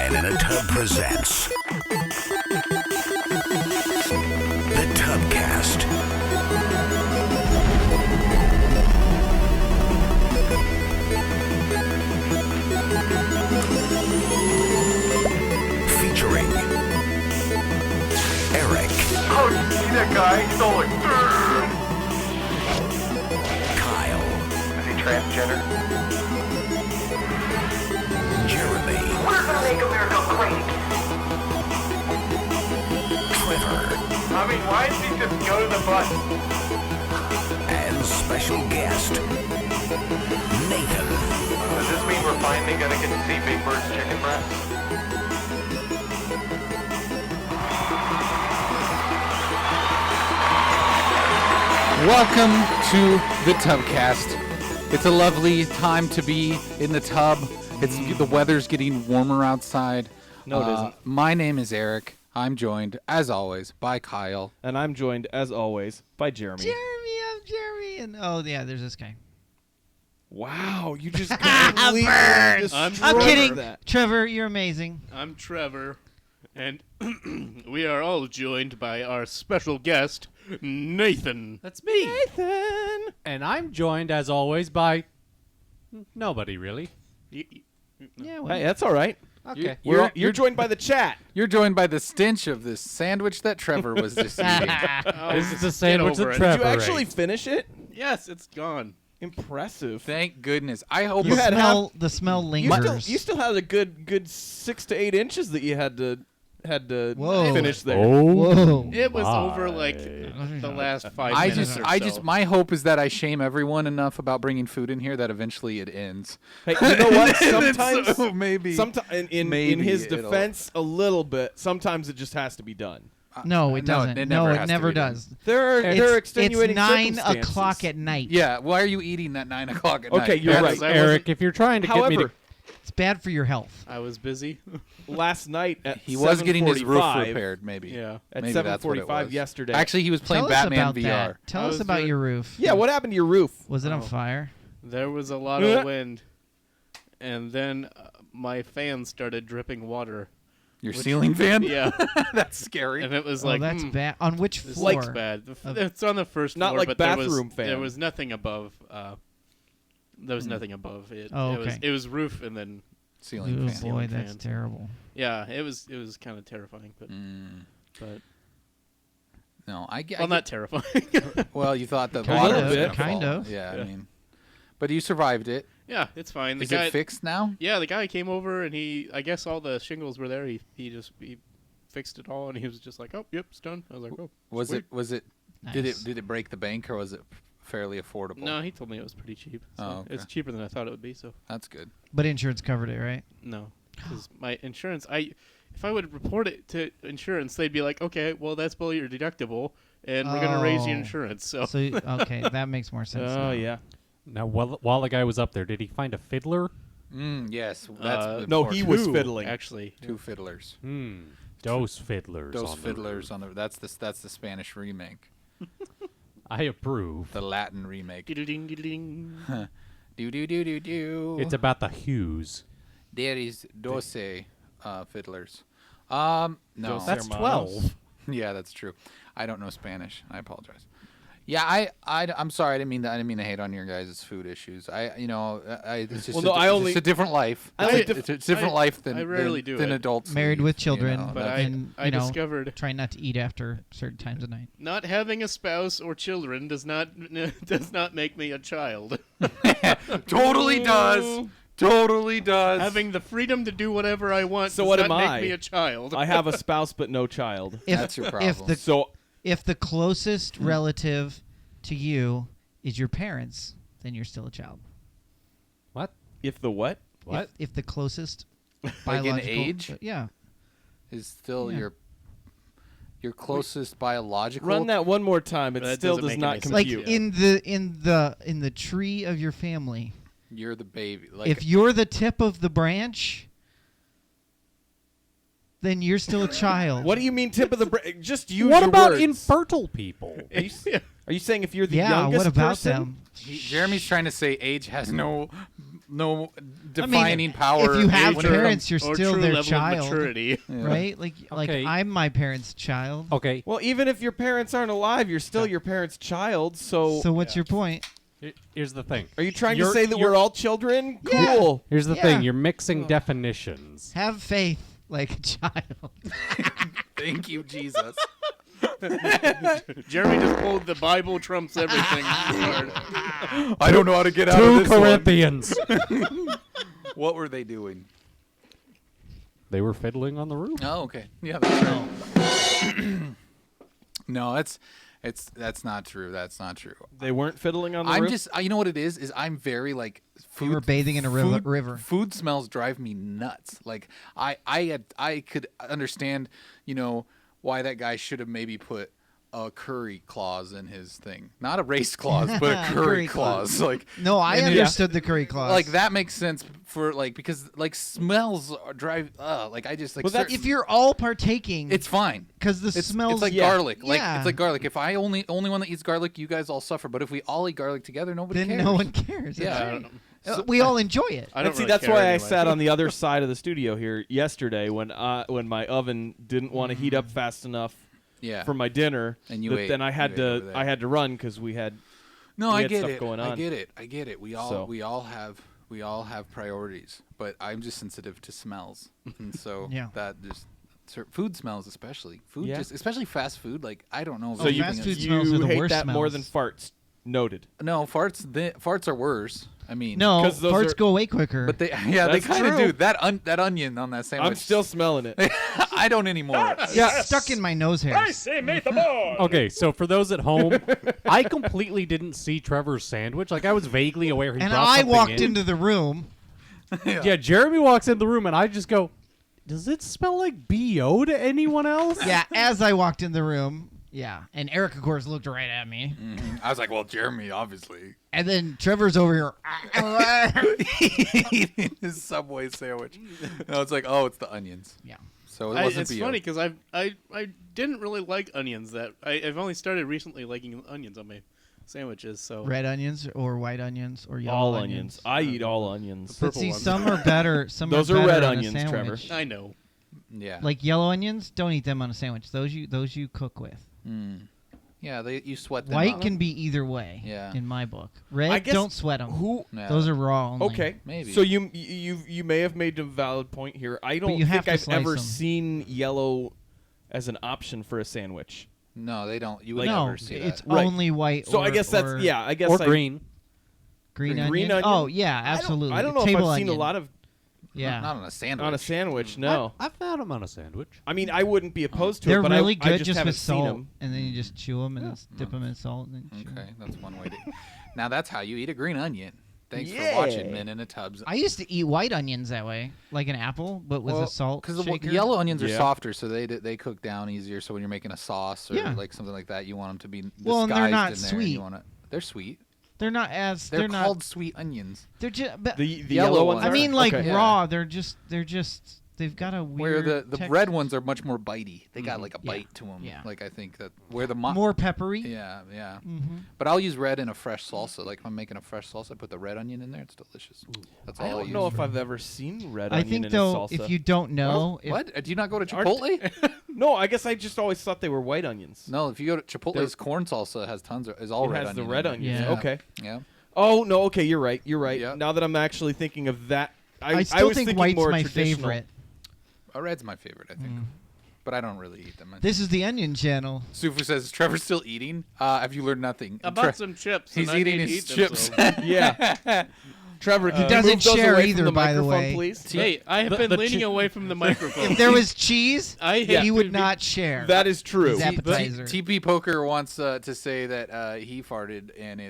Man in a Tub presents the Tubcast. Featuring Eric. Oh, you see that guy? He's all like, Kyle. is he transgender? Jeremy. We're gonna make America great. Trevor. I mean, why didn't he just go to the bus? And special guest Nathan. Does this mean we're finally gonna get to see Big Bird's chicken breast? Welcome to the Tubcast. It's a lovely time to be in the tub. The weather's getting warmer outside. No, it isn't. My name is Eric. I'm joined, as always, by Kyle. And I'm joined, as always, by Jeremy. I'm Jeremy, and oh yeah, there's this guy. Wow, you just completely I'm kidding, that. Trevor. You're amazing. I'm Trevor, and we are all joined by our special guest, Nathan. That's me. Nathan. And I'm joined, as always, by nobody, really. Yeah. Well, Hey, that's all right. Okay. You're joined by the chat. You're joined by the stench of this sandwich that Trevor was just eating. This is the sandwich over that it. Trevor Did you actually ate. finish it? Yes, it's gone. Impressive. Thank goodness. I hope You had the smell You lingers. still had a good 6 to 8 inches that you had to Whoa. finish there. Whoa. It was over like the last 5 minutes or so. my hope is that I shame everyone enough about bringing food in here that eventually it ends. Hey, you know what? And Sometimes, so maybe, in maybe his it'll- defense, a little bit. Sometimes it just has to be done. No, it doesn't. It no, never it has to never be done. does. There are extenuating It's 9 circumstances. o'clock at night. Yeah, why are you eating at 9 o'clock at night? Okay, you're That's- right. Eric, if you're trying to get me to... However, It's bad for your health. I was busy. last night at He was getting his roof 7:45 repaired, maybe. Yeah. At Maybe that's what it 7:45 was. yesterday. Actually, he was playing Tell us Batman about VR. that. Tell I us was about doing- your roof. Yeah, what happened to your roof? Was it on Oh. fire? There was a lot of wind, and then my fan started dripping water. Your ceiling fan? Yeah, That's scary. and it was Oh, like, that's bad. On which This floor? looks bad. It's on the first Not floor, like but bathroom fan. there was nothing above. There was nothing above it. Oh, It was okay. it was roof, and then Ceiling Oh fan. boy, Ceiling that's fans. terrible. yeah, it was kind of terrifying, but No, I get. well, not terrifying. Well, you thought the Kind water of, was gonna kind fall. of. Yeah, Yeah. I mean, but you survived it. Yeah, it's fine. The Is guy, it fixed now? Yeah, the guy came over and I guess all the shingles were there. He fixed it all, and he was just like, "Oh, yep, it's done." I was like, "Oh, Was sweet." it? Nice. Did it break the bank or was it fairly affordable? No, he told me it was pretty cheap. So Oh, okay. It's cheaper than I thought it would be. So That's good. But insurance covered it, right? no, because my insurance, if I would report it to insurance, they'd be like, "Okay, well that's below your deductible, and we're gonna raise your Oh. insurance." So So okay, that makes more sense. Oh now. yeah. Now, while the guy was up there, did he find a fiddler? Yes, that's No, he was Two, fiddling. actually. two fiddlers. Dos fiddlers. Those on the fiddlers on the that's the Spanish remake, roof. I approve. the Latin remake. Ding-a-ding-ding-ding. Do do do do do. It's about the Hughes. There is 12 fiddlers. No. Dos That's hermanos. 12. Yeah, that's true. I don't know Spanish. I apologize. Yeah, I'm sorry. I didn't mean to hate on your guys' food issues. It's just Well, no, it's a different life. I only It's a different life than I rarely than, do than it. adults. Married lead, with children, you know, But that's- I discovered try not to eat after certain times of night. not having a spouse or children does not make me a child. totally does. Totally does. Having the freedom to do whatever I want So does what not am make I? me a child. I have a spouse but no child. That's your problem. If the closest relative to you is your parents, then you're still a child. What? If the what? What? If the closest Like in biological age? yeah. is still Yeah. your closest biological. Run that one more time. It That still doesn't does make not any sense. Like compute. in the tree of your family. You're the baby. Like If you're the tip of the branch, then you're still a child. What do you mean tip of the just use What your about words. infertile people? Are you saying if you're the Yeah, youngest what about person? them? Jeremy's trying to say age has no no defining power. If you have when it parents, comes- you're or still true their level child, of maturity. Yeah. right? Like Okay. I'm my parents' child. Okay. Well, even if your parents aren't alive, you're still your parents' child. So, So what's your point? Here's the thing. are you trying to You're- say that you're- we're all children? Yeah. Cool. Here's the Yeah. thing. You're mixing definitions. Have faith like a child. Thank you, Jesus. Jeremy just pulled the Bible trumps everything card. I don't know how to get out of 2 this one. Corinthians. What were they doing? They were fiddling on the roof. Oh, okay. Yeah, that's right. No, that's not true. That's not true. They weren't fiddling on the I'm roof? just, you know what it is I'm very like food. We were bathing in a river. Food smells drive me nuts. Like I could understand, why that guy should have maybe put a curry clause in his thing, not a race clause, but a curry Curry clause. clause. Like No, I and understood the curry clause. like that makes sense for like because like smells drive. Like I just like. Well, that's- certain- if you're all partaking, it's fine. because the It's smells. like Yeah. garlic. Like Yeah. it's like garlic. If I only one that eats garlic, you guys all suffer. But if we all eat garlic together, nobody then cares. no one cares. Yeah. That's I right. don't know. We all enjoy it. I don't And see, really that's care why I anyway. sat on the other side of the studio here yesterday when my oven didn't want to heat up fast enough Yeah. for my dinner. And you that ate- then I you had ate over to there. I had to run because we had No, we I had get stuff it. going I on. get it. I get it. We all So. we all have priorities, but I'm just sensitive to smells, and so Yeah. that just food smells especially. Food Yeah. just especially fast food. Like I don't know. if So anything fast is- food smells are the hate worst that more than smells. farts. Noted. No, farts are worse. I mean, No, 'Cause those farts are- go away quicker. but they they That's kind of true. do that onion on that sandwich. I'm still smelling it. I don't anymore. yeah, stuck in my nose hairs. Okay, so for those at home, I completely didn't see Trevor's sandwich. Like I was vaguely aware he And brought I something walked in. into the room. Yeah, Jeremy walks in the room, and I just go, "Does it smell like BO to anyone else?" Yeah, as I walked in the room. Yeah, and Eric, of course, looked right at me. I was like, well, Jeremy, obviously, And then Trevor's over here. eating his Subway sandwich. No, it's like, oh, it's the onions. Yeah. So it wasn't It's BO. funny because I didn't really like onions. I've only started recently liking onions on my sandwiches. So Red onions or white onions or yellow all onions. onions. I eat all onions. But purple see, ones. some are better. Some Those are are better red on a onions, Trevor. sandwich. I know. Yeah. Like yellow onions, don't eat them on a sandwich. Those you cook with. Yeah, you sweat them White out. can be either way. Yeah. In my book, I red guess don't sweat them. Who? Yeah. Those are raw only. Okay, Maybe. So you may have made a valid point here. I don't you have think to I've slice ever 'em. seen yellow as an option for a sandwich. No, they don't. You would No, never see it's that. Right. only white. So or, I guess that's or I guess or I, green. green green onion. onion? Oh yeah, absolutely. I don't know if Table I've seen a onion. lot of Yeah. Not on a sandwich. on a sandwich. No, I've had them on a sandwich. I mean I wouldn't be opposed to They're it, but really I good just just haven't with seen salt, 'em. and then you just chew them and then dip them in salt. And then chew 'em. Okay, that's one way to. Now that's how you eat a green onion. Thanks Yeah. for watching Men in the Tubs. I used to eat white onions that way, like an apple, but with a salt Because the shaker. yellow onions are Yeah. softer, so they cook down easier. So when you're making a sauce or Yeah. like something like that, you want them to be disguised Well, and they're not in there. And sweet. you wanna, they're sweet. They're not as They're not. called sweet onions. They're just. But The Yellow yellow ones. ones I are- mean, like okay. raw. They're just. They've got a Where weird. the texture. red ones are much more bitey. They got like a Yeah. bite to them. Yeah. Like I think that where the more peppery. Yeah, yeah. Mm-hmm. But I'll use red in a fresh salsa. Like if I'm making a fresh salsa, I put the red onion in there. It's delicious. That's all I I don't use. know if I've ever seen red I onion think in though, a salsa. if you don't know, if, What? Do you not go to Aren't- Chipotle? No, I guess I just always thought they were white onions. No, if you go to Chipotle's corn salsa has tons of is all It red has onion. the red in it. onions. Yeah. Okay. Yeah. Oh no. Okay, you're right. You're right. Yeah. Now that I'm actually thinking of that, I still was think thinking white's more my traditional. favorite. Red's my favorite, I think. But I don't really eat them. This is the Onion Channel. Sufu says, Trevor's still eating? Have you learned nothing? I bought some chips. He's and I eating need to his eat chips. Them, so. Yeah. Trevor, could you doesn't move those share away either, from the by the microphone, way. please? Hey, I have The- been the leaning chi- away from the microphone. If there was cheese, I he hate would to be- not share. That is true. His appetizer. TP Poker wants to say that he farted and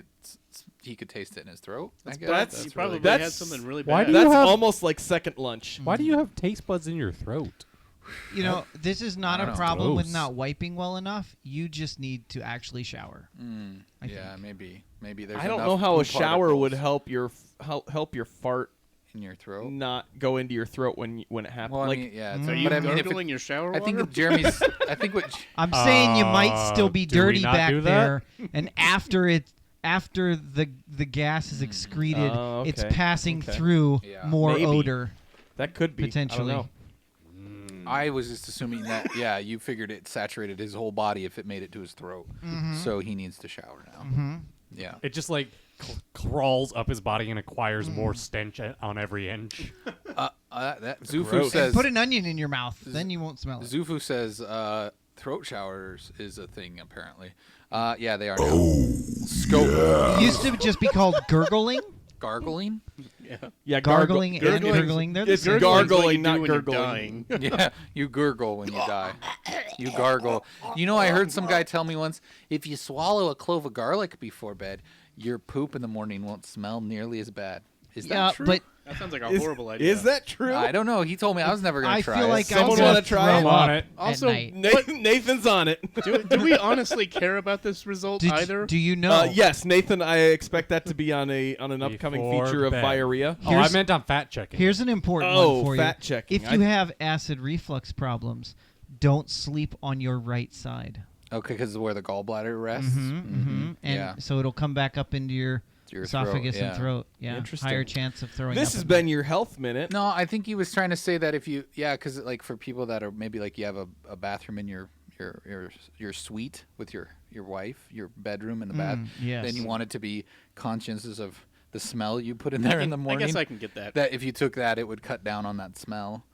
he could taste it in his throat. I guess. that's- You probably That's- had something really Why bad. do you That's have- almost like second lunch. Why do you have taste buds in your throat? You know, this is not I a don't know. problem with Gross. not wiping well enough. You just need to actually shower. I Yeah, think. maybe there's I don't enough know how a poop shower would particles help your fart in your throat. not go into your throat when it happens. Well, I like mean, yeah. Mm. Are you but I mean, if gargling your shower I water? think that I think what I'm saying you might still be do we dirty not back do that? there, and after after the gas is excreted, Oh, it's okay. passing Okay. through Yeah. more Maybe. odor That could be potentially. I don't know. I was just assuming that, you figured it saturated his whole body if it made it to his throat. So he needs to shower now. Yeah. It just like crawls up his body and acquires more stench on every inch. Zufu Gross. says. Put an onion in your mouth, then you won't smell it. Zufu says throat showers is a thing apparently. Yeah, they are now. Scope. It used to just be called gurgling. Gargling? Yeah, Gargling and Gargling- gurgling. They're the It's same. gargling, not What you do when you're gurgling. dying. Yeah, you gurgle when you die. You gargle. You know, I heard some guy tell me once, if you swallow a clove of garlic before bed, your poop in the morning won't smell nearly as bad. Is Yeah, that true? but That sounds like a horrible idea. Is that true? I don't know. He told me I was never going I to try feel it. like Someone I'm gonna wanna try it? throw On up it. Also, at night. Nathan's on it. do we honestly care about this result either? Do you know? Yes, Nathan. I expect that to be on an upcoming Before feature of bed. Diarrhea. Oh, I meant on fat checking. Here's an important Oh, one for fat you. checking. If you have acid reflux problems, don't sleep on your right side. Okay, because where the gallbladder rests. And Yeah. so it'll come back up into your Your esophagus throat, and throat. Yeah, Interesting. higher chance of throwing This up has at been night. your health minute. No, I think he was trying to say that if you, because like for people that are maybe like you have a bathroom in your suite with your wife, your bedroom in the bath, yes. then you wanted to be conscious of the smell you put in there in the I morning. guess I can get that. That if you took that, it would cut down on that smell,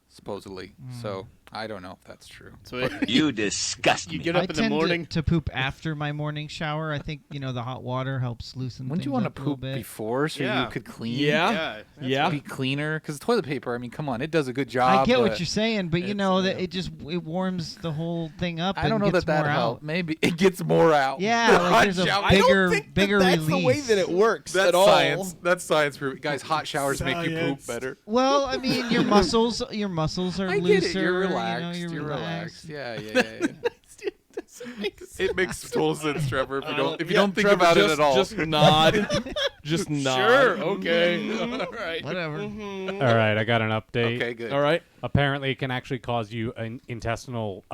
supposedly. Mm. So I don't know if that's true. So You disgust you me. get I up in the tend morning. to poop after my morning shower. I think the hot water helps loosen Wouldn't things you want to up a little poop bit. before so Yeah. you could clean? Yeah. Yeah. Be cleaner because toilet paper. I mean, come on, it does a good job. I get what but you're saying, but it's, that it warms the whole thing up. I don't know and gets that more helps. out. Maybe it gets more out. Yeah, like there's a shower- I don't bigger, think bigger that's release. the way that it works That's at all. science. That's science proof. Guys, hot showers make you poop Science. better. Well, I mean, your muscles are I looser. get it. You're relaxed. You're relaxed. relaxed. Yeah. It makes total sense, Trevor. If you don't think Trevor, about just, it at all. just nod. Just nod. Sure. Okay. All right. Whatever. All right, I got an update. Okay, good. All right. Apparently, it can actually cause you intestinal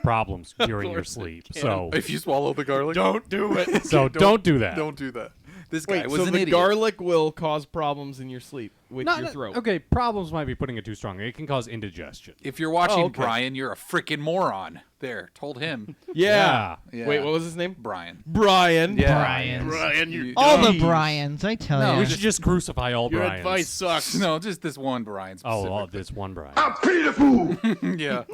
problems during your course it sleep. can. So, If you swallow the garlic, Don't do it. don't do that. Don't do that. This guy Wait, was so an the idiot. garlic will cause problems in your sleep with your throat. Okay, problems might be putting it too strong. It can cause indigestion. If you're watching Oh, okay. Brian, you're a freaking moron. There, told him. Yeah. Yeah. Wait, what was his name? Brian. Brian. Yeah. Brian. Brian, you're All the Jeez. Bryans, I tell No, you. We should just crucify all your Bryans. advice sucks. No, just this one Brian. Oh, this one Brian. Yeah.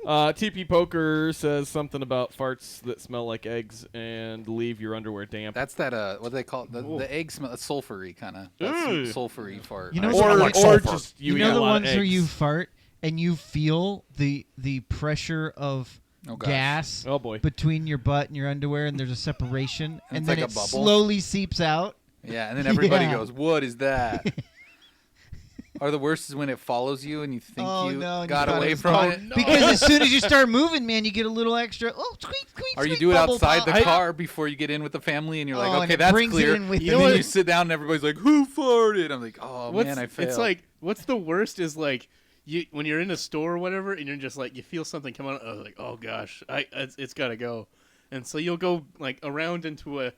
TP Poker says something about farts that smell like eggs and leave your underwear damp. That's that. What do they call it? The egg smell. Sulfury kind of. That's some sulfury fart. You know I what- smell or like or sulfur. just You eat know a the lot ones of where you eggs. fart and you feel the pressure of Oh, gosh. gas Oh, boy. between your butt and your underwear, and there's a separation, and it's then like a it bubble? slowly seeps out. Yeah, and then everybody Yeah. goes, "What is that?" Or the worst is when it follows you and you think Oh, you no, and got you thought away it was- from oh, it. no. Because as soon as you start moving, man, you get a little extra. Oh, squeak, squeak, Or you squeak, do it bubble outside pop. the car before you get in with the family, and you're like, Oh, and "Okay, it that's brings it clear." in with And you. then what? you sit down, and everybody's like, "Who farted?" I'm like, "Oh man, I failed." It's like what's the worst is like you when you're in a store or whatever, and you're just like you feel something come out. Like oh gosh, it's gotta go. And so you'll go like around into a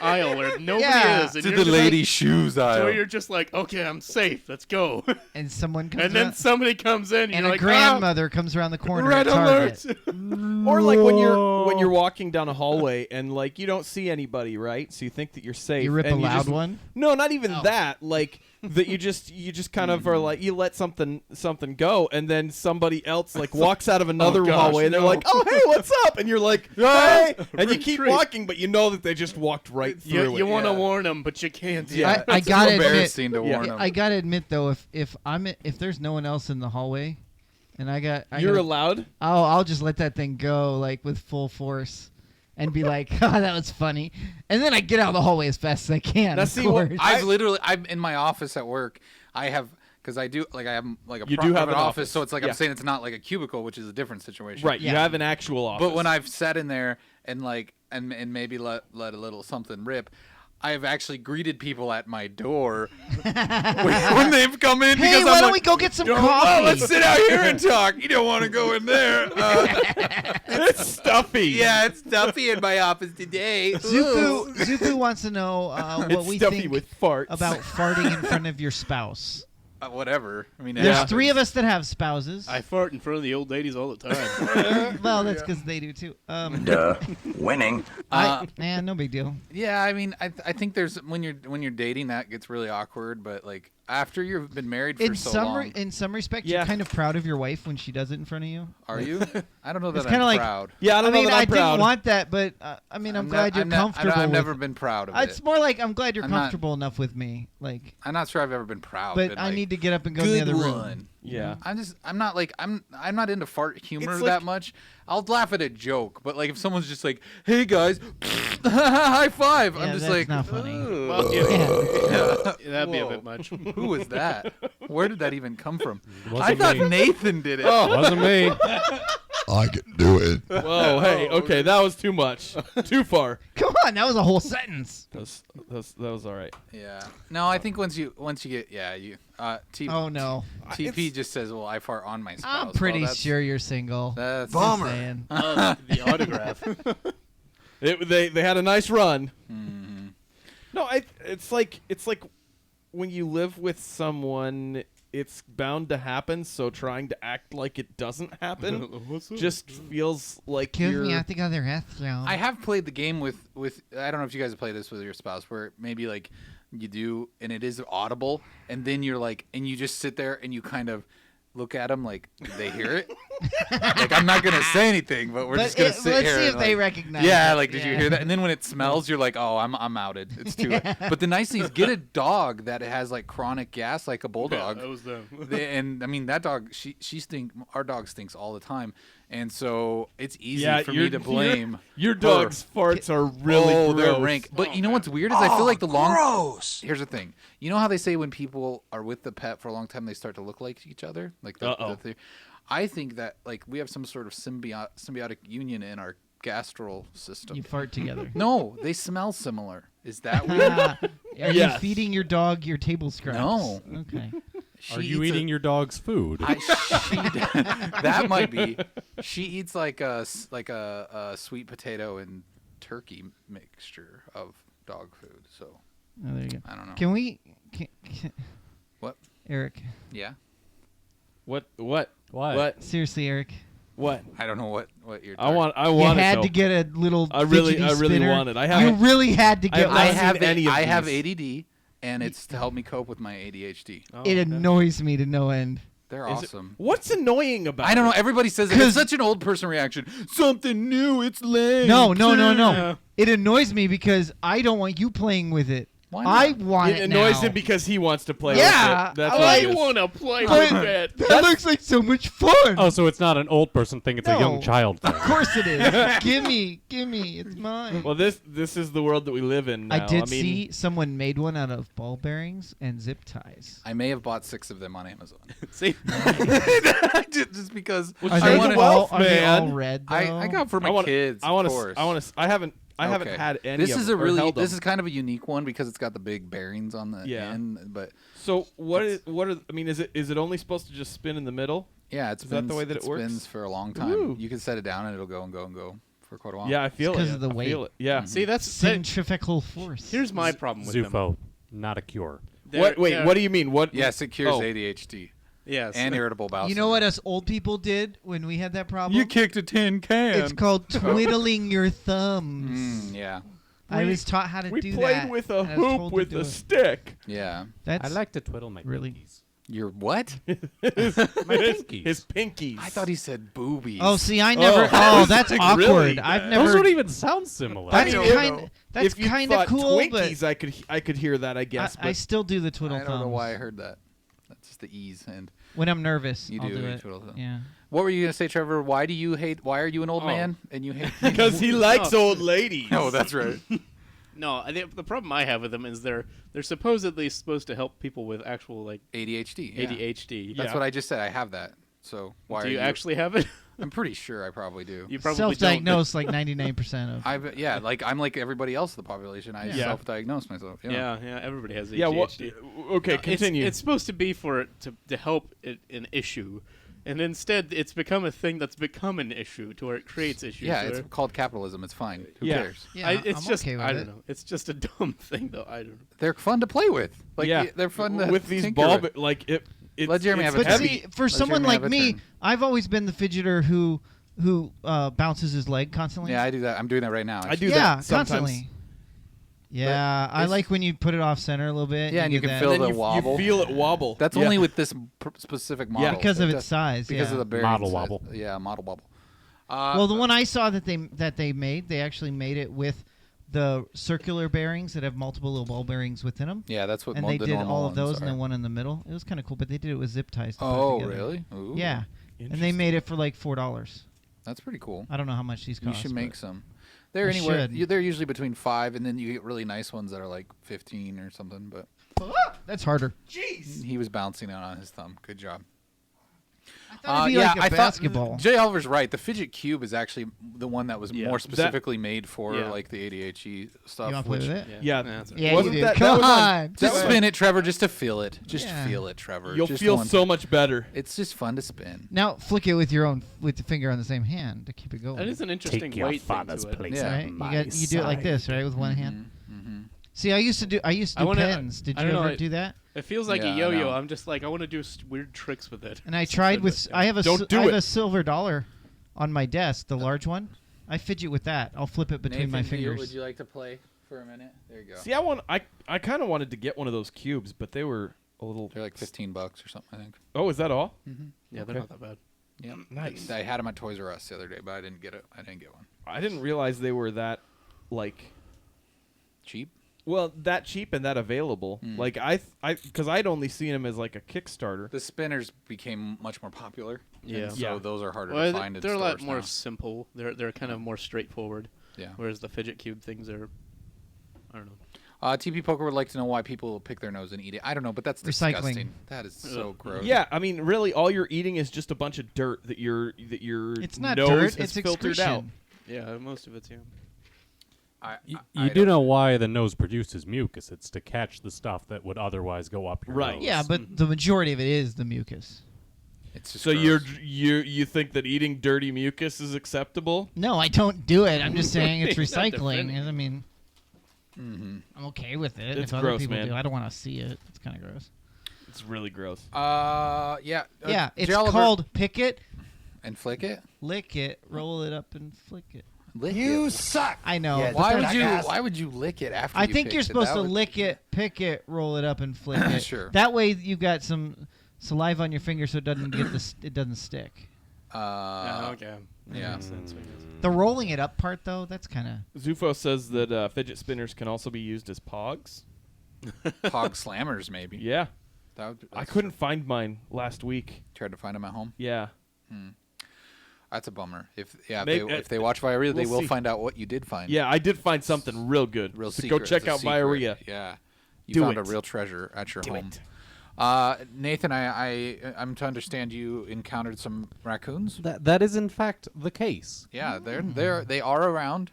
aisle where nobody Yeah. is, and to you're the just ladies' shoes like, aisle. so you're just like, okay, I'm safe. Let's go. And someone comes And then around, somebody comes in, and, and you're a like, grandmother comes around the "Ah, corner red at Target. alert. Or like when you're walking down a hallway and like you don't see anybody, right? So you think that you're safe. You rip a and loud just, one? No, not even that. Like that you just kind of are like you let something go, and then somebody else like walks out of another gosh, hallway, and they're no. like, "Oh hey, what's up?" And you're like, "Hey," and you keep Retreat. walking, but you know that they just walked right through You it. want to yeah. warn them, but you can't. Yeah. I It's gotta admit, embarrassing to Yeah. warn them. I gotta admit though, if there's no one else in the hallway, and You're gotta- allowed. I'll just let that thing go like with full force, and be like, "Oh, that was funny," and then I get out of the hallway as fast as I can. Now, of see, what- course. I'm in my office at work. I have because I do like I have like a You do have an an office, office. so it's like Yeah. I'm saying it's not like a cubicle, which is a different situation. Right, you Yeah. have an actual office. But when I've sat in there and like and maybe let a little something rip, I have actually greeted people at my door when they've come in. Hey, because why I'm don't like, we go get some "Oh, coffee? let's sit out here and talk. You don't want to go in there. It's stuffy. Yeah, it's stuffy in my office today. Zufu wants to know what It's we stuffy think with farts. about farting in front of your spouse. Whatever. I mean, There's 3 of us that have spouses. I fart in front of the old ladies all the time. Well, that's because they do too. Duh. Winning. No big deal. Yeah, I mean, I think there's when you're dating, that gets really awkward. But like after you've been married for so long, In some respect, Yeah. you're kind of proud of your wife when she does it in front of you. are you? I don't know that It's I'm kinda like- proud. Yeah, I don't know that I'm didn't proud. want that, but I'm glad you're comfortable. I've with never it. been proud of It's it. more like I'm glad you're I'm not- comfortable enough with me. Like, I'm not sure I've ever been proud. but been I like, need to get up and go in the good other room. one. Yeah. I'm not into fart humor It's that like- much. I'll laugh at a joke, but like if someone's just like, "Hey guys, high five," Yeah, I'm just that's like, not funny. "Ugh." Well, Yeah. that'd be a Whoa. bit much. Who was that? Where did that even come from? Wasn't I thought me. Nathan did it. Wasn't me. I can do it. Whoa, hey, okay, that was too much. Too far. Come on, that was a whole sentence. That was all right. Yeah. No, I think once you get Oh no, TP just says, "Well, I fart on my spouse." I'm Well, pretty that's- sure you're single. That's Just saying. Oh, the autograph. They had a nice run. Mm-hmm. No, it's like when you live with someone, it's bound to happen. So trying to act like it doesn't happen just feels like Give you're. me out the other half. I have played the game with I don't know if you guys have played this with your spouse, where maybe like you do and it is audible, and then you're like, and you just sit there and you kind of look at them like, did they hear it? Like, I'm not gonna say anything, but we're just gonna sit let's here. see and, if they like, recognize. yeah, it. like, did you hear that? And then when it smells, you're like, oh, I'm outed. It's too late. But the nice thing is, get a dog that has like chronic gas, like a bulldog. That was them. And I mean, that dog, our dog stinks all the time, and so it's easy for me your- to blame. Your her. dog's farts are really oh, gross. they're rank. But you know what's weird is I feel like the long. Gross. Here's the thing. You know how they say when people are with the pet for a long time, they start to look like each other, like the I think that like we have some sort of symbiotic union in our gastral system. You fart together. No, they smell similar. Is that weird? Are you Yes. feeding your dog your table scraps? No. Okay. Are you eating your dog's food? That might be. She eats like a sweet potato and turkey mixture of dog food. So Oh, there you go. I don't know. Can we? What? Eric. Yeah, What? What? Seriously, Eric. What? I don't know what you're. I want. You had to get a little. I really fidgety spinner. wanted. I You haven't. really had to get I one. haven't seen any of I have these. ADD, and it's to help me cope with my ADHD. It annoys me to no end. They're Is it- awesome. What's annoying about? I don't know. it? Everybody says it. It's such an old person reaction. Something new. It's lame. No. It annoys me because I don't want you playing with it. Why not? I want It it annoys now. him because he wants to play Yeah, with it. That's I what it I is. want to play But with it. that looks like so much fun. Oh, so it's not an old person thing; it's a young No. child thing. Of course it is. Give me, it's mine. Well, this is the world that we live in now. I did mean, see someone made one out of ball bearings and zip ties. I may have bought 6 of them on Amazon. See, just because Well, Are share they, the wanted. wealth, all, are they all man. red? I though? got for my I want kids. I want of to. course. I want to. I haven't Okay. had any. This of is them, a or really. held This them. is kind of a unique one because it's got the big bearings on the Yeah. end. But So what is what are? I mean, is it only supposed to just spin in the middle? yeah, it Is spins. that the way that it works? spins for a long time. Ooh. You can set it down and it'll go and go and go for quite a while. Yeah, I feel it. 'cause of the I weight. feel it. Yeah. see, that's Centrifugal force. here's my problem with them. Zufo, not a cure. What? Wait. They're- What do you mean? What? Yes, it cures Oh. ADHD Yes. and irritable bowel. You know what syndrome. us old people did when we had that problem? You kicked a tin can. It's called twiddling your thumbs. Yeah. I We- was taught how to We do played that. with a and I was hoop told to with do a it. stick. Yeah. That's I like to twiddle my Really? pinkies. You're what? My pinkies. His pinkies. I thought he said boobies. Oh, see, I never. Oh, Oh, that's like, awkward. really? I've Those never. don't even sound similar. That's I mean, kind. That's if you kind of thought cool, Twinkies, but I could hear that. I guess. I still do the twiddle I don't thumbs. know why I heard that. That's just the ease. And When I'm nervous, You I'll do, do you it. twiddle thumbs. Yeah. what were you gonna say, Trevor? Why are you an old Oh. man and you hate? because he likes old ladies. No, that's right. No, the problem I have with them is they're supposedly supposed to help people with actual like ADHD. Yeah. ADHD. That's what I just said. I have that. So why Do are you actually have it? I'm pretty sure I probably do. You probably Self-diagnosed like 99% of. I'm like everybody else in the population. I Yeah. self-diagnose myself. Don't. Yeah, everybody has ADHD. Yeah. Well, okay. Continue. It's supposed to be for it to help an issue, and instead it's become a thing that's become an issue to where it creates issues. Yeah, it's where- called capitalism. It's fine. Who Yeah. cares? Yeah, it's I'm just okay with I it. don't know. It's just a dumb thing though. I don't know. They're fun to play with. Like yeah, they're fun to with these tinker ball. with. Like it. Let Jeremy it's have a But turn. heavy. see, for Let someone Jeremy like have a me, turn. I've always been the fidgeter who bounces his leg constantly. Yeah, I do that. I'm doing that right now. I do yeah, that sometimes. constantly. Yeah, I it's- like when you put it off center a little bit. Yeah, and you get can that. feel Then the you, wobble. You feel it wobble. That's Yeah. only with this specific model. because of It its size. because yeah. of the bearings. Model wobble. Yeah, model wobble. Well, the one I saw that they made, they actually made it with the circular bearings that have multiple little ball bearings within them. Yeah, that's what And the they did normal all of those ones and then are. one in the middle. It was kind of cool, but they did it with zip ties. To put it Oh, together. really? Ooh. Yeah, and they made it for like $4. That's pretty cool. I don't know how much these You cost. should make but- some. They're I anywhere. should. They're usually between 5, and then you get really nice ones that are like 15 or something. But That's harder. he was bouncing it on his thumb. Good job. I thought it'd be like a I basketball. Jay Oliver's right. The Fidget Cube is actually the one that was Yeah. more specifically made for Yeah. like the ADHD stuff. You want to play which with it? Yeah. that's right. Yeah, Wasn't you do. that- Come that was on- on. just was- spin it, Trevor, just to feel it. Just Yeah. feel it, Trevor. You'll Just feel one so time. much better. It's just fun to spin. Now flick it with the finger on the same hand to keep it going. That is an interesting Take your weight thing father's to it. place. Yeah. right? You do it like this, right, with one hand. See, I used to do I wanna- pens. Did I you don't know, ever I- do that? It feels like Yeah, a I yo-yo. know. I'm just like I want to do weird tricks with it. And I tried with. I have a. Don't do I have it. a silver dollar on my desk, the large one. I fidget with that. I'll flip it between my fingers. Would you like to play for a minute? There you go. See, I kind of wanted to get one of those cubes, but they were a little. They're like $15 or something, I think. Oh, is that all? Yeah, they're Okay. not that bad. Yeah. Nice. I had them at Toys R Us the other day, but I didn't get it. I didn't get one. I didn't realize they were that, like, Cheap. well, that cheap and that available. Like because I'd only seen them as like a Kickstarter. The spinners became much more popular. Yeah. and so Yeah. those are harder Well, to find in they're a lot stores more now. simple. They're kind of more straightforward. Yeah. Whereas the fidget cube things are, I don't know. TP Poker would like to know why people pick their nose and eat it. I don't know, but that's Recycling. disgusting. That is so gross. Yeah, I mean, really, all you're eating is just a bunch of dirt that your It's not nose dirt. has It's filtered out. excretion. Yeah, most of it's You do know why the nose produces mucus. It's to catch the stuff that would otherwise go up your Right. nose. Yeah, but the majority of it is the mucus. It's just So gross. you think that eating dirty mucus is acceptable? No, I don't do it. I'm just saying it's He's not recycling. defending I mean, I'm okay with it. It's if other gross, people man. do, I don't want to see it. It's kind of gross. It's really gross. Yeah. Yeah, it's Jay Oliver- called pick it, and flick it. lick it, roll it up, and flick it. Lick You it. suck. I know. Yeah, but Why that's- would you? jackass. Why would you lick it after? I you think picked you're it? supposed That to would- lick it, pick it, roll it up, and flick it. Sure. That way you got some saliva on your finger, so it doesn't get it doesn't stick. okay. Yeah. Makes sense, I guess. The rolling it up part, though, that's kind of. Zufo says that fidget spinners can also be used as pogs. Pog slammers, maybe. Yeah, That would, I couldn't find mine last week. Tried to find them at home. Yeah, That's a bummer. If if they uh, watch Viaria, they we'll will see. find out what you did find. yeah, I did find something real good. Real so secret. go check It's a out secret. Viaria. Yeah. You Do found a it. real treasure at your Do home. it. Nathan, I'm to understand you encountered some raccoons. That is in fact the case. Yeah, they are around.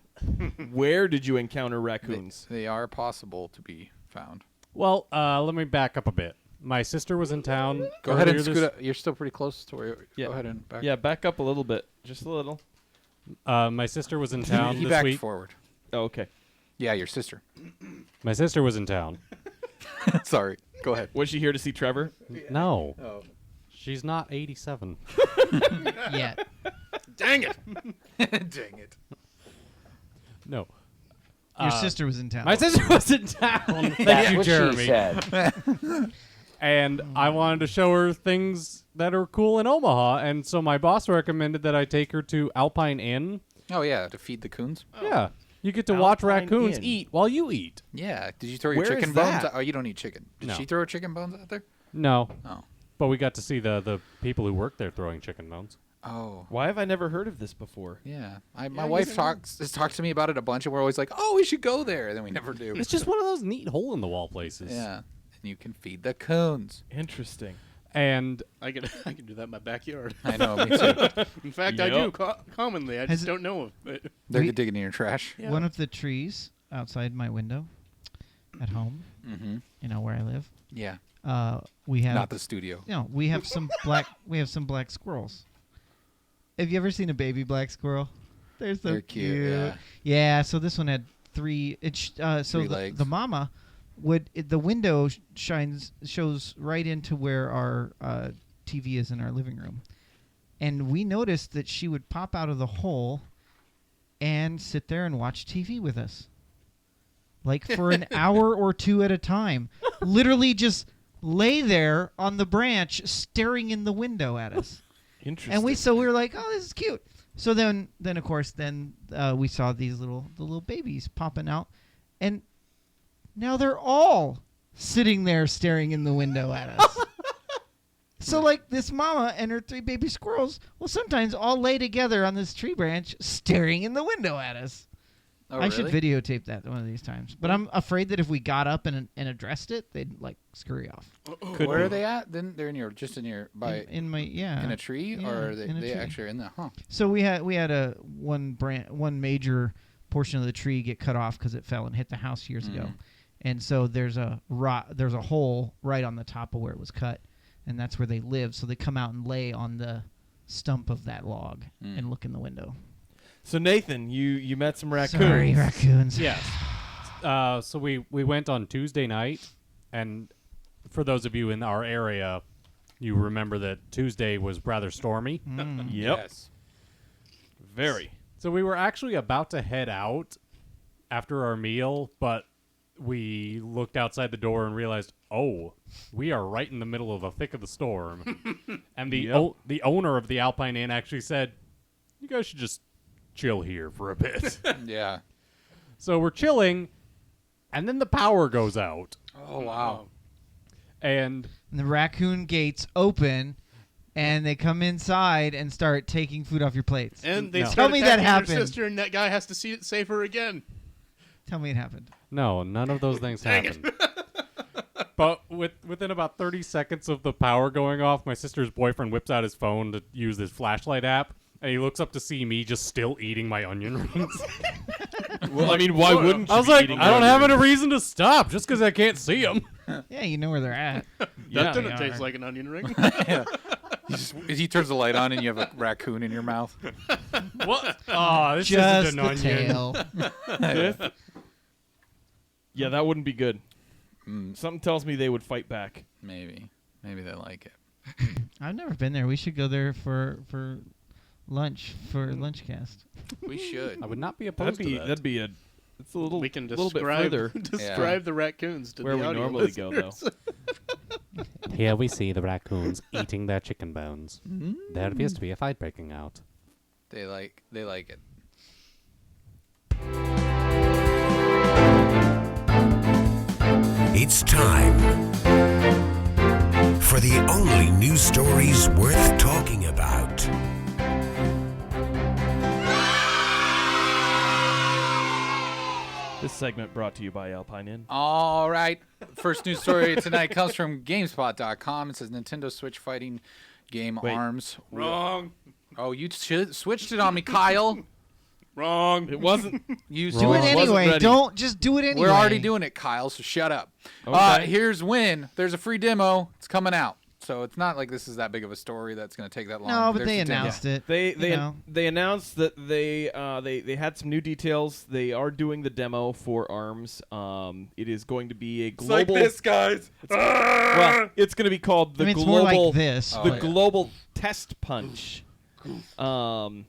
Where did you encounter raccoons? They are possible to be found. Well, let me back up a bit. My sister was in town. Go ahead and earlier scoot up. You're still pretty close to where. Yeah. Go ahead and back. Yeah, back up a little bit, just a little. My sister was in town he this backed week. forward. Oh, okay. Yeah, your sister. My sister was in town. Sorry. Go ahead. Was she here to see Trevor? No. She's not 87. Yeah. Dang it! Dang it. No. Your sister was in town. My sister was in town. Thank you, Jeremy. said. And I wanted to show her things that are cool in Omaha, and so my boss recommended that I take her to Alpine Inn. Oh yeah, to feed the coons. Yeah. You get to watch Alpine raccoons Inn. eat while you eat. Yeah. Did you throw your Where chicken is bones? that? Oh, you don't eat chicken. Did No. she throw her chicken bones out there? No. Oh. But we got to see the people who work there throwing chicken bones. Oh. Why have I never heard of this before? Yeah. My wife has talked to me about it a bunch, and we're always like, "Oh, we should go there," and then we never do. It's just one of those neat hole in the wall places. Yeah. And you can feed the coons. Interesting. And I can do that in my backyard. I know, me too. In fact, I do commonly. I Has just don't know it. They're digging in your trash. Yeah. One of the trees outside my window at home, where I live, Yeah. we have Not the studio. we have some black squirrels. Have you ever seen a baby black squirrel? They're so They're cute, yeah. So this one had three. So Three legs. the mama the window shows right into where our TV is in our living room, and we noticed that she would pop out of the hole and sit there and watch TV with us, like for an hour or two at a time. Literally just lay there on the branch, staring in the window at us. Interesting. And we were like, oh, this is cute. So then of course, we saw these the little babies popping out, and now they're all sitting there staring in the window at us. So like this mama and her three baby squirrels will sometimes all lay together on this tree branch, staring in the window at us. Oh, I should really? videotape that one of these times. But I'm afraid that if we got up and addressed it, they'd like scurry off. Where are they at? Then they're in your In my in a tree, yeah, or are in a they tree. actually are in the So we had a one major portion of the tree get cut off because it fell and hit the house years ago, and so there's a hole right on the top of where it was cut, and that's where they live. So they come out and lay on the stump of that log and look in the window. So Nathan, you met some raccoons. Sorry, raccoons. yes. So we went on Tuesday night, and for those of you in our area, you remember that Tuesday was rather stormy. Yep. Yes. Very. So we were actually about to head out after our meal, but we looked outside the door and realized, oh, we are right in the middle of a thick of the storm. And the owner of the Alpine Inn actually said, you guys should just chill here for a bit. Yeah. So we're chilling, and then the power goes out. Oh wow. And And the raccoon gates open, and they come inside and start taking food off your plates. And they No. start Tell me that attacking happened. Your sister, and that guy has to save her again. Tell me it happened. no, none of those things happened. But within about 30 seconds of the power going off, my sister's boyfriend whips out his phone to use his flashlight app, and he looks up to see me just still eating my onion rings. Well, I mean, why wouldn't you I was be like, eating I don't onion have any rings? reason to stop just because I can't see them. Yeah, you know where they're at. Yeah. That didn't they taste are. like an onion ring. He turns the light on and you have a raccoon in your mouth. What? Oh, this Just isn't the an onion. tail. Yeah, that wouldn't be good. Something tells me they would fight back. Maybe they like it. I've never been there. We should go there for lunch for Lunchcast. We should. I would not be opposed to that. That'd be a. It's a little. We can little bit describe further describe the raccoons to where the we audio normally go, though. listeners. Here we see the raccoons eating their chicken bones. There appears to be a fight breaking out. They like it. It's time for the only news stories worth talking about. This segment brought to you by Alpine Inn. All right. First news story tonight comes from GameSpot.com. It says Nintendo Switch fighting game Wait. ARMS. Wrong. Oh, you switched it on me, Kyle. Wrong. It wasn't. You Do it Wasn't anyway. ready. Don't just do it anyway. We're already doing it, Kyle, so shut up. Okay. Here's when. There's a free demo. It's coming out. So it's not like this is that big of a story that's going to take that long. No, but There's they the demo. announced it. They you know. they announced that they had some new details. They are doing the demo for ARMS. It is going to be a global. guys. Well, it's going to be called the I mean, it's global. more like this. Oh, the yeah. global test punch. And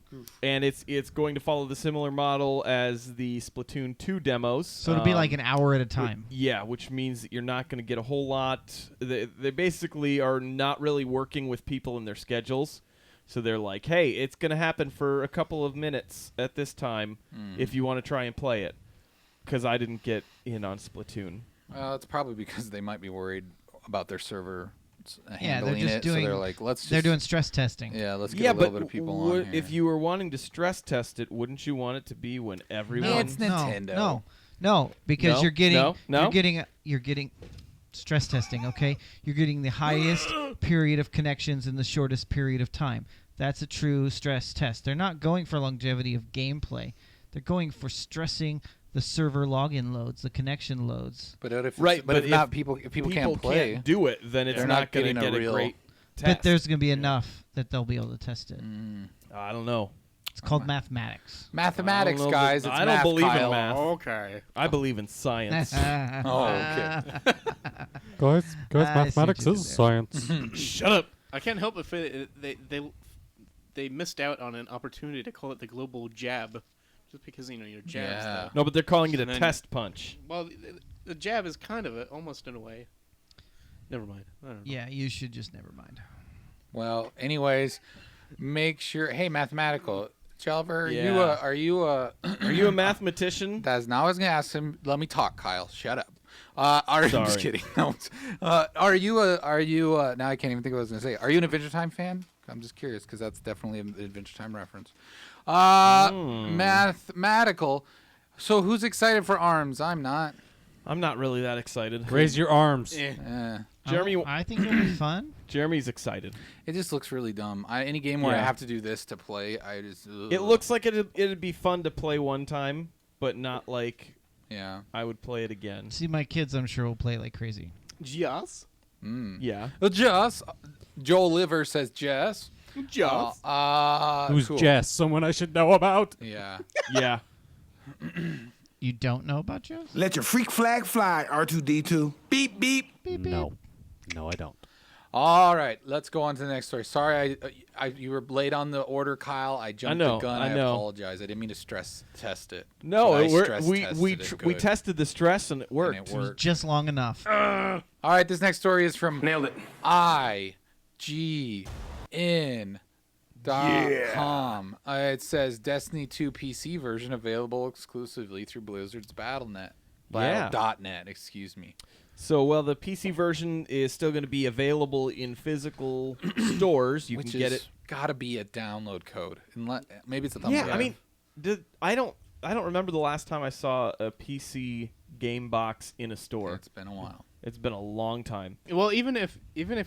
it's going to follow the similar model as the Splatoon 2 demos. So it'll be like an hour at a time. Yeah, which means that you're not going to get a whole lot. They basically are not really working with people in their schedules. So they're like, hey, it's going to happen for a couple of minutes at this time if you want to try and play it. Because I didn't get in on Splatoon. It's probably because they might be worried about their server Yeah, they're handling just it. doing. So they're like, they're doing stress testing. Yeah, let's get Yeah, a little but bit of people on here. if you were wanting to stress test it, wouldn't you want it to be when everyone... It's Nintendo. No, because No? you're getting. No? You're getting. stress testing, okay? You're getting the highest period of connections in the shortest period of time. That's a true stress test. They're not going for longevity of gameplay. They're going for stressing the server login loads, the connection loads. But if Right, but but if not people can't play, can't do it, then it's they're not not going to getting a get a real great But test. there's going to be enough that they'll be able to test it. I don't know. It's called mathematics. mathematics, I don't know guys. that- It's I don't math, believe in Kyle. math. Okay. I believe in science. Oh, okay. Guys, I see what mathematics you is did science. Shut up. I can't help but feel they missed out on an opportunity to call it the global jab, just because your jab's Yeah. No, but they're calling it a And then- test punch. well, the jab is kind of almost in a way. Never mind. I don't know. Yeah, you should just never mind. Well, anyways, make sure. Hey, mathematical. Chelver, Yeah. are you Are you a mathematician? That's not what I was gonna ask him. Let me talk, Kyle. Shut up. I'm just Sorry. kidding. No. Are you now I can't even think of what I was gonna say. Are you an Adventure Time fan? I'm just curious because that's definitely an Adventure Time reference. Mathematical. So who's excited for ARMS? I'm not. I'm not really that excited. Raise your arms. Jeremy, I think it'll be fun. Jeremy's excited. It just looks really dumb. Any game where I Yeah. have to do this to play, I just. Ugh. It looks like it'd be fun to play one time, but not like Yeah. I would play it again. See, my kids, I'm sure, will play like crazy. Yes. Yeah. Jess. Joel Liver says Jess. Yes. Who's cool. Jess? Someone I should know about? Yeah. Yeah. You don't know about Joe? Let your freak flag fly, R2D2. Beep, beep. No. No, I don't. All right, let's go on to the next story. Sorry, you were late on the order, Kyle. I jumped know, the gun. I I know. apologize. I didn't mean to stress test it. No, But I we stress we tested we it we good, tested the stress and it and worked. it It was worked. just long enough. All right, this next story is from Nailed it. IGN.com. It says Destiny 2 PC version available exclusively through Blizzard's Battle.net. Yeah. Battle.net, excuse me. So, well, the PC version is still going to be available in physical stores. You Which can get is it. gotta be a download code. Maybe it's a thumbs Yeah, up. I mean, I don't remember the last time I saw a PC game box in a store. It's been a while. It's been a long time. Well, even if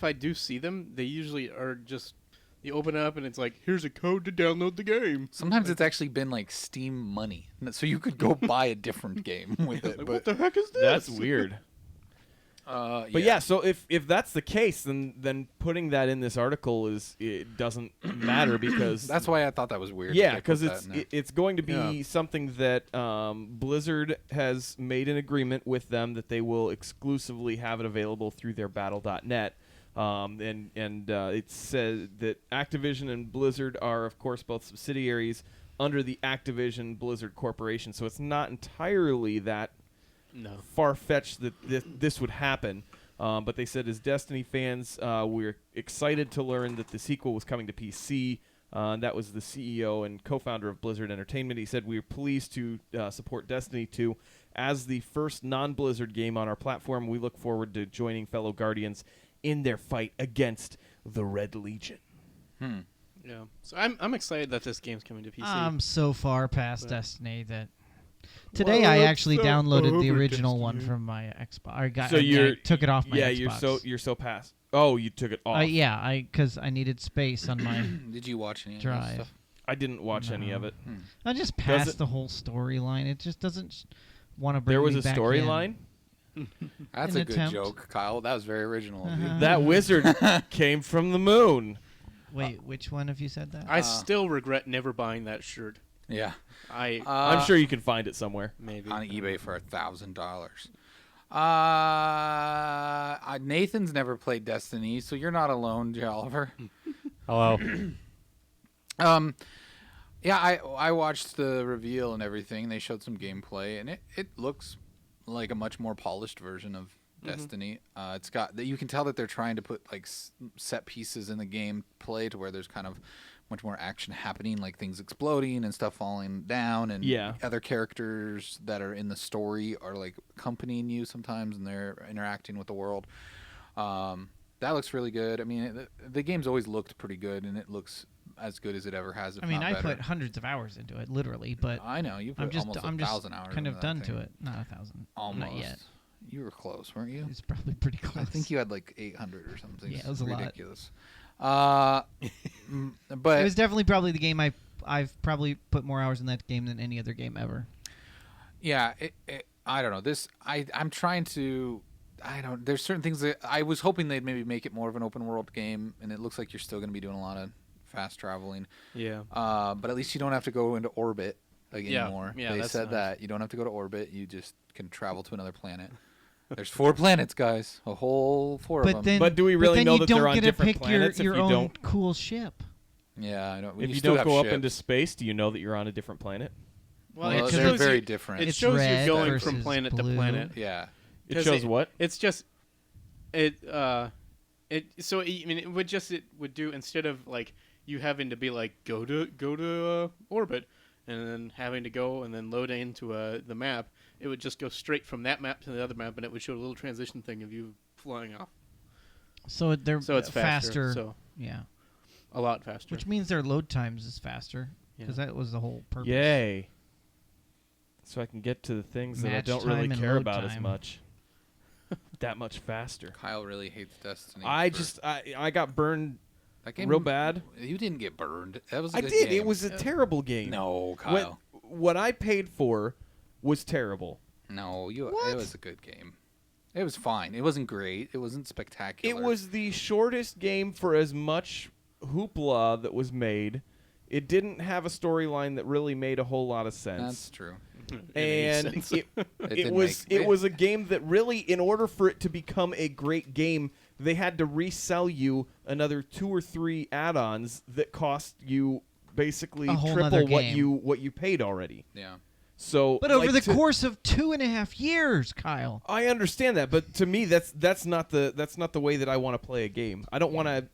I do see them, they usually are just you open it up and it's like, here's a code to download the game. Sometimes it's actually been like Steam money, so you could go buy a different game with it. Like, But what the heck is this? That's weird. But yeah, so if that's the case, then putting that in this article it doesn't matter because that's why I thought that was weird. yeah, that they put because that in there. it's going to be something that Blizzard has made an agreement with them that they will exclusively have it available through their Battle.net. And it says that Activision and Blizzard are, of course, both subsidiaries under the Activision Blizzard Corporation. So it's not entirely that far-fetched that this would happen. But they said, as Destiny fans, we're excited to learn that the sequel was coming to PC. That was the CEO and co-founder of Blizzard Entertainment. He said, we're pleased to support Destiny 2 as the first non-Blizzard game on our platform. We look forward to joining fellow Guardians in their fight against the Red Legion. Yeah. So I'm excited that this game's coming to PC. I'm so far past Destiny that today I actually downloaded the original one from my Xbox. I took it off my Xbox. you're so past. Oh, you took it off. Yeah, because I needed space on my Did you watch any of drive. this stuff? I didn't watch any of it. I just Does passed it- the whole storyline. It just doesn't want to bring There was me a back storyline. That's An a good attempt. joke, Kyle. That was very original of you. That wizard came from the moon. in. Wait, which one of you said that? I still regret never buying that shirt. Yeah, I'm sure you can find it somewhere. Maybe on eBay for $1,000. Nathan's never played Destiny, so you're not alone, Oliver. Hello. Yeah, I watched the reveal and everything. They showed some gameplay, and it looks like a much more polished version of Destiny. It's got that you can tell that they're trying to put like set pieces in the game play to where there's kind of much more action happening, like things exploding and stuff falling down, and other characters that are in the story are like accompanying you sometimes, and they're interacting with the world. That looks really good. I mean, the game's always looked pretty good, and it looks as good as it ever has. If I mean, not I better. put hundreds of hours into it, literally, but I know you put I'm just almost I'm 1,000 just hours. kind into of that done thing. to it. Not 1,000. Almost. Not yet. You were close, weren't you? It's probably pretty close. I think you had like 800 or something. Yeah, it was a lot. ridiculous. It But was definitely probably the game I've probably put more hours in that game than any other game ever. yeah, I don't know. I'm trying to. There's certain things that I was hoping they'd maybe make it more of an open world game, and it looks like you're still going to be doing a lot of fast traveling. Yeah. But at least you don't have to go into orbit anymore. Yeah, They that's said nice. that you don't have to go to orbit. You just can travel to another planet. There's 4 planets, guys. A whole 4 of But them. then, But do we really then know you that don't they're on get to different pick planets if your you own don't- cool ship. Yeah, I know. If you still don't have go up ships. into space, do you know that you're on a different planet? Well, Well, it they're shows very you, different. It It's shows you red going versus from planet blue. to planet. Yeah. It 'Cause shows what? It's just it. So I mean, it would do instead of like you having to be like go to orbit and then having to go and then load into the map. It would just go straight from that map to the other map, and it would show a little transition thing of you flying off. So they're So it's faster. So yeah, a lot faster. which means their load times is faster because that was the whole purpose. Yay. So I can get to the things that I Match don't really time and care load about as time. much. That much faster. Kyle really hates Destiny. I got burned that game, real bad. You didn't get burned. That was a I good did. game. It was a terrible game. No, Kyle. What I paid for was terrible. No, it was a good game. It was fine. It wasn't great. It wasn't spectacular. It was the shortest game for as much hoopla that was made. It didn't have a storyline that really made a whole lot of sense. That's true. And it didn't was make- it was a game that really, in order for it to become a great game, they had to resell you another 2 or 3 add-ons that cost you basically A whole nother triple game. what you paid already. Yeah. So, But over like, the course of 2.5 years, Kyle. I understand that, but to me, that's not the way that I want to play a game. I don't want to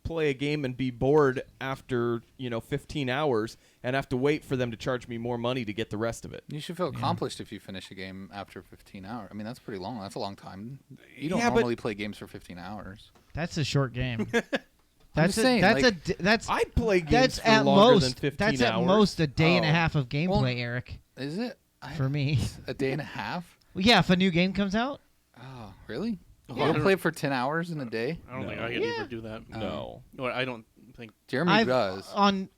play a game and be bored after 15 hours and have to wait for them to charge me more money to get the rest of it. You should feel accomplished if you finish a game after 15 hours. I mean, that's pretty long. That's a long time. You don't Yeah, but- normally play games for 15 hours. That's a short game. just saying, like- that's I'd play games that's for at longer most than 15 that's hours. at most a day and a Oh. half of gameplay, Well, Eric. Is it? For me, A day and a half? well, yeah. If a new game comes out, Oh, really? Yeah. You don't play for 10 hours in a day? I don't think I could Yeah. ever do that. No. Or I don't think. Jeremy I've does. on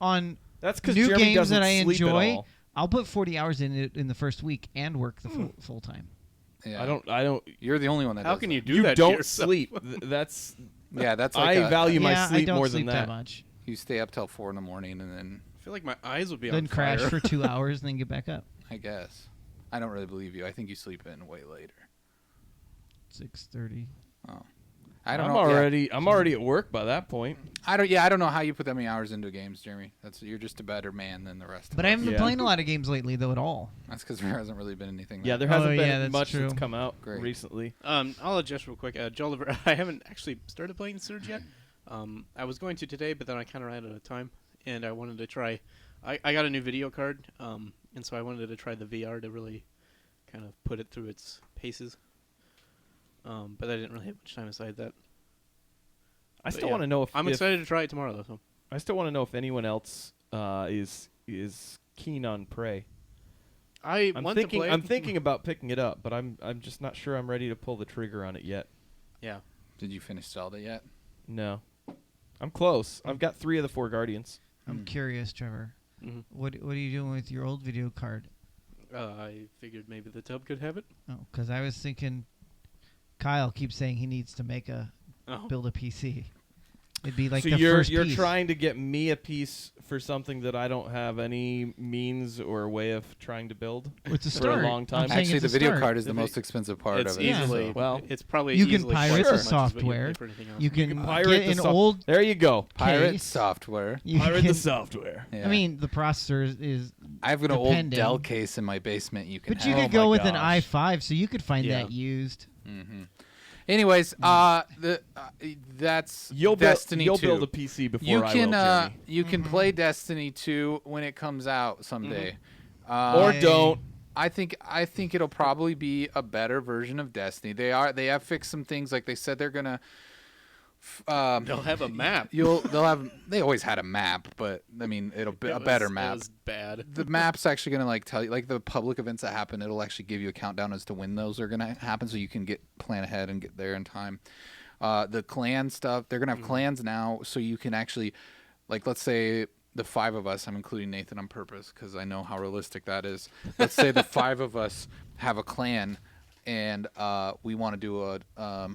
That's because new Jeremy games doesn't that I sleep at enjoy. all. I'll put 40 hours in it in the first week and work the full time. Yeah. I don't. You're the only one that How does can that. you do You that? to don't yourself? sleep. That's. Yeah, that's like I value my yeah, sleep I don't more sleep than that that. much. You stay up till 4 in the morning and then, I feel like my eyes would be Then on crash fire. for 2 hours and then get back up. I guess. I don't really believe you. I think you sleep in way later. 6:30. I don't I'm know. Yeah. I'm already at work by that point. I don't know how you put that many hours into games, Jeremy. You're just a better man than the rest But of I us. haven't been Yeah. playing a lot of games lately, though, at all. That's because there hasn't really been anything. Yeah, that- there hasn't Oh, yeah, been that's much that's true. come out Great. recently. I'll adjust real quick. Jolliver, I haven't actually started playing Surge yet. I was going to today, but then I kind of ran out of time, and I wanted to try. I got a new video card, and so I wanted to try the VR to really kind of put it through its paces. But I didn't really have much time aside that. I But still yeah, want to know if I'm if- excited to try it tomorrow, though. So. I still want to know if anyone else is keen on Prey. I I'm want thinking to play. I'm thinking about picking it up, but I'm just not sure I'm ready to pull the trigger on it yet. Yeah. Did you finish Zelda yet? No, I'm close. I've got 3 of the 4 Guardians. I'm curious, Trevor. Mhm. What are you doing with your old video card? I figured maybe the tub could have it. Oh, because I was thinking, Kyle keeps saying he needs to make build a PC. It'd be like so the you're first you're piece. trying to get me a piece for something that I don't have any means or way of trying to build It's a for start. a long time. I'm saying Actually, it's the a video start. card is the The most expensive part It's of it. easily. so- well, it's probably You can easily pirate twice the as much as what you software. pay for anything else. You can You can pirate get the an soft- old. There you go. Pirate case. software. You Pirate can- the software. Yeah. I mean, the processor is. I have an old depending. Dell case in my basement. You can. But you have. could go my with an gosh. i5, so you could find Yeah. that used. Anyways, that's You'll Destiny 2. build a PC before You I can will, Jeremy. you can play Destiny 2 when it comes out someday. Or don't. I think it'll probably be a better version of Destiny. They have fixed some things, like they said they're gonna They'll have a map. They always had a map, but I mean, it'll be a better map. It was bad. The map's actually gonna like tell you, like the public events that happen. It'll actually give you a countdown as to when those are gonna happen, so you can plan ahead and get there in time. The clan stuff, they're gonna have clans now, so you can actually, like, let's say the 5 of us. I'm including Nathan on purpose because I know how realistic that is. Let's say the 5 of us have a clan, and we want to do a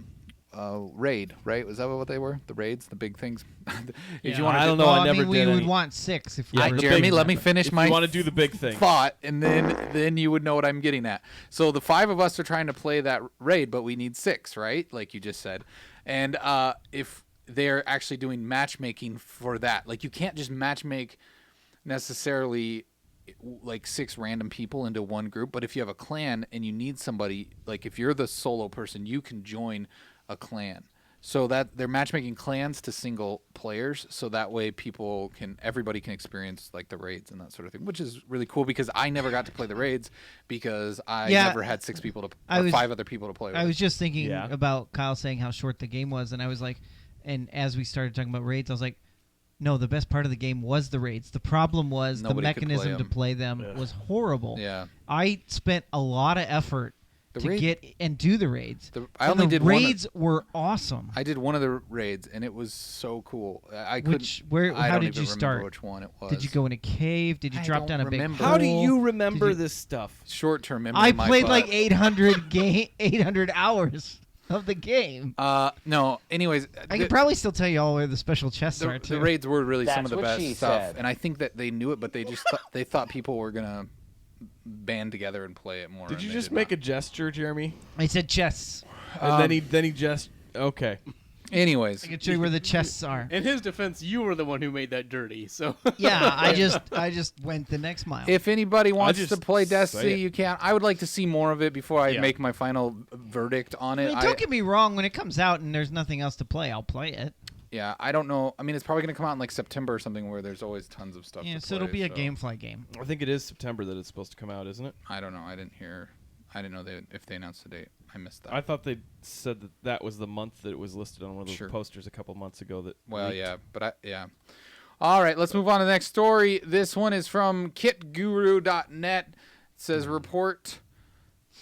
raid, right? Was that what they were? The raids, the big things. If you want to, I don't know. Well, I never mean, we did would any. want 6 if we Yeah, were the doing Jeremy, that, let me but- finish If my you want to do the big thing. thought, and then you would know what I'm getting at. So the 5 of us are trying to play that raid, but we need 6, right? Like you just said. And if they're actually doing matchmaking for that, like you can't just matchmake necessarily like 6 random people into one group, but if you have a clan and you need somebody, like if you're the solo person, you can join a clan. So that they're matchmaking clans to single players, so that way everybody can experience like the raids and that sort of thing, which is really cool because I never got to play the raids because I never had 6 people or 5 other people to play with. I was just thinking Yeah. about Kyle saying how short the game was, and I was like, and as we started talking about raids, I was like, no, the best part of the game was the raids. The problem was Nobody the could play mechanism to 'em. play them was horrible. Yeah. I spent a lot of effort to get and do the raids. I And only the did one of- raids were awesome. I did one of the raids and it was so cool. I How don't did even you start? remember which one it was. Did you go in a cave? Did you I drop don't down a big remember. hole? How do you Did remember you- this stuff? Short-term memory? I in my played butt. like 800 hours of the game. No. Anyways, I can probably still tell you all where the special chests are too. the raids were really some of the That's what best she stuff, said. and I think that they knew it, but they just they thought people were gonna band together and play it more. Did and you they just did make not. a gesture, Jeremy? I said chests. And then he just okay. Anyways, I can show you where the chests are. In his defense, you were the one who made that dirty. So Yeah, I just went the next mile. if anybody wants just to play say Destiny, it. you can. I would like to see more of it before I Yeah. make my final verdict on I it. mean, don't get me wrong. When it comes out and there's nothing else to play, I'll play it. Yeah, I don't know. I mean, it's probably going to come out in like September or something where there's always tons of stuff. Yeah, to so it'll play, be a GameFly game. I think it is September that it's supposed to come out, isn't it? I don't know. I didn't know if they announced the date. I missed that. I thought they said that was the month that it was listed on one of those Sure. posters a couple months ago. That Well, leaked. yeah, but yeah. All right, let's move on to the next story. This one is from kitguru.net. It says report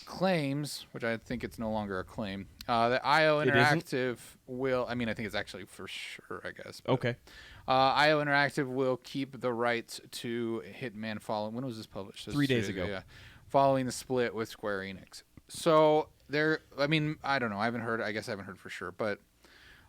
claims, which I think it's no longer a claim, that IO It isn't? Interactive will. I mean, I think it's actually for sure. I guess. but, Okay. IO Interactive will keep the rights to Hitman following. When was this published? This 3 was days ago. Yeah, following the split with Square Enix. So there. I mean, I don't know. I haven't heard. I guess I haven't heard for sure, but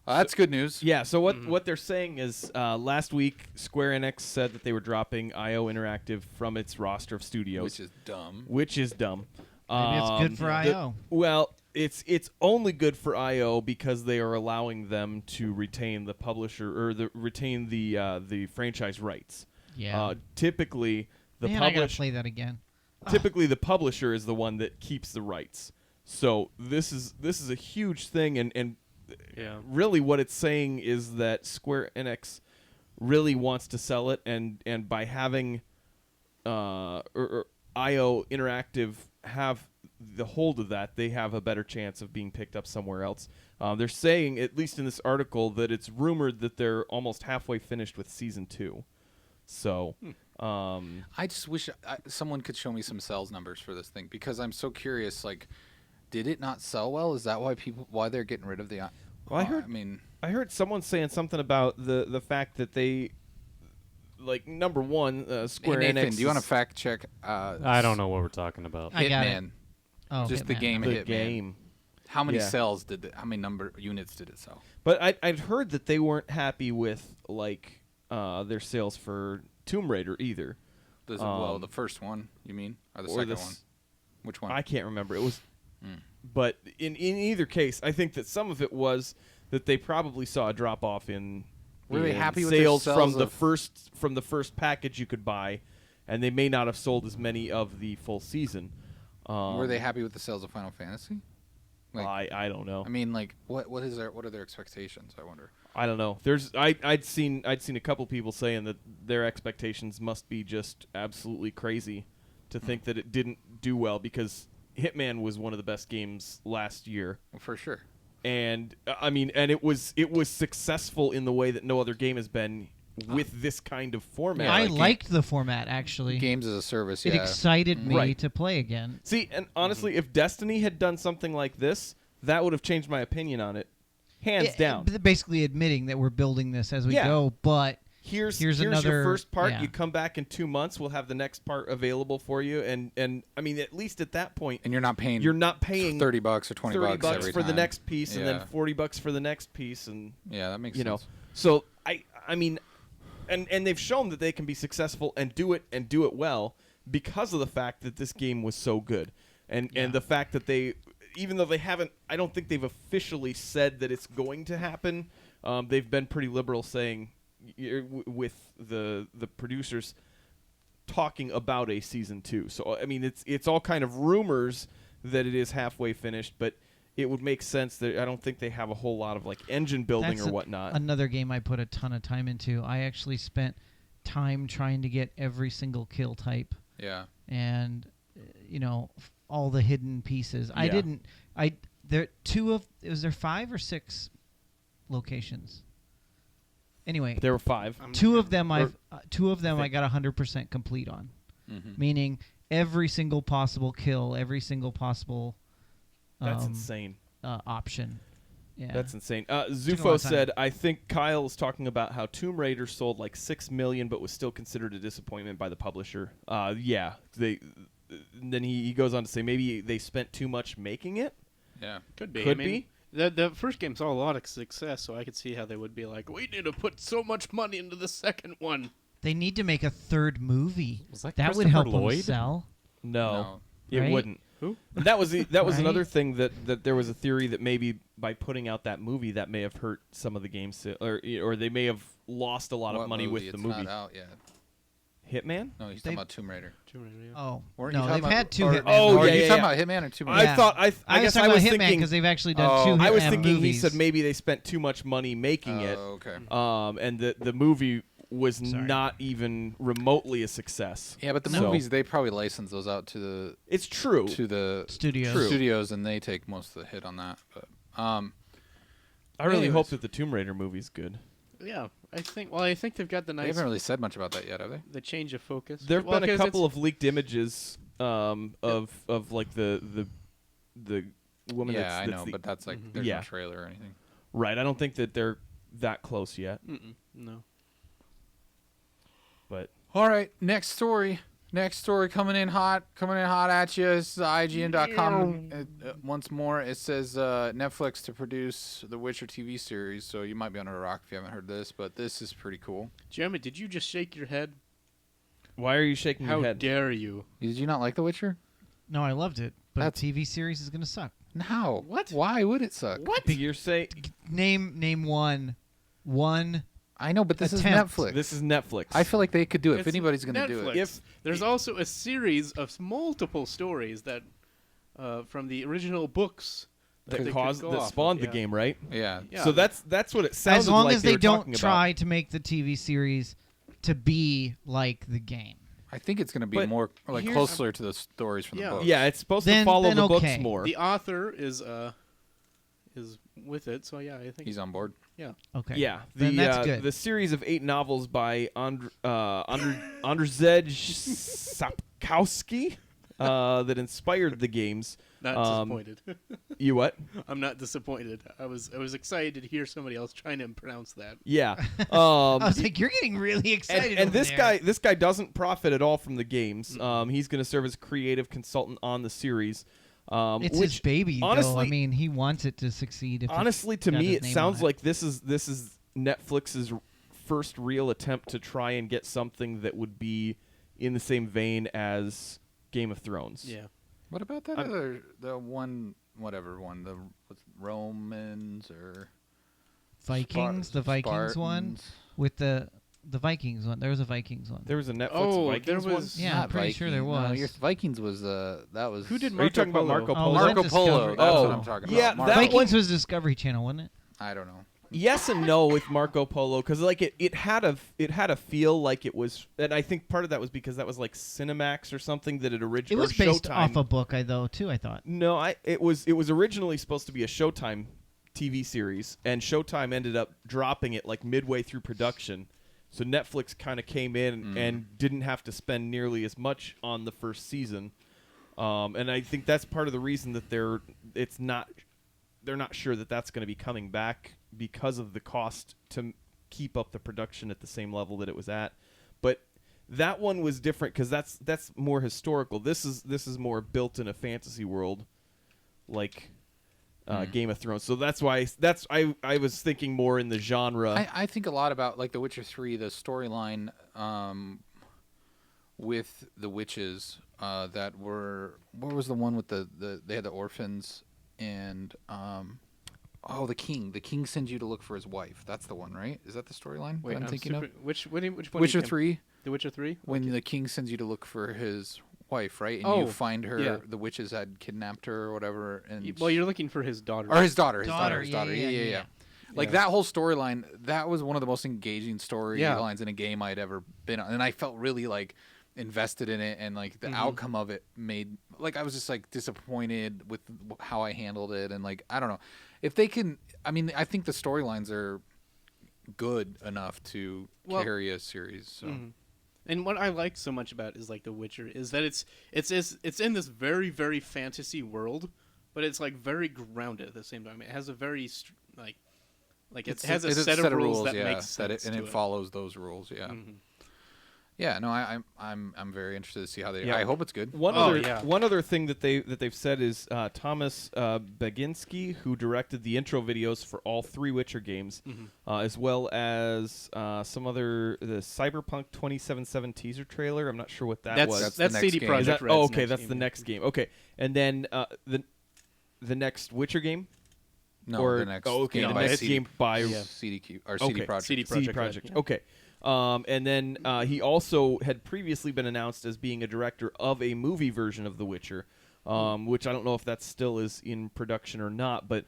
that's good news. Yeah. So what they're saying is, last week Square Enix said that they were dropping IO Interactive from its roster of studios, Which is dumb. which is dumb. Maybe it's good for IO. Well, it's only good for IO because they are allowing them to retain the publisher or retain the franchise rights. Yeah. Typically, the Man, I gotta publisher play that again. typically the publisher is the one that keeps the rights. So this is a huge thing, and yeah. really what it's saying is that Square Enix really wants to sell it, and by having or IO Interactive have the hold of that, they have a better chance of being picked up somewhere else. They're saying, at least in this article, that it's rumored that they're almost halfway finished with season 2. So, I just wish someone could show me some sales numbers for this thing because I'm so curious. Like, did it not sell well? Is that why they're getting rid of the? Well, I heard someone saying something about the fact that they, like, number one, Square hey, Nathan, Enix. do you want to is fact check? I don't know what we're talking about. I got it. Hitman. Oh, Just the Hitman. game the Hitman. game? How many Yeah. sales how many units did it sell? But I'd heard that they weren't happy with like their sales for Tomb Raider either. Well, the first one, you mean, or the or second this- one? Which one? I can't remember. It was, but in either case, I think that some of it was that they probably saw a drop off in Were they in happy with their sales from sales the of- first package you could buy, and they may not have sold as many of the full season. Were they happy with the sales of Final Fantasy? Like, I don't know. I mean, like, what are their expectations? I wonder. I don't know. I'd seen a couple people saying that their expectations must be just absolutely crazy to think that it didn't do well because Hitman was one of the best games last year. For sure. and I mean, and it was successful in the way that no other game has been with this kind of format. I liked the format actually. Games as a service. It Yeah. excited me Right. to play again. See, and honestly, if Destiny had done something like this, that would have changed my opinion on it, hands down. Basically admitting that we're building this as we Yeah. go, but Here's another your first part. yeah. You come back in 2 months. We'll have the next part available for you, and I mean, at least at that point, And you're not paying $30 or 20 $30 bucks every for the time. next piece, and then Yeah. $40 for the next piece, and Yeah, that makes you know. sense. So I mean, and they've shown that they can be successful and do it well because of the fact that this game was so good, and the fact that they, even though they haven't, I don't think they've officially said that it's going to happen. They've been pretty liberal saying with the producers talking about a season 2. So I mean, it's all kind of rumors that it is halfway finished, but it would make sense that I don't think they have a whole lot of like engine building that's or whatnot. Another game I put a ton of time into. I actually spent time trying to get every single kill type Yeah. and all the hidden pieces. I Yeah. didn't. Was there 5 or 6 locations? Anyway, There were 5. two of them I got 100% complete on, meaning every single possible kill, every single possible That's insane. option. Yeah, That's insane. a lot Zufo of time. said, I think Kyle is talking about how Tomb Raider sold like 6 million but was still considered a disappointment by the publisher. Yeah. Then he goes on to say maybe they spent too much making it. Yeah. Could be. Could I mean, be. The first game saw a lot of success, so I could see how they would be like, we need to put so much money into the second one. They need to make a third movie. Was that would Christopher help them Lloyd? sell. No. It Right? wouldn't. Who? That was Right? another thing that there was a theory that maybe by putting out that movie that may have hurt some of the games, or they may have lost a lot of What money with the It's movie. not out yet. Hitman? No, he's They- talking about Tomb Raider. Oh, Weren't you no, talking they've about- had 2 or- Hitman. Oh, Or yeah, are you yeah, talking yeah. about Hitman or Tomb I Raider? Yeah. thought I was guess talking I was about Hitman thinking because they've actually done Oh, 2 Hitman I was thinking movies. he said maybe they spent too much money making it. Oh, okay. And the movie was Sorry. not even remotely a success. Yeah, but the So- movies they probably license those out to the It's true. Studios. studios, and they take most of the hit on that. But I really anyways. hope that the Tomb Raider movie's good. Yeah, I think they've got the they nice haven't really said much about that yet, have they? the change of focus. There have Well, been a 'cause couple of leaked images of like the woman. Yeah, I that's know, the- but that's like there's Yeah. no trailer or anything. right. I don't think that they're that close yet. No. But All right, next story. Next story coming in hot at you. This is IGN.com. Once more, it says Netflix to produce the Witcher TV series. So you might be under a rock if you haven't heard this, but this is pretty cool. Jeremy, did you just shake your head? why are you shaking How your head? dare you? Did you not like The Witcher? No, I loved it, but That's- a TV series is gonna suck. No. What? Why would it suck? What? You're saying Name one. I know, but this Attempt. is Netflix. this is Netflix. I feel like they could do it if It's anybody's going to do Netflix. it. If- There's also a series of multiple stories that from the original books that they could caused go that off of, spawned the yeah. game, right? Yeah. Yeah. So that's what it sounded As long like as they were don't talking try about. to make the TV series to be like the game. I think it's going to be But more like here's- closer to the stories from Yeah. the books. Yeah, it's supposed to Then- follow then the okay. books more. The author is with it, so yeah, I think He's on board. yeah. Okay. Yeah, Then that's good. the series of 8 novels by Andrzej Sapkowski that inspired the games. Not disappointed. You what? I'm not disappointed. I was excited to hear somebody else trying to pronounce that. Yeah. I was like, you're getting really excited. and over this there. guy doesn't profit at all from the games. He's going to serve as a creative consultant on the series. It's which his baby, though. I honestly- mean, he wants it to succeed. If honestly, to got me, his it name sounds on it. like this is Netflix's first real attempt to try and get something that would be in the same vein as Game of Thrones. Yeah. What about that other, the one, whatever one, the what's Romans or Vikings, the Vikings one Spartans? with the Vikings one. There was a Vikings one. There was a Netflix Oh, Vikings there one? was- Yeah, I'm Not pretty sure there Vikings. No, was. your Vikings was that was Who did Are you talking about Marco Oh, Polo? was that Marco Polo. Discovery? That's Oh, what I'm talking yeah, about. that Marco- Vikings was Discovery Channel, wasn't it? I don't know. Yes and no with Marco Polo, because like it had a feel like it was, and I think part of that was because that was like Cinemax or something that it It originally was based Showtime. off a book, though, too. I thought. No, it was originally supposed to be a Showtime TV series, and Showtime ended up dropping it like midway through production. So Netflix kind of came in and didn't have to spend nearly as much on the first season. And I think that's part of the reason that they're not sure that that's going to be coming back because of the cost to keep up the production at the same level that it was at. But that one was different because that's more historical. This is more built in a fantasy world, like Game of Thrones. So that's why I was thinking more in the genre. I think a lot about like The Witcher 3, the storyline with the witches that were. What was the one with they had the orphans and the king. The king sends you to look for his wife. That's the one, right? Is that the storyline Wait, I'm thinking of? Which one? Witcher 3. The Witcher 3. When the king sends you to look for his wife, right? And you find her. Yeah. The witches had kidnapped her or whatever. And Well, you're looking for his daughter. or his daughter. Yeah. Like that whole storyline, that was one of the most engaging storylines in a game I'd ever been on, and I felt really like invested in it, and like the outcome of it made like I was just like disappointed with how I handled it, and like I don't know if they can. I mean, I think the storylines are good enough to carry a series. So. And what I like so much about it is like The Witcher is that it's in this very, very fantasy world, but it's like very grounded at the same time. It has a very it has a set of rules that makes sense and it follows those rules. Yeah. Yeah, no, I'm very interested to see how they. Yeah. I hope it's good. One other thing that they've said is Thomas Baginski, who directed the intro videos for all 3 Witcher games, as well as the Cyberpunk 2077 teaser trailer. I'm not sure what that was. That's CD game. Projekt Red's okay, next that's game. the next game. Okay, and then the next Witcher game. No, or, the next okay, game the by next CD, game by CD Cube or CD okay. Projekt. CD CD Projekt Projekt. Red, yeah. Okay. And then he also had previously been announced as being a director of a movie version of The Witcher, which I don't know if that still is in production or not, but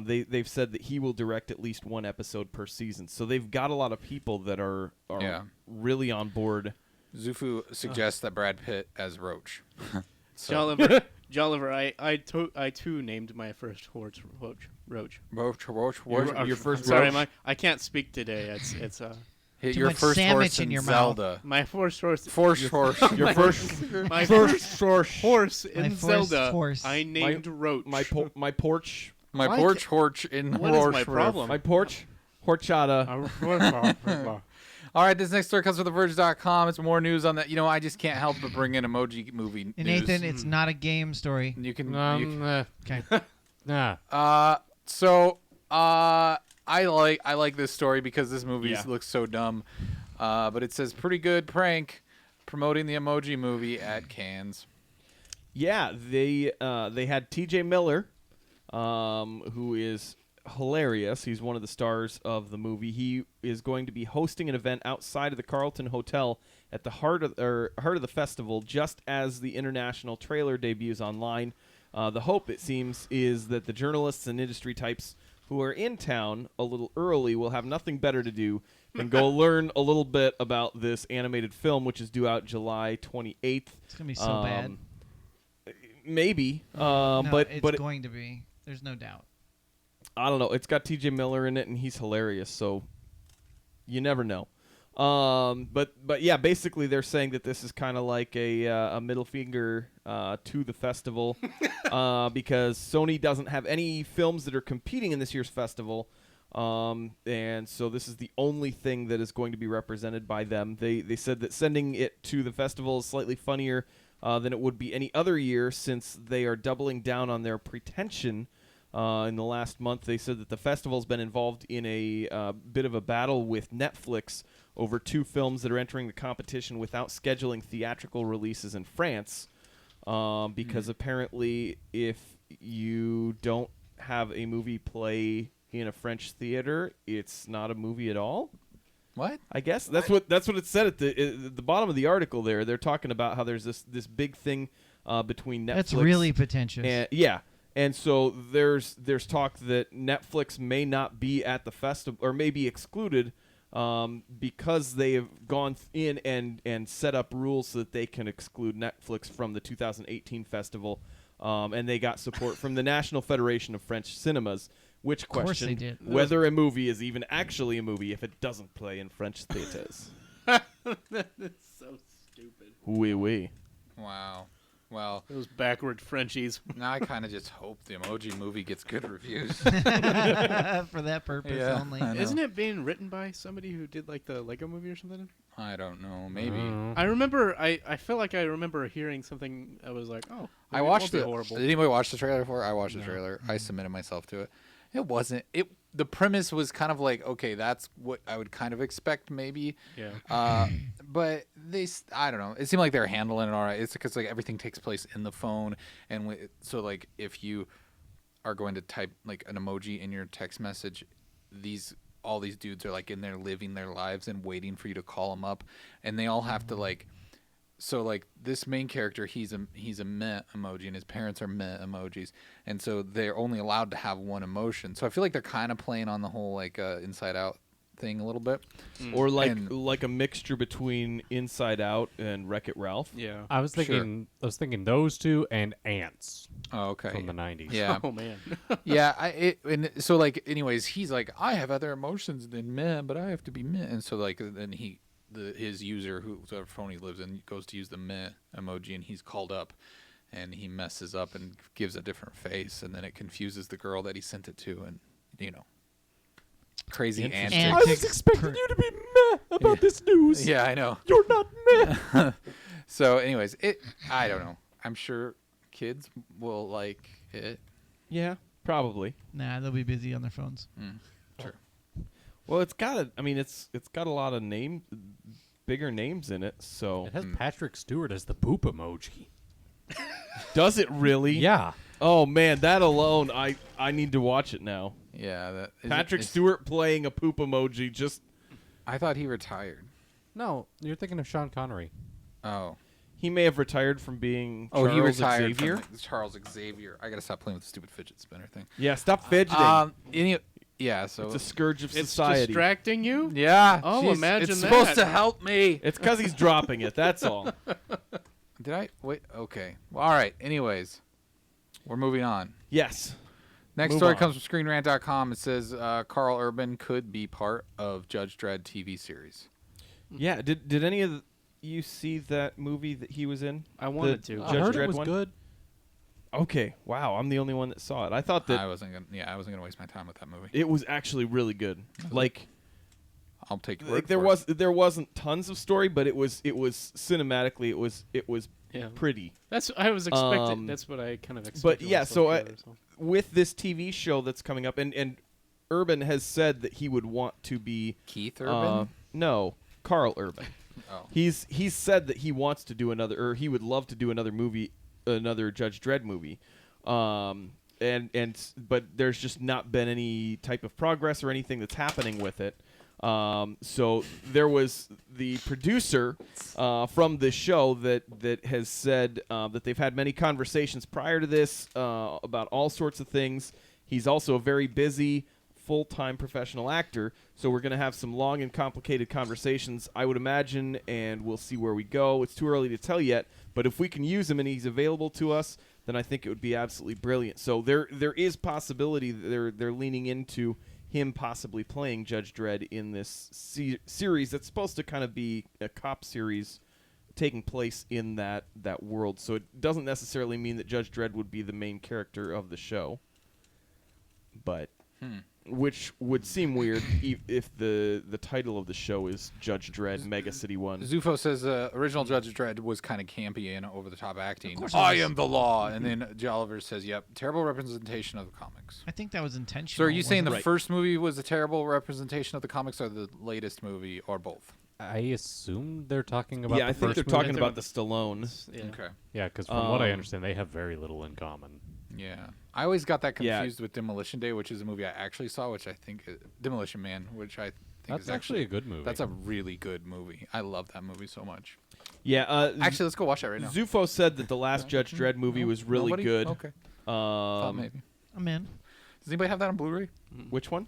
they've said that he will direct at least 1 episode per season. So they've got a lot of people that are really on board. Zufu suggests that Brad Pitt as Roach. Jolliver, I too named my first horse Roach. Your first. Sorry, Roach? I can't speak today. It's Too your much first sandwich horse in your Zelda. my first horse. Horse. Your first My first horse My in first Zelda. horse. I named Roach. my porch. My Why porch horch in What is my horse problem? My porch horchata. All right, this next story comes from TheVerge.com. It's more news on that. You know, I just can't help but bring in Emoji Movie And news. Nathan, it's not a game story. You can. Okay. Nah. I like this story because this movie Yeah. looks so dumb. But it says pretty good prank promoting the Emoji Movie at Cannes. Yeah, they had T.J. Miller, who is hilarious. He's one of the stars of the movie. He is going to be hosting an event outside of the Carlton Hotel at the heart of the festival, just as the international trailer debuts online. The hope, it seems, is that the journalists and industry types who are in town a little early will have nothing better to do than go learn a little bit about this animated film, which is due out July 28th. It's gonna be so bad. Maybe, No, but it's going to be. There's no doubt. I don't know. It's got T.J. Miller in it, and he's hilarious. So you never know. But yeah, basically they're saying that this is kind of like a middle finger to the festival because Sony doesn't have any films that are competing in this year's festival, and so this is the only thing that is going to be represented by them. They said that sending it to the festival is slightly funnier than it would be any other year since they are doubling down on their pretension. In the last month, they said that the festival's been involved in a bit of a battle with Netflix over 2 films that are entering the competition without scheduling theatrical releases in France, because apparently if you don't have a movie play in a French theater, it's not a movie at all. What? I guess that's what it said at the bottom of the article there. They're talking about how there's this big thing between Netflix. That's really pretentious. And, yeah. And so there's talk that Netflix may not be at the festival or may be excluded because they have gone in and set up rules so that they can exclude Netflix from the 2018 festival. And they got support from the National Federation of French Cinemas, Which course question? they did. Whether a movie is even actually a movie if it doesn't play in French theaters. That's so stupid. Oui, oui. Wow. Well, Those backward Frenchies. now I kind of just hope the Emoji Movie gets good reviews. For that purpose Yeah, only. I know. Isn't it being written by somebody who did like the Lego Movie or something? I don't know. Maybe. I remember. I feel like I remember hearing something. I was like, oh, I maybe it watched won't be it. horrible. Did anybody watch the trailer before? I watched the trailer. I submitted myself to it. It wasn't. It. The premise was kind of like, okay, that's what I would kind of expect, maybe. Yeah. But I don't know. It seemed like they were handling it all right. It's because like everything takes place in the phone, and so like if you are going to type like an emoji in your text message, all these dudes are like in there living their lives and waiting for you to call them up, and they all have to like. So like this main character, he's a meh emoji, and his parents are meh emojis, and so they're only allowed to have one emotion. So I feel like they're kind of playing on the whole like Inside Out thing a little bit, Or like And- like a mixture between Inside Out and Wreck-It Ralph. Yeah. I was thinking those two and Ants Oh, okay. from the 90s. Yeah. Oh man. Yeah, and so like anyways, he's like, I have other emotions than meh, but I have to be meh. And so like then his user whoever phone he lives in goes to use the meh emoji, and he's called up and he messes up and gives a different face, and then it confuses the girl that he sent it to, and crazy Interesting. antics. I was expecting you to be meh about this news. Yeah, I know. You're not meh. So anyways, I don't know. I'm sure kids will like it. Yeah, probably. Nah, they'll be busy on their phones. Sure. Well, it's got a lot of bigger names in it. So It has Patrick Stewart as the poop emoji. does it really? Yeah. Oh man, that alone, I need to watch it now. Yeah, Patrick Stewart playing a poop emoji. Just I thought he retired. No, you're thinking of Sean Connery. Oh. he may have retired from being Oh, Charles he retired Xavier. from Charles Xavier. I gotta stop playing with the stupid fidget spinner thing. Yeah, stop fidgeting. Yeah. So it's a scourge of It's society. distracting you. yeah. Oh, jeez, imagine it's that. supposed to help me. It's because he's dropping it. That's all. Did I wait? Okay. Well, all right. Anyways, we're moving on. Yes. Next Move story on. comes from ScreenRant.com. It says Carl Urban could be part of Judge Dredd TV series. Yeah. Did any of you see that movie that he was in? I wanted The to. I Judge heard Dredd it was one? good. Okay. Wow. I'm the only one that saw it. I thought that I wasn't gonna waste my time with that movie. it was actually really good. Like I'll take your like word for it. there wasn't tons of story, but it was cinematically it was Yeah. pretty. That's I was expecting. Um, That's what I kind of expected. But when yeah, I saw so the trailer, with this TV show that's coming up, and Urban has said that he would want to be Keith Urban. no, Carl Urban. Oh. He's said that he wants to do another, or he would love to do another movie, another Judge Dredd movie. But there's just not been any type of progress or anything that's happening with it. So there was the producer from the show that has said that they've had many conversations prior to this about all sorts of things. He's also a very busy full-time professional actor, so we're going to have some long and complicated conversations, I would imagine, and we'll see where we go. It's too early to tell yet, but if we can use him and he's available to us, then I think it would be absolutely brilliant. So there is possibility that they're leaning into him possibly playing Judge Dredd in this series that's supposed to kind of be a cop series taking place in that world. So it doesn't necessarily mean that Judge Dredd would be the main character of the show, but which would seem weird if the title of the show is Judge Dredd Mega City 1. Zufo says original Judge Dredd was kind of campy and over-the-top acting. course I it was. am the law. And then Jolliver says, yep, terrible representation of the comics. I think that was intentional. So are you saying the wasn't it? first movie was a terrible representation of the comics, or the latest movie, or both? I assume they're talking about Yeah, the I think first they're movie. talking about the Stallone. Yeah. Okay. Yeah, because from what I understand, they have very little in common. Yeah. I always got that Yeah. confused with Demolition Day, which is a movie I actually saw, which I think Demolition Man, which I think That's is actually a good movie. That's a really good movie. I love that movie so much. Yeah, Actually, let's go watch that right now. Zufo said that the last Judge Dredd movie was really Nobody? good. Okay. Thought maybe. I'm in. Does anybody have that on Blu-ray? Which one?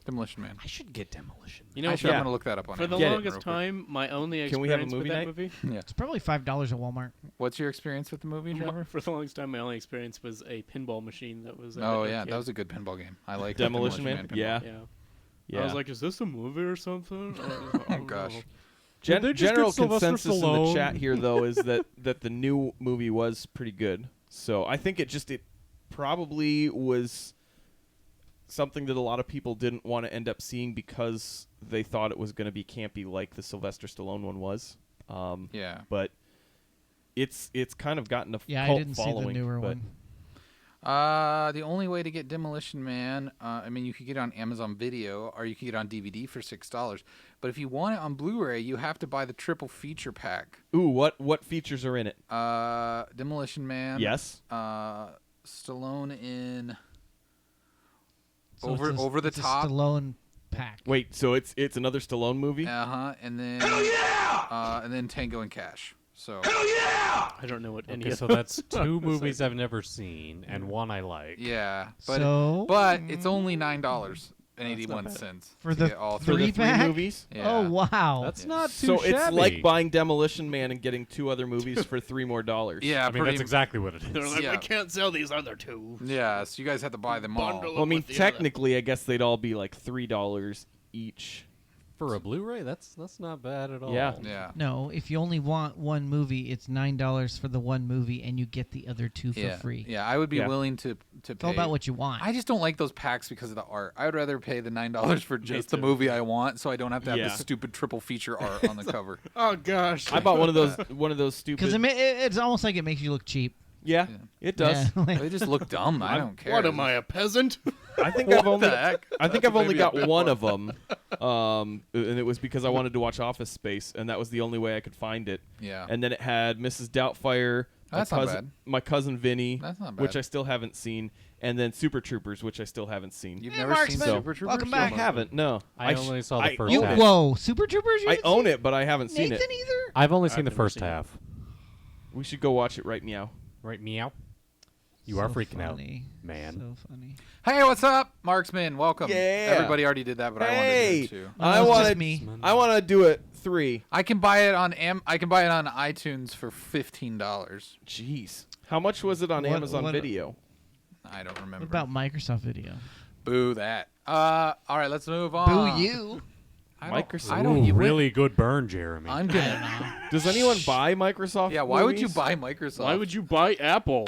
Demolition Man. I should get Demolition. You know, I'm going to look that up on for the Amazon Get it. longest real quick. time, my only Can we have a experience with movie that movie. It's probably $5 at Walmart. What's your experience with the movie, Trevor? For the longest time, my only experience was a pinball machine that was. Oh yeah, that was a good pinball game. I like Demolition Man? pinball. Yeah. Yeah. Yeah. I was like, is this a movie or something? Oh gosh. Did they just get General Sylvester consensus in the Stallone? chat here, though, is that the new movie was pretty good. So I think it probably was something that a lot of people didn't want to end up seeing because they thought it was going to be campy like the Sylvester Stallone one was. Yeah. But it's kind of gotten a Yeah, cult I didn't see following. the newer but one. The only way to get Demolition Man, I mean, you could get it on Amazon Video or you could get it on DVD for $6. But if you want it on Blu-ray, you have to buy the triple feature pack. Ooh, what features are in it? Demolition Man. Yes. Stallone in So over it's a- over the it's a top. Stallone pack. Wait, so it's another Stallone movie? And then and then Tango and Cash. So I don't know what any Okay, of so those that's are. two movies I've never seen and one I like. yeah, So but it's only $9.81 For to the get all For three. the three three pack? movies? Yeah. Oh wow. That's not too So shabby. it's like buying Demolition Man and getting two other movies for $3 more. Yeah, I mean, that's exactly what it They're is. like, Yeah. we can't sell these other two. Yeah, so you guys have to buy them all. Bundle Well, I mean, with the other. technically, I guess they'd all be like $3 each. For a Blu-ray, that's not bad at all. Yeah. Yeah. No, if you only want one movie, it's $9 for the one movie, and you get the other two for Yeah. free. Yeah, I would be Yeah. willing to It's pay. all about what you want. I just don't like those packs because of the art. I would rather pay the $9 for just the too. movie I want, so I don't have to have Yeah. the stupid triple feature art on the cover. Oh gosh. I bought one of those stupid. Because it's almost like it makes you look cheap. yeah, it does. Yeah, like- They just look dumb. I don't care. What am I, a peasant? I think I've only the heck? I think That's I've only maybe a got bit one more. of them, and it was because I wanted to watch Office Space, and that was the only way I could find it. Yeah. And then it had Mrs. Doubtfire, That's not bad. my cousin Vinny, That's not which bad. I still haven't seen, and then Super Troopers, which I still haven't seen. You've Hey, never seen Marksman, Super Troopers? welcome I back. haven't. No, I sh- only saw the I first own half. it. Whoa, Super Troopers? You I haven't own seen it, but I haven't seen Nathan it. either? I've only seen the never first seen it. half. We should go watch it right now. Right, meow? You are So freaking funny. out, man. So funny. Hey, what's up, Marksman? Welcome. Yeah. Everybody already did that, but I wanted to do Hey, it too. No, I it's want just to. me. I want to do it 3. I can buy it on I can buy it on iTunes for $15. Jeez, how much was it on What- Amazon what- Video? I don't remember. What about Microsoft Video? Boo that. All right, let's move on. Boo you. Microsoft. I don't Ooh, even really good burn, Jeremy. I'm gonna. Does anyone buy Microsoft? Yeah, why would you movies? buy Microsoft? Why would you buy Apple?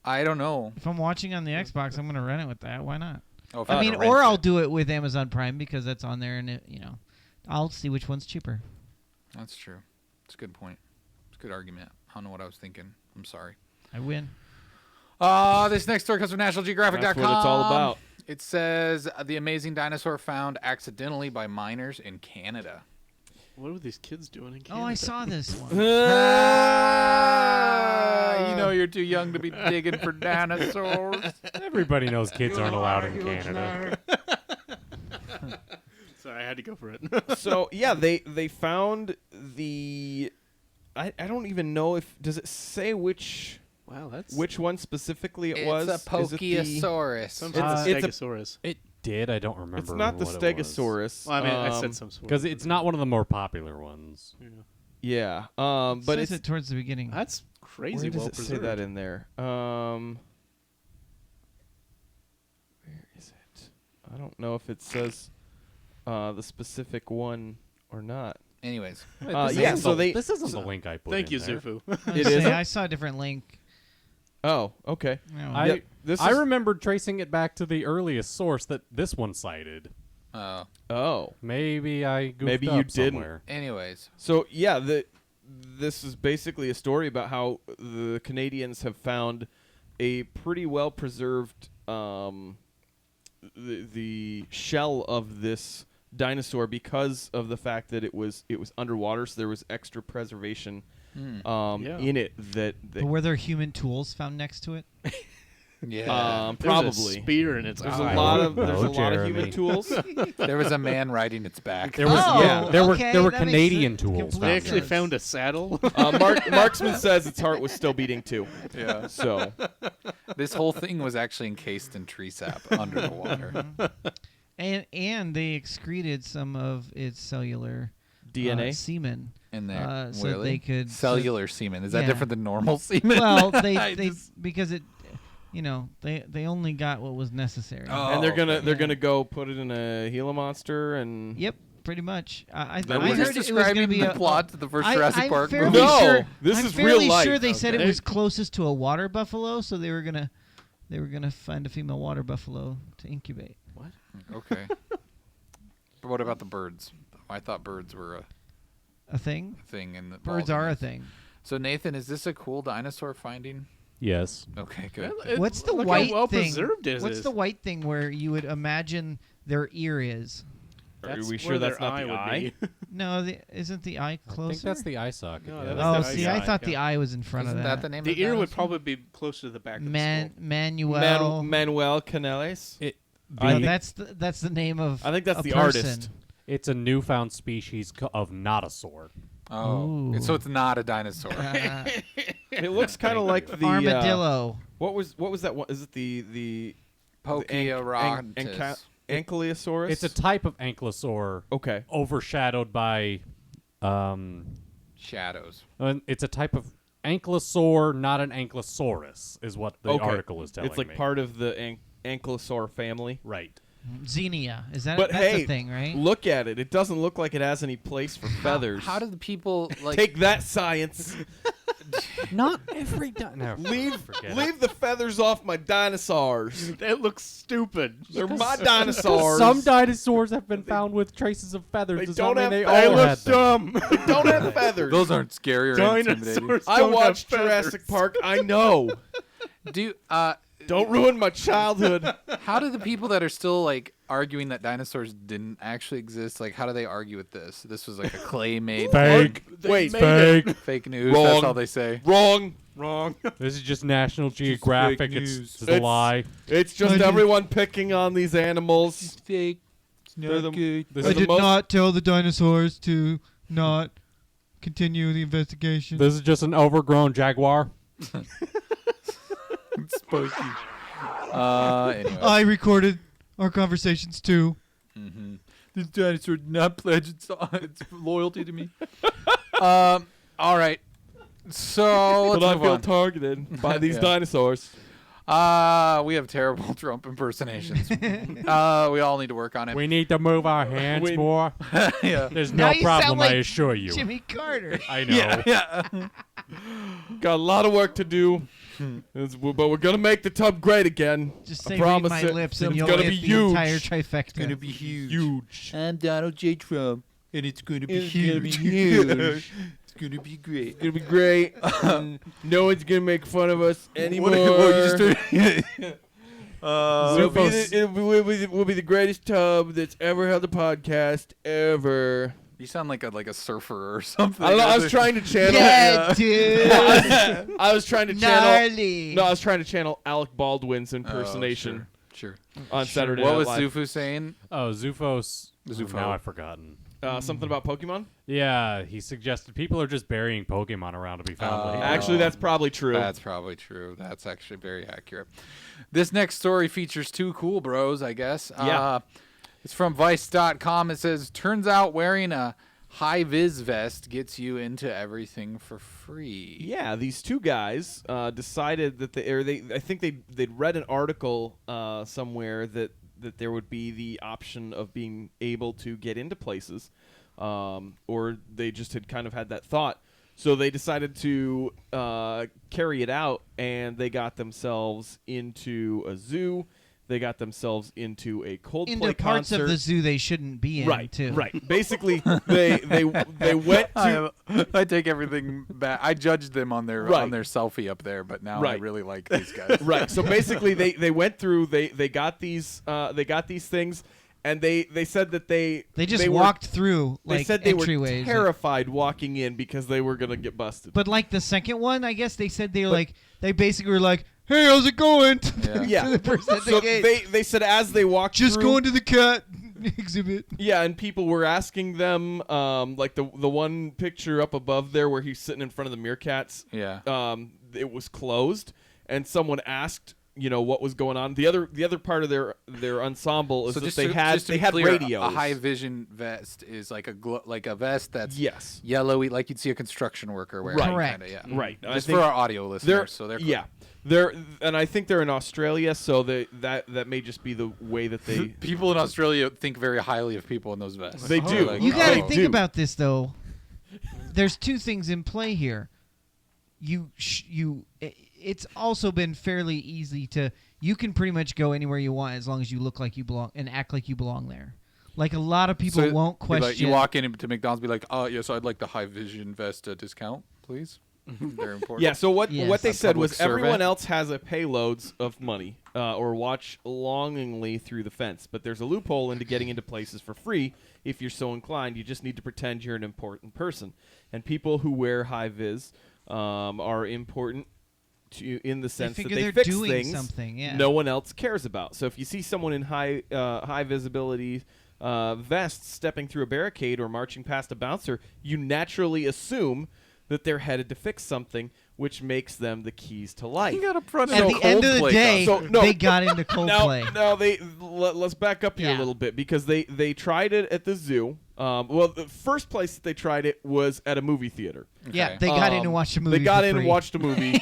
I don't know. If I'm watching on the Xbox, I'm going to rent it with that. Why not? Oh, if I had mean, to rent or I'll it. do it with Amazon Prime because that's on there, and I'll see which one's cheaper. That's true. It's a good point. It's a good argument. I don't know what I was thinking. I'm sorry. I win. This next story comes from NationalGeographic.com. That's what it's all about. It says the amazing dinosaur found accidentally by miners in Canada. What were these kids doing in Canada? Oh, I saw this one. You know you're too young to be digging for dinosaurs. Everybody knows kids aren't allowed in Canada. Sorry, I had to go for it. So yeah, they found the. I don't even know if does it say which Wow, that's one specifically it It's was. a Is it the- Pokiosaurus. some It's- sort of it's a- Stegosaurus. It did. I don't remember. It's not the what it was. Stegosaurus. Well, I mean, I said some sort. Because it's not one of the more popular ones. Yeah. But But says it's it towards the beginning. That's crazy. where does well it say preserved. that in there? Where is it? I don't know if it says the specific one or not. Anyways, This yeah, isn't so the- they- This isn't the link I put Thank in you, there. Zufu. It is? I saw a different link. Oh, okay. No. Yep, this I is- remembered tracing it back to the earliest source that this one cited. Oh. Maybe I goofed Maybe you up didn't. somewhere. anyways. So yeah, this is basically a story about how the Canadians have found a pretty well preserved the shell of this dinosaur because of the fact that it was underwater, so there was extra preservation Yeah. in it that But were there human tools found next to it? Yeah. There's a probably spear in its there's eye. a lot of No, human Jeremy. tools. There was a man riding its back. There was Oh, there okay, were that makes Canadian sense. tools. Complete found They actually there. found a saddle. Marksman says its heart was still beating too. Yeah. So This whole thing was actually encased in tree sap under the water. And they excreted some of its cellular DNA? semen. In there, so really? they could cellular semen. Is that yeah. different than normal semen? Well, I they just- because it, they only got what was necessary. Oh, And they're okay. gonna go put it in a Gila monster and. Yep, pretty much. I That I was- heard just it was going to describing be the a plot to the first I- Jurassic I'm Park fairly movie. No, sure, this I'm is fairly real life. sure they said it Okay. was closest to a water buffalo, so they were gonna find a female water buffalo to incubate. Okay. But what about the birds? I thought birds were A thing? a thing in the Birds are a thing. So Nathan, is this a cool dinosaur finding? Yes. Okay, good. What's the Look how white well thing? preserved it What's is. the white thing where you would imagine their ear is? Are we Where sure that's their not the would eye? be. No, isn't the eye I closer? think that's the eye socket. No, yeah. that Oh, was the see, eye I thought socket. the eye was in front Isn't of that that. the name of The the ear would dinosaur? probably be closer to the back of the skull. Manuel. Manuel Canales. No, The- that's the name of. I think that's a the person. artist. It's a newfound species of notosaur. Oh, Ooh. so it's not a dinosaur. It looks kind of like the Armadillo. what was that one? Is it the Pokeorontis. Ankylosaurus? It's a type of ankylosaur okay. overshadowed by Shadows. it's a type of ankylosaur, not an ankylosaurus, is what the Okay. article is telling It's like me. part of the ankylosaur family. Right. Xenia. Is that But that's hey, a thing, right? look at it. It doesn't look like it has any place for feathers. How do the people like? Take that, science. Not every no. leave Forget it. leave the feathers off my dinosaurs. That looks stupid. They're my dinosaurs. Some dinosaurs have been found with traces of feathers. They Does don't that mean have they feathers. all They had look them? Dumb. They don't have feathers. Those aren't scary or intimidating. Dinosaurs I don't have watched feathers. Jurassic Park. I know. Do Don't ruin my childhood. how do the people that are still like arguing that dinosaurs didn't actually exist, like how do they argue with this? This was like a clay made Fake. Wait, Fake. fake news. Wrong. That's all they say. wrong. This is just National Geographic. It's a lie. It's just everyone picking on these animals. Fake. It's They're the- good. This They're is, the most- not tell the dinosaurs to not continue the investigation. this is just an overgrown jaguar. Spooky. Anyway. I recorded our conversations too. This dinosaur did not pledge its loyalty to me. All right. So let's But I move feel on. targeted by these Yeah. dinosaurs. We have terrible Trump impersonations. We all need to work on it. We need to move our hands We- more. yeah. There's Now no you sound problem, like I assure you. Jimmy Carter. I know. Yeah. Got a lot of work to do. But we're gonna make the tub great again. Just I say read promise my it. lips and It's you'll gonna hit be the huge. entire trifecta. It's gonna be huge. Huge. I'm Donald J. Trump, and it's gonna be It's huge. gonna be huge. It's gonna be great. It's gonna be great. And no one's gonna make fun of us anymore. We'll be We'll be the greatest tub that's ever held a podcast ever. You sound like a surfer or something. I don't know. I was trying to channel. Yeah, dude. I was trying to channel. Gnarly. No, I was trying to channel Alec Baldwin's impersonation Sure. on Saturday What Night was Live. Zufu saying? Oh, Zufos. Zufo. Now I've forgotten. Something about Pokemon? Yeah, he suggested people are just burying Pokemon around to be found later. Actually, that's probably true. That's probably true. That's actually very accurate. This next story features two cool bros, I guess. Yeah. It's from Vice.com. It says, turns out wearing a high-vis vest gets you into everything for free. Yeah, these two guys decided that I think they'd read an article somewhere that there would be the option of being able to get into places, or they just had kind of had that thought. So they decided to carry it out, and they got themselves into a zoo. They got themselves into a Coldplay Into parts concert. of the zoo they shouldn't be in, Right, too. right. Basically, they went to I take everything back. I judged them on their Right. selfie up there, but now I Right. really like these guys. right. So basically, they went through. They got these things, and they said that they They were- walked through They like said they were entryways. terrified walking in because they were gonna get busted. But like the second one, I guess they said they basically were like, "Hey, how's it going?" Yeah. yeah. to the person at the So gate. they said as they walked Just through, going to the cat exhibit. Yeah, and people were asking them, like the one picture up above there where he's sitting in front of the meerkats. Yeah. It was closed, and someone asked what was going on. The other part of their ensemble is So that just they to- had just to they be had clear, radios. A high vision vest is like a vest that's Yes. yellowy, like you'd see a construction worker wearing. Right. Correct. Kinda, yeah. Right. I Just think for our audio listeners, so they're yeah. And I think they're in Australia, so that may just be the way that they people in Australia think very highly of people in those vests. They do. Like, You got to They think do. about this though. There's two things in play here. It's also been fairly easy to. You can pretty much go anywhere you want as long as you look like you belong and act like you belong there. Like a lot of people So, won't be question. Like, you walk into McDonald's, be like, "Oh, yes, I'd like the high vision vest discount, please." They're important. Yeah, so what Yes. they A said was public survey. everyone else has a payloads of money or watch longingly through the fence, but there's a loophole into getting into places for free if you're so inclined. You just need to pretend you're an important person. And people who wear high vis are important to in the sense that figure they they're fix doing things something, yeah. no one else cares about. So if you see someone in high visibility vests stepping through a barricade or marching past a bouncer, you naturally assume that they're headed to fix something, which makes them the keys to life. You got to front At the end of the day, they got into Coldplay. Now let's back up here a little bit because they tried it at the zoo. Well, the first place that they tried it was at a movie theater. Yeah, they got in and watched a movie. They got for in free. and watched a movie.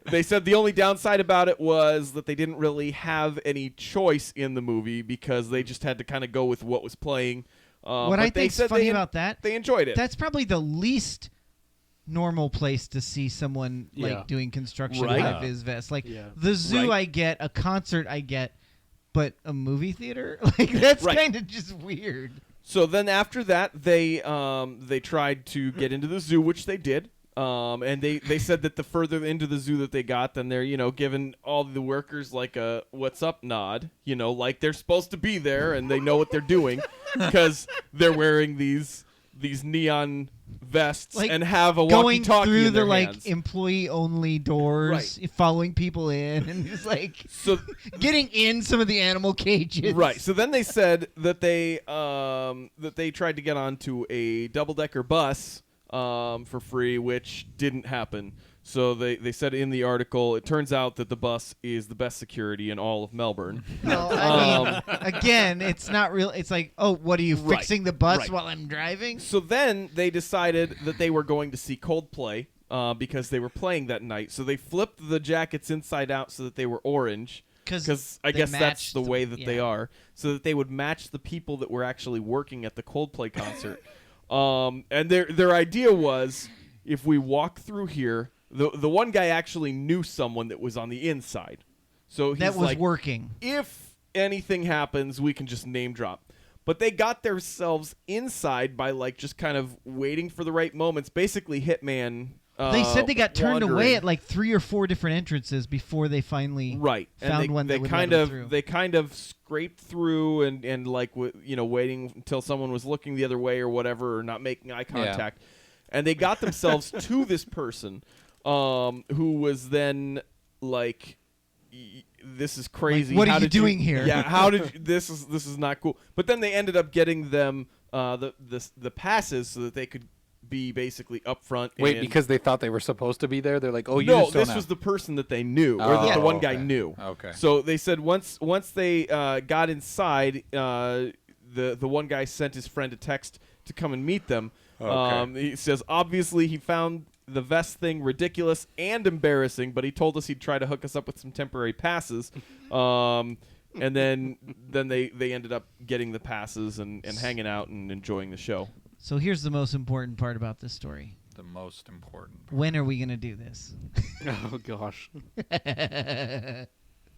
They said the only downside about it was that they didn't really have any choice in the movie because they just had to kind of go with what was playing. What but I they think's said funny they about that, they enjoyed it. That's probably the least normal place to see someone Yeah. like doing construction Right. high vis vest. Like Yeah. the zoo, Right. I get a concert, I get, but a movie theater, like that's Right. kind of just weird. So then after that, they tried to get into the zoo, which they did. And they said that the further into the zoo that they got, then they're giving all the workers like a "what's up" nod, like they're supposed to be there and they know what they're doing because they're wearing these neon vests Like and have a Going walkie-talkie through in the their like hands. employee only doors, following people in, and just like So getting in some of the animal cages. right. So then they said that they tried to get onto a double-decker bus for free, which didn't happen. So they said in the article, it turns out that the bus is the best security in all of Melbourne. Well, I mean, again, it's not real. It's like, oh, what are you Right. fixing the bus Right. while I'm driving? So then they decided that they were going to see Coldplay because they were playing that night. So they flipped the jackets inside out so that they were orange. Because I they guess that's matched the way that they yeah. are. So that they would match the people that were actually working at the Coldplay concert. And their idea was, if we walk through here, the one guy actually knew someone that was on the inside. So he's That was like, working. if anything happens, we can just name drop. But they got themselves inside by like just kind of waiting for the right moments. Basically, Hitman. They said they got turned away wandering. at like 3 or 4 different entrances before they finally Right, found and one they that would kind let 'em of through. they kind of scraped through and like waiting until someone was looking the other way or whatever, or not making eye contact, and they got themselves to this person, who was then like, this is crazy. What are How you did doing here? Yeah, how did you, this is not cool. But then they ended up getting them the passes so that they could be basically up front. Wait, and because they thought they were supposed to be there? They're like, oh, you no, just don't this have. was the person that they knew, or that Oh, the one guy okay. knew. Okay. So they said once they got inside, the one guy sent his friend a text to come and meet them. Okay. He says obviously he found the vest thing ridiculous and embarrassing, but he told us he'd try to hook us up with some temporary passes. And then they ended up getting the passes and hanging out and enjoying the show. So here's the most important part about this story. The most important. When are we going to do this? Oh gosh.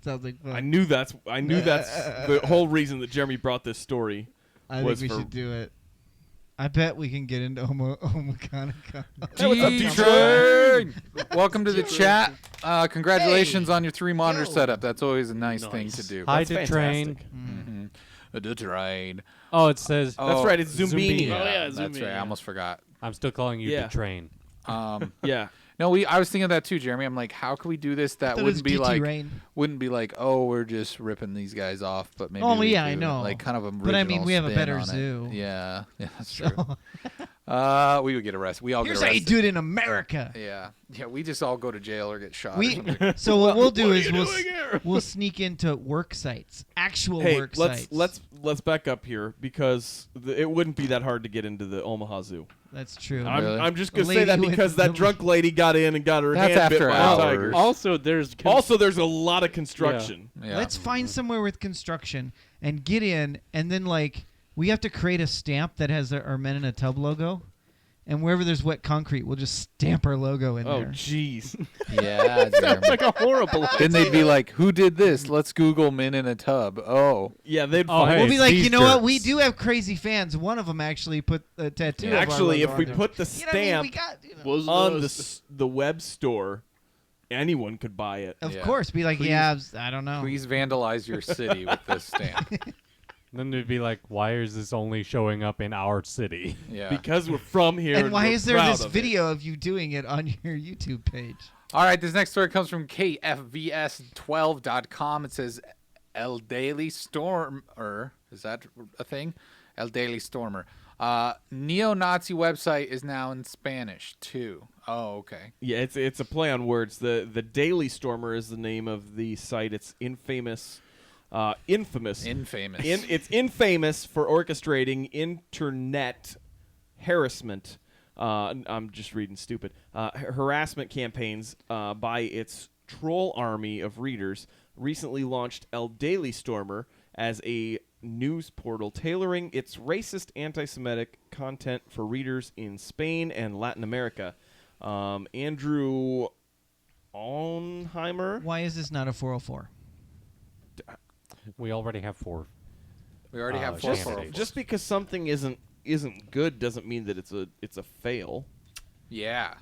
Sounds like fun. I knew that's the whole reason that Jeremy brought this story. I was think we for- should do it. I bet we can get into Omokanika. D-Train! Welcome to the chat. Congratulations on your 3-monitor setup. That's always a nice thing to do. Hi, That's train. The train. Oh, it says That's right, it's Zumbini. Oh, yeah, that's Zumbini, right. I yeah. almost forgot. I'm still calling you Yeah. the train. Yeah. No, I was thinking of that too, Jeremy. I'm like, how can we do this that Thought it was wouldn't be GT like Rain. oh, we're just ripping these guys off, but maybe Oh, we yeah, I do, know. like kind of a But I mean, original we have a spin better on it. zoo. Yeah, that's true. We would get arrested. We all Here's get how you arrested. do it in America. Yeah, we just all go to jail or get shot. or We something. so what we'll do is we'll we'll sneak into work sites, actual Hey, work let's sites. let's back up here because it wouldn't be that hard to get into the Omaha Zoo. That's true. I'm just gonna The say that lady with because the- that drunk lady got in and got her That's hand bit after by a hours. tiger. Also, there's Also, there's a lot of construction. Yeah. Let's find somewhere with construction and get in, and then we have to create a stamp that has our Men in a Tub logo, and wherever there's wet concrete, we'll just stamp our logo in Oh, there. jeez. Yeah, Jeremy. like a horrible. Then they'd be like, "Who did this? Let's Google men in a tub." Oh, Yeah, they'd Oh, find hey, We'll be like, these you know what? We jerks. do have crazy fans. One of them actually put a tattoo. of our Actually, logo if we on there. put the You know what I mean? We stamp got, Was on the web store, anyone could buy it. of Yeah. course, be like, Please- yeah, I don't know. please vandalize your city with this stamp. Then they'd be like, why is this only showing up in our city? Yeah. Because we're from here. And why we're is there proud this of it. video of you doing it on your YouTube page? All right, this next story comes from KFVS12.com. It says, El Daily Stormer. Is that a thing? El Daily Stormer. Neo-Nazi website is now in Spanish, too. Oh, okay. Yeah, it's a play on words. The Daily Stormer is the name of the site. It's infamous. Infamous. It's infamous for orchestrating internet harassment. I'm just reading stupid. Harassment campaigns by its troll army of readers. Recently launched El Daily Stormer as a news portal tailoring its racist, anti-Semitic content for readers in Spain and Latin America. Andrew Onheimer. Why is this not a 404? We already have 4. We already have four Just- 404s. Just because something isn't good doesn't mean that it's a fail. Yeah.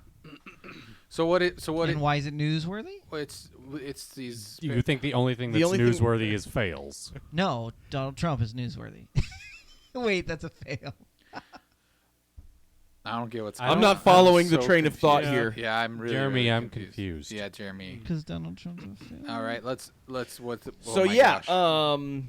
So what And why is it newsworthy? it's these You think the only thing The that's only thing- newsworthy is fails? No, Donald Trump is newsworthy. Wait, that's a fail. I don't get what's I'm going I'm on. not following the so train of thought confused. here. Yeah, I'm really Jeremy, really I'm confused. Yeah, Jeremy. Because Donald Trump's a fail. All right, let's what's oh So my yeah, gosh.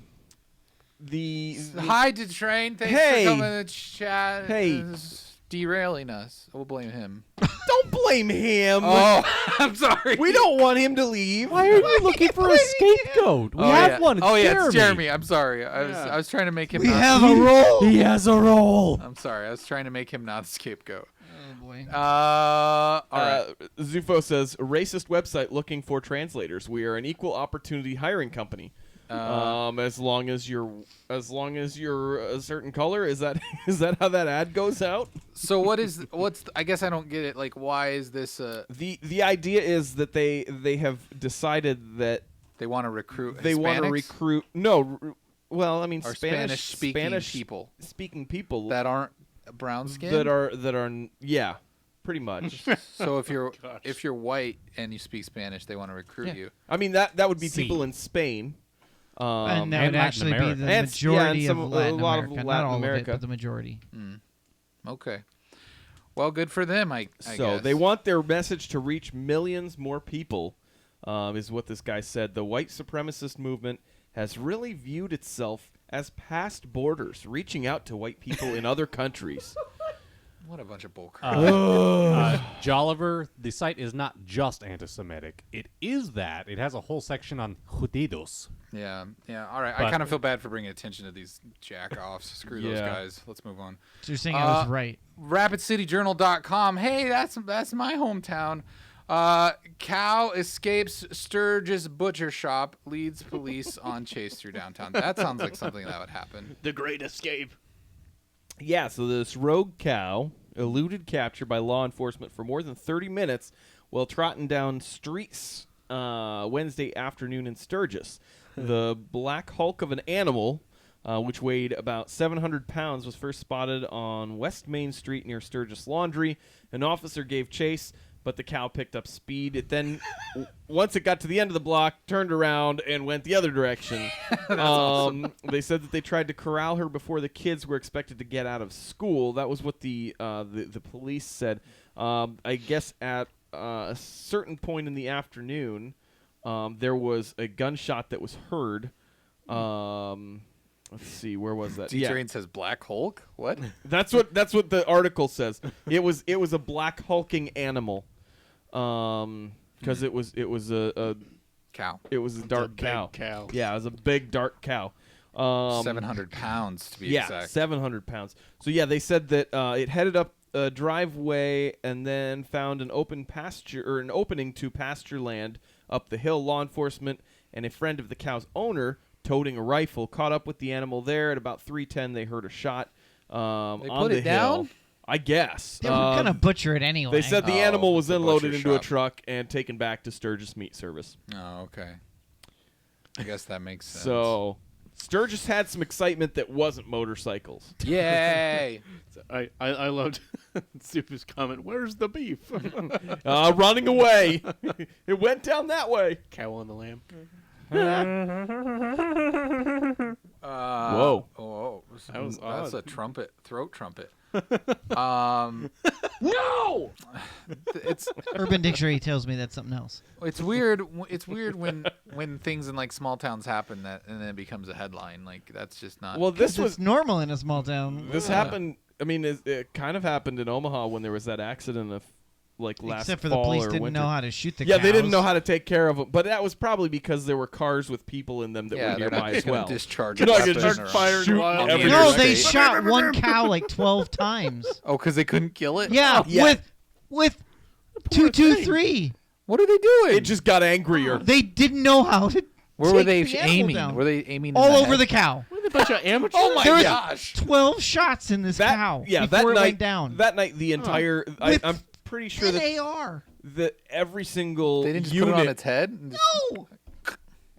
the Hi to Train. Thanks Hey. for coming to the chat. Hey. It's derailing us. We'll blame him. don't blame him. Oh, I'm sorry. We don't want him to leave. Why are you looking for a scapegoat? We Oh, have yeah. one. It's oh yeah, Jeremy. it's Jeremy. I'm sorry. I was trying to make him. We not, have a role. He has a role. I'm sorry. I was trying to make him not the scapegoat. Oh boy. All right. Zufo says racist website looking for translators. We are an equal opportunity hiring company. As long as you're a certain color, is that how that ad goes out? So what's I guess I don't get it. Like, why is this? The idea is that they have decided that They want to recruit. they want to Hispanics recruit well, I mean or Spanish-speaking people speaking people that aren't brown skin. that are yeah, pretty much. So if you're white and you speak Spanish, they want to recruit you. I mean that would be See. people in Spain. And that and would Latin actually be America. the And majority some- of a Latin lot of America. Not Latin all America. of it, but the majority. Okay. Well, good for them. I So guess. they want their message to reach millions more people, is what this guy said. The white supremacist movement has really viewed itself as past borders, reaching out to white people in other countries. What a bunch of bullcrap. Jolliver, the site is not just anti-Semitic. It is that. It has a whole section on judíos. Yeah. All right. I But- kind of feel bad for bringing attention to these jack-offs. Screw those Yeah. guys. Let's move on. So you're saying I was right. RapidCityJournal.com. Hey, that's my hometown. Cow escapes Sturgis butcher shop, leads police on chase through downtown. That sounds like something that would happen. The Great Escape. Yeah, so this rogue cow eluded capture by law enforcement for more than 30 minutes while trotting down streets Wednesday afternoon in Sturgis. The black hulk of an animal, which weighed about 700 pounds, was first spotted on West Main Street near Sturgis Laundry. An officer gave chase, but the cow picked up speed. It then, once it got to the end of the block, turned around and went the other direction. Awesome. They said that they tried to corral her before the kids were expected to get out of school. That was what the police said. I guess at a certain point in the afternoon, there was a gunshot that was heard. Let's see, where was that? D-Train says Black Hulk? What? That's what the article says. It was a black hulking animal, because it was a Cow. It was a dark big cow. cow. Yeah, it was a big dark cow. 700 pounds to be yeah, exact. 700 pounds. So yeah, they said that it headed up a driveway and then found an open pasture or an opening to pasture land up the hill. Law enforcement and a friend of the cow's owner, toting a rifle, caught up with the animal there. At about 3:10, they heard a shot on put the it hill. down? I guess. They were gonna butcher it anyway. They said the Oh, animal was it's a then loaded butcher into a shop. truck and taken back to Sturgis Meat Service. Oh, okay. I guess that makes sense. So Sturgis had some excitement that wasn't motorcycles. Yay! I loved Super's comment. Where's the beef? Running away. It went down that way. Cow on the lamb. Whoa. Oh, That was that's odd. a trumpet, throat trumpet. No! It's Urban Dictionary tells me that's something else. it's weird. It's weird when things in like small towns happen and then it becomes a headline. Like that's just not. Well, this It's was normal in a small town. this happened. I mean, it kind of happened in Omaha when there was that accident of like last Except for the fall police or didn't winter. know how to shoot the Yeah, they didn't cows. know how to take care of them, but that was probably because there were cars with people in them that yeah, were they're nearby not as just gonna well. discharge. You're a not gonna weapon just or fire shoot wild every No, they interstate. shot one cow like 12 times. Oh, because they couldn't kill it. Yeah, Yeah. with 223. What are they doing? It just got angrier. They didn't know how to. Where were take they the animal aiming? down. Were they aiming all in over head? the cow? What a bunch of amateurs. Oh my There was gosh! 12 shots in this cow Yeah, before that it night. went down. That night, the entire. With I'm pretty sure An that AR. every single They didn't just unit. put it on its head. And just- No.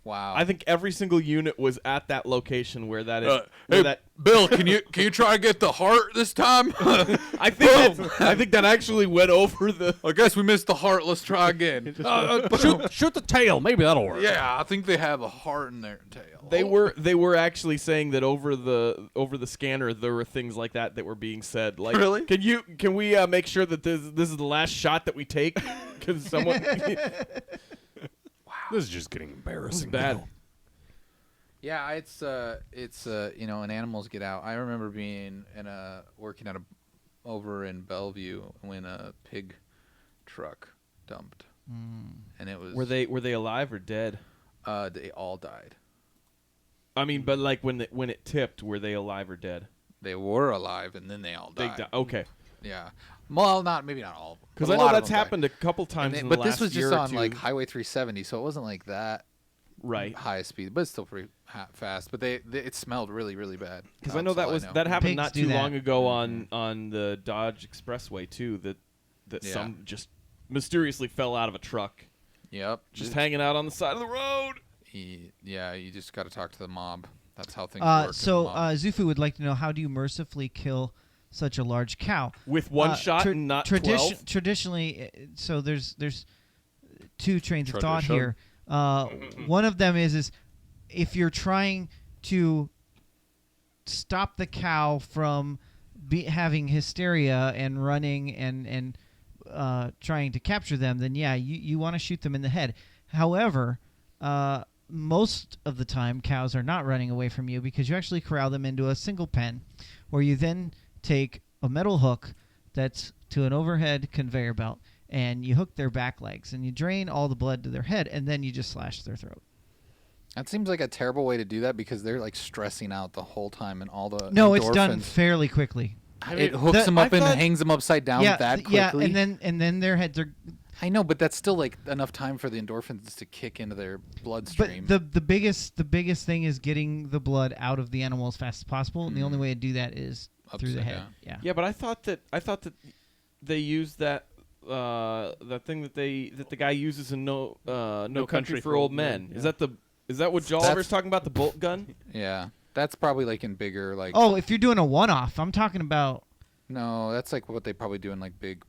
Wow. I think every single unit was at that location where that is. where hey, that, Bill, can you try to get the heart this time? I think that actually went over the. I guess we missed the heart. Let's try again. Shoot the tail. Maybe that'll work. Yeah, I think they have a heart in their tail. They were actually saying that over the scanner there were things like that were being said. Like, Really? Can we make sure that this is the last shot that we take? Because someone. This is just getting embarrassing. bad. now. Yeah, it's and animals get out. I remember being working over in Bellevue when a pig truck dumped, and it was Were they alive or dead? they all died. I mean, but like when it tipped, were they alive or dead? They were alive, and then they all They died. died. Okay. Yeah, well, maybe not all of them. Because but I a know lot of that's them died. happened a couple times in the But last this was year just or on two. like Highway 370, so it wasn't like that Right. high speed, but it's still pretty fast. But it smelled really, really bad. Because I know That's that all that happened Pigs not do too that. long ago on the Dodge Expressway too. That Yeah. some just mysteriously fell out of a truck, Yep. just hanging out on the side of the road. Yeah, you just got to talk to the mob. That's how things work. in the So mob. Zufu would like to know, how do you mercifully kill such a large cow? With one shot and not 12? Traditionally, so there's two trains of thought Tradition. here. One of them is if you're trying to stop the cow from having hysteria and running and trying to capture them, then yeah, you want to shoot them in the head. However, most of the time cows are not running away from you because you actually corral them into a single pen where you then take a metal hook that's to an overhead conveyor belt and you hook their back legs and you drain all the blood to their head and then you just slash their throat. That seems like a terrible way to do that because they're like stressing out the whole time and all the No, it's done endorphins. fairly quickly. It hooks them up I and thought- hangs them upside down that quickly. Yeah, and then their heads are. I know, but that's still like enough time for the endorphins to kick into their bloodstream. But the biggest thing is getting the blood out of the animal as fast as possible, and the only way to do that is through the Upside head. down. Yeah. Yeah, but I thought that they used that thing that the guy uses in No Country for Old Men. Yeah. Is that what Jolliver's talking about? The bolt gun? Yeah, that's probably like in bigger like. Oh, if you're doing a one-off, I'm talking about. No, that's like what they probably do in like big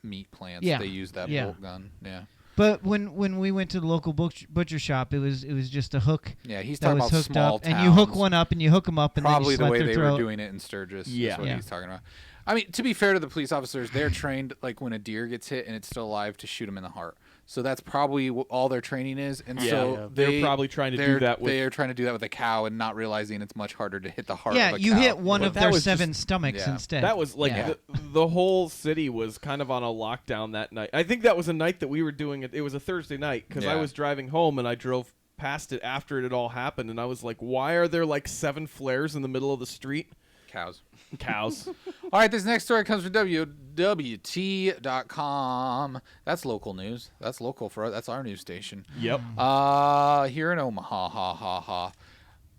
meat plants. Yeah. They use that Yeah. bolt gun. Yeah. But when we went to the local butcher shop, it was just a hook. Yeah, he's that talking was about hooked small up, and you hook towns. one up, and you hook them up, and Probably then the you way slit their they throat. were doing it in Sturgis. Yeah. Is what Yeah. he's talking about. I mean, to be fair to the police officers, they're trained like when a deer gets hit and it's still alive to shoot him in the heart. So that's probably what all their training is, and Yeah. so Yeah. They're probably trying to do that with- They're trying to do that with a cow, and not realizing it's much harder to hit the heart. Yeah, of a you cow. hit one But of that their was 7 just- stomachs yeah. instead. That was like Yeah. the whole city was kind of on a lockdown that night. I think that was a night that we were doing it. It was a Thursday night because I Yeah. was driving home and I drove past it after it had all happened, and I was like, "Why are there like 7 flares in the middle of the street?" Cows. Cows. All right, this next story comes from WWT.com. That's local news. That's local for us. That's our news station. Yep. Here in Omaha, ha ha ha.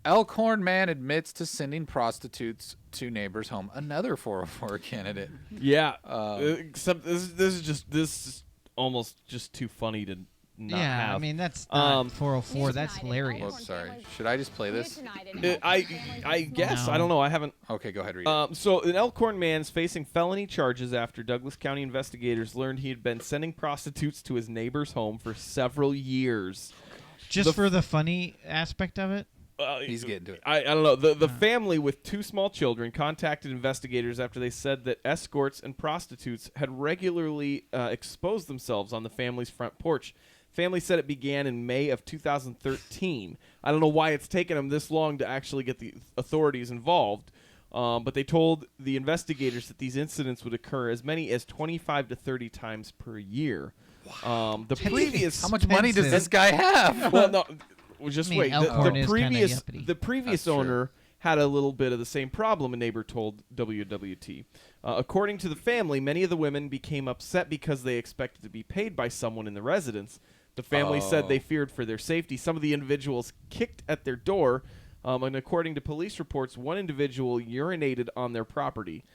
Elkhorn man admits to sending prostitutes to neighbor's home. Another 404 candidate. Yeah. Except this is almost just too funny to not yeah, have. I mean that's not 404. That's hilarious. Whoops, sorry. Should I just play this? I guess No. I don't know. I haven't. Okay, go ahead, read it. So an Elkhorn man's facing felony charges after Douglas County investigators learned he had been sending prostitutes to his neighbor's home for several years. Just for the funny aspect of it. He's getting to it. I don't know. The family with 2 small children contacted investigators after they said that escorts and prostitutes had regularly exposed themselves on the family's front porch. Family said it began in May of 2013. I don't know why it's taken them this long to actually get the authorities involved, but they told the investigators that these incidents would occur as many as 25 to 30 times per year. The previous How much money does this guy have? well, no, well, just I mean, wait. Elkhorn The is kinda previous yuppity. the previous That's true. owner had a little bit of the same problem, a neighbor told WWT. According to the family, many of the women became upset because they expected to be paid by someone in the residence. The family said they feared for their safety. Some of the individuals kicked at their door, and according to police reports, one individual urinated on their property.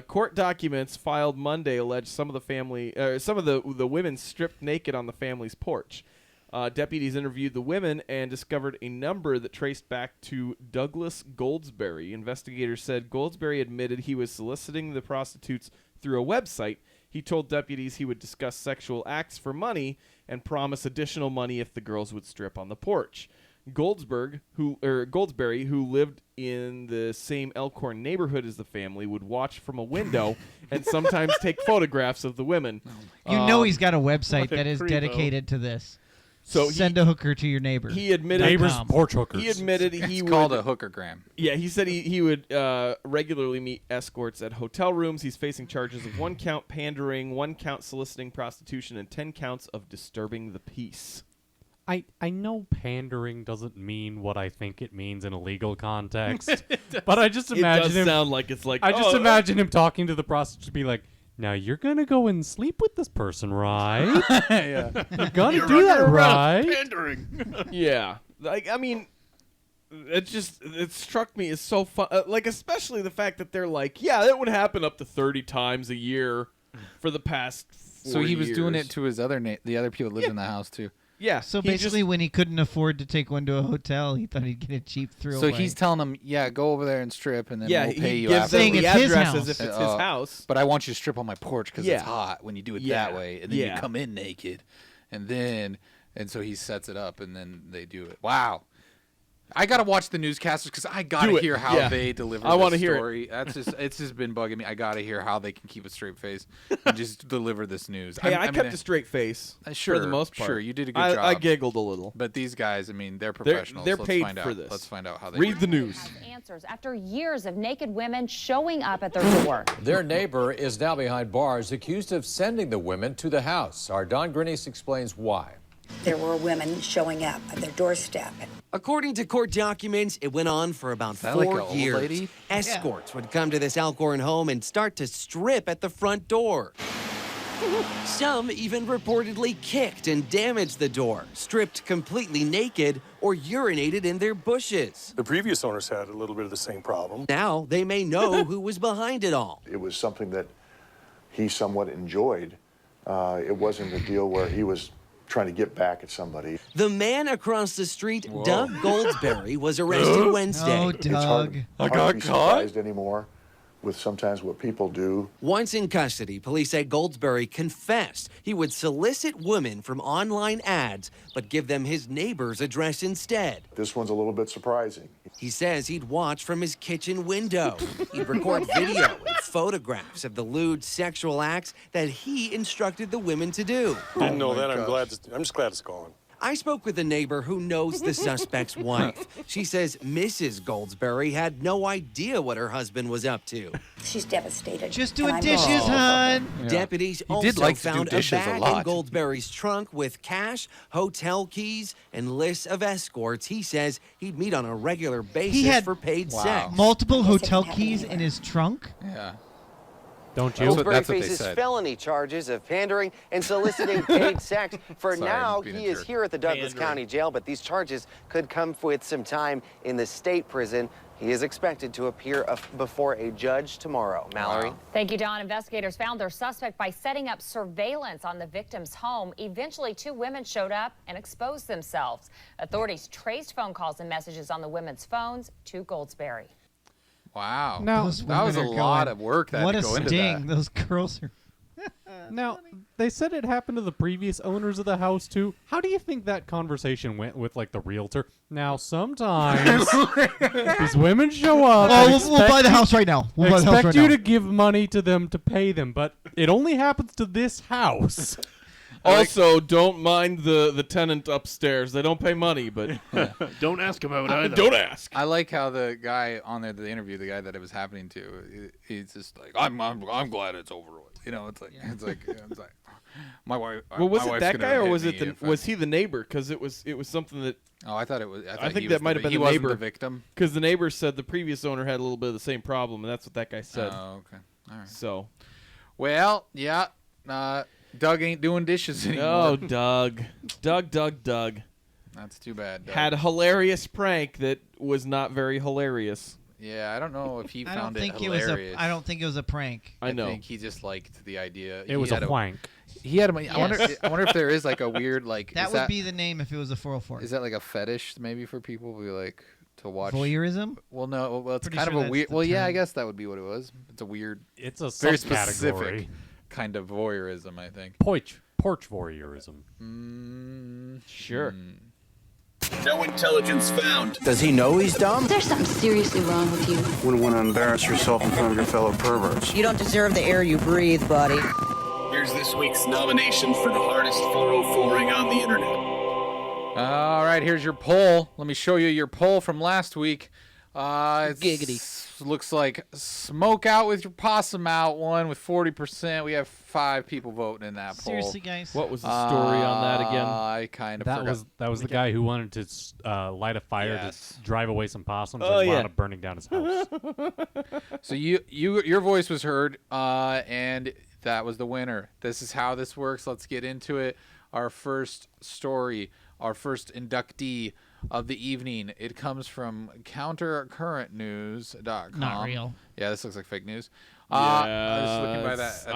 Court documents filed Monday allege some of the women stripped naked on the family's porch. Deputies interviewed the women and discovered a number that traced back to Douglas Goldsberry. Investigators said Goldsberry admitted he was soliciting the prostitutes through a website. He told deputies he would discuss sexual acts for money and promise additional money if the girls would strip on the porch. Goldsberry, who lived in the same Elkhorn neighborhood as the family, would watch from a window and sometimes take photographs of the women. You know he's got a website what a that is creepo. dedicated to this. So Send a hooker to your neighbor. He admitted Neighbors com. porch hookers. he admitted he It's would called a hookergram. Yeah, he said he would regularly meet escorts at hotel rooms. He's facing charges of 1 count pandering, 1 count soliciting prostitution, and 10 counts of disturbing the peace. I know pandering doesn't mean what I think it means in a legal context, but I just imagine it does him. sound like it's like I just imagine him talking to the prostitute, be like, "Now you're gonna go and sleep with this person, right? Yeah. You're gonna do that, right?" Pandering. Yeah, like I mean, it struck me as so fun. Like especially the fact that they're like, yeah, that would happen up to 30 times a year for the past 4 So he was doing years. it to his the other people that lived in the house too. Yeah. So he just- basically, when he couldn't afford to take one to a hotel, he thought he'd get a cheap thrill. So he's telling them, yeah, go over there and strip, and then yeah, we'll pay he you gives after. them Saying the it's his address house. as if it's his house. But I want you to strip on my porch because Yeah. it's hot when you do it Yeah. that way, and then Yeah. you come in naked, and so he sets it up, and then they do it. Wow. I gotta watch the newscasters because I gotta Do it. hear how Yeah. they deliver. I want wanna to hear it. story. That's just it's just been bugging me. I gotta hear how they can keep a straight face and just deliver this news. Hey, I mean, kept a straight face sure, for the most part. sure, you did a good I job. giggled a little. But these guys, I mean, they're professionals. they're Let's paid find for out. this. Let's find out how they Read the news. Answers after years of naked women showing up at their door. Their neighbor is now behind bars, accused of sending the women to the house. Our Don Grinnis explains why. There were women showing up at their doorstep. According to court documents, it went on for about that like 4 an old years. lady? Escorts would come to this Elkhorn home and start to strip at the front door. Some even reportedly kicked and damaged the door, stripped completely naked, or urinated in their bushes. The previous owners had a little bit of the same problem. Now they may know who was behind it all. It was something that he somewhat enjoyed. It wasn't a deal where he was trying to get back at somebody. The man across the street, Doug Goldsberry, was arrested Wednesday. Oh, It's hard, Doug. hard to be surprised anymore with sometimes what people do. Once in custody, police say Goldsberry confessed he would solicit women from online ads, but give them his neighbor's address instead. This one's a little bit surprising. He says he'd watch from his kitchen window. He'd record video and photographs of the lewd sexual acts that he instructed the women to do. Didn't know that. I'm just glad it's gone. I spoke with a neighbor who knows the suspect's wife. She says Mrs. Goldsberry had no idea what her husband was up to. She's devastated. Just and doing I'm dishes, devastated. hon. Deputies He did also like to do found a dishes a bag in lot. Goldsberry's trunk with cash, hotel keys, and lists of escorts. He says he'd meet on a regular basis He had for paid sex. multiple hotel keys in his trunk. Yeah. Don't you? Goldsberry faces felony charges of pandering and soliciting paid sex. For Sorry, now, I'm being a he is jerk. here at the Douglas Pandering. County Jail, but these charges could come with some time in the state prison. He is expected to appear before a judge tomorrow. Mallory? Wow. Thank you, Don. Investigators found their suspect by setting up surveillance on the victim's home. Eventually, 2 women showed up and exposed themselves. Authorities traced phone calls and messages on the women's phones to Goldsberry. Wow. Now- Those that was a women are lot going, of work that what had a to go into sting! that. Those girls are. Now, they said it happened to the previous owners of the house, too. How do you think that conversation went with, like, the realtor? Now, sometimes these women show up and Oh, we'll buy the house right now. We'll buy the house expect right you now. to give money to them to pay them, but it only happens to this house. Also, don't mind the tenant upstairs. They don't pay money, but Don't ask about it either. don't ask. I like how the guy on there, the interview, the guy that it was happening to, he's just like, I'm glad it's over with. You know, it's like my wife. Well, was my it wife's that gonna guy or hit was me it if I- was he the neighbor? Because it was something that Oh, I thought it was. I think he that was might have been he the wasn't neighbor. the victim. Because the neighbor said the previous owner had a little bit of the same problem, and that's what that guy said. Oh, okay. All right. So, Well, yeah. Doug ain't doing dishes anymore. oh, Doug. Doug. That's too bad. Doug. Had a hilarious prank that was not very hilarious. Yeah, I don't know if he I found don't think it it was hilarious. I don't think it was a prank. I know. think he just liked the idea. It was a wank. He had a. Yes. I wonder if there is like a weird like. That is would be the name if it was a 404. Is that like a fetish maybe for people who like to watch Voyeurism? Well, no. Well, it's Pretty kind sure of a that's weird. the Well, yeah, I term. guess that would be what it was. It's a weird. It's a Very subcategory. specific kind of voyeurism, I think. Porch voyeurism. Sure. No intelligence found. Does he know he's dumb? There's something seriously wrong with you. Wouldn't want to embarrass yourself in front of your fellow perverts. You don't deserve the air you breathe, buddy. Here's this week's nomination for the hardest 404ing on the internet. All right, here's your poll. Let me show you your poll from last week. Giggity. Looks like smoke out with your possum out one with 40%. We have 5 people voting in that poll. Seriously, guys? What was the story on that again? I kind of That forgot. was the guy who wanted to light a fire Yes. to drive away some possums Oh, and wound yeah. up burning down his house. So your voice was heard, and that was the winner. This is how this works. Let's get into it. Our first story, our first inductee of the evening. It comes from countercurrentnews.com. Not real. Yeah, this looks like fake news. Yeah, I was just looking by that. At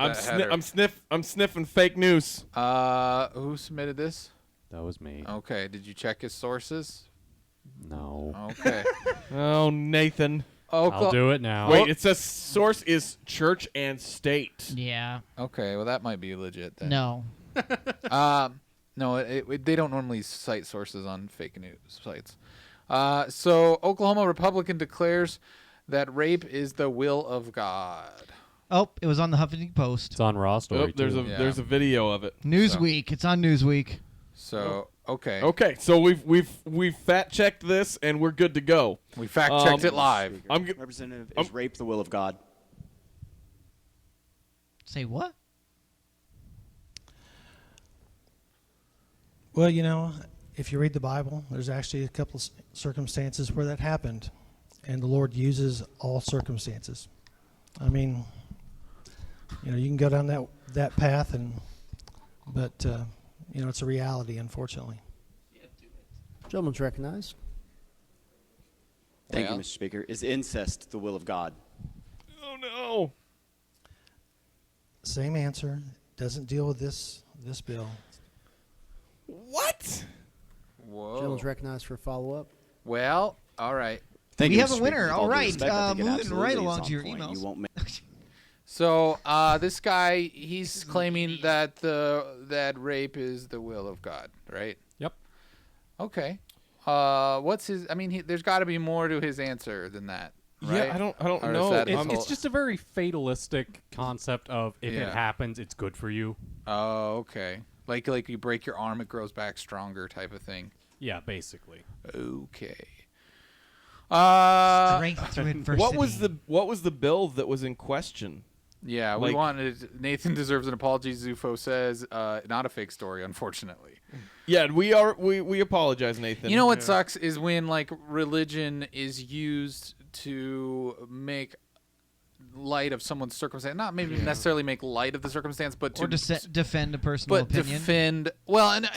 I'm sniffing fake news. Who submitted this? That was me. Okay. Did you check his sources? No. Okay. Oh, Nathan. I'll do it now. Wait, it says source is church and state. Yeah. Okay. Well, that might be legit then. No. No, they don't normally cite sources on fake news sites. So, Oklahoma Republican declares that rape is the will of God. Oh, it was on the Huffington Post. It's on Raw Story, there's too. there's a video of it. Newsweek. It's on Newsweek. So, okay. Okay, so we've fact checked this and we're good to go. We fact checked it live. Representative, is rape the will of God? Say what? Well, you know, if you read the Bible, there's actually a couple of circumstances where that happened, and the Lord uses all circumstances. I mean, you know, you can go down that path, but you know, it's a reality, unfortunately. Gentleman's recognized. Thank Well. you, Mr. Speaker. Is incest the will of God? Oh no. Same answer. Doesn't deal with this bill. What? Whoa. Gentleman's recognized for follow-up. Well, all right. Thank We you, have Mr. a Speaker. winner. With All all due right. respect, I think it Moving absolutely right is along on to your point. emails. You won't make So this guy, he's claiming that that rape is the will of God, right? Yep. Okay. What's his? I mean, there's got to be more to his answer than that. Right? Yeah, I don't Or is know. that It's just a very fatalistic concept of if it happens, it's good for you. Oh, okay. Like you break your arm, it grows back stronger, type of thing. Yeah, basically. Okay. Strength to adversity. What was the bill that was in question? Yeah, we wanted Nathan deserves an apology. Zufo says, not a fake story, unfortunately. Yeah, we apologize, Nathan. You know what sucks is when like religion is used to make light of someone's circumstance, not maybe necessarily make light of the circumstance, but to defend a personal opinion.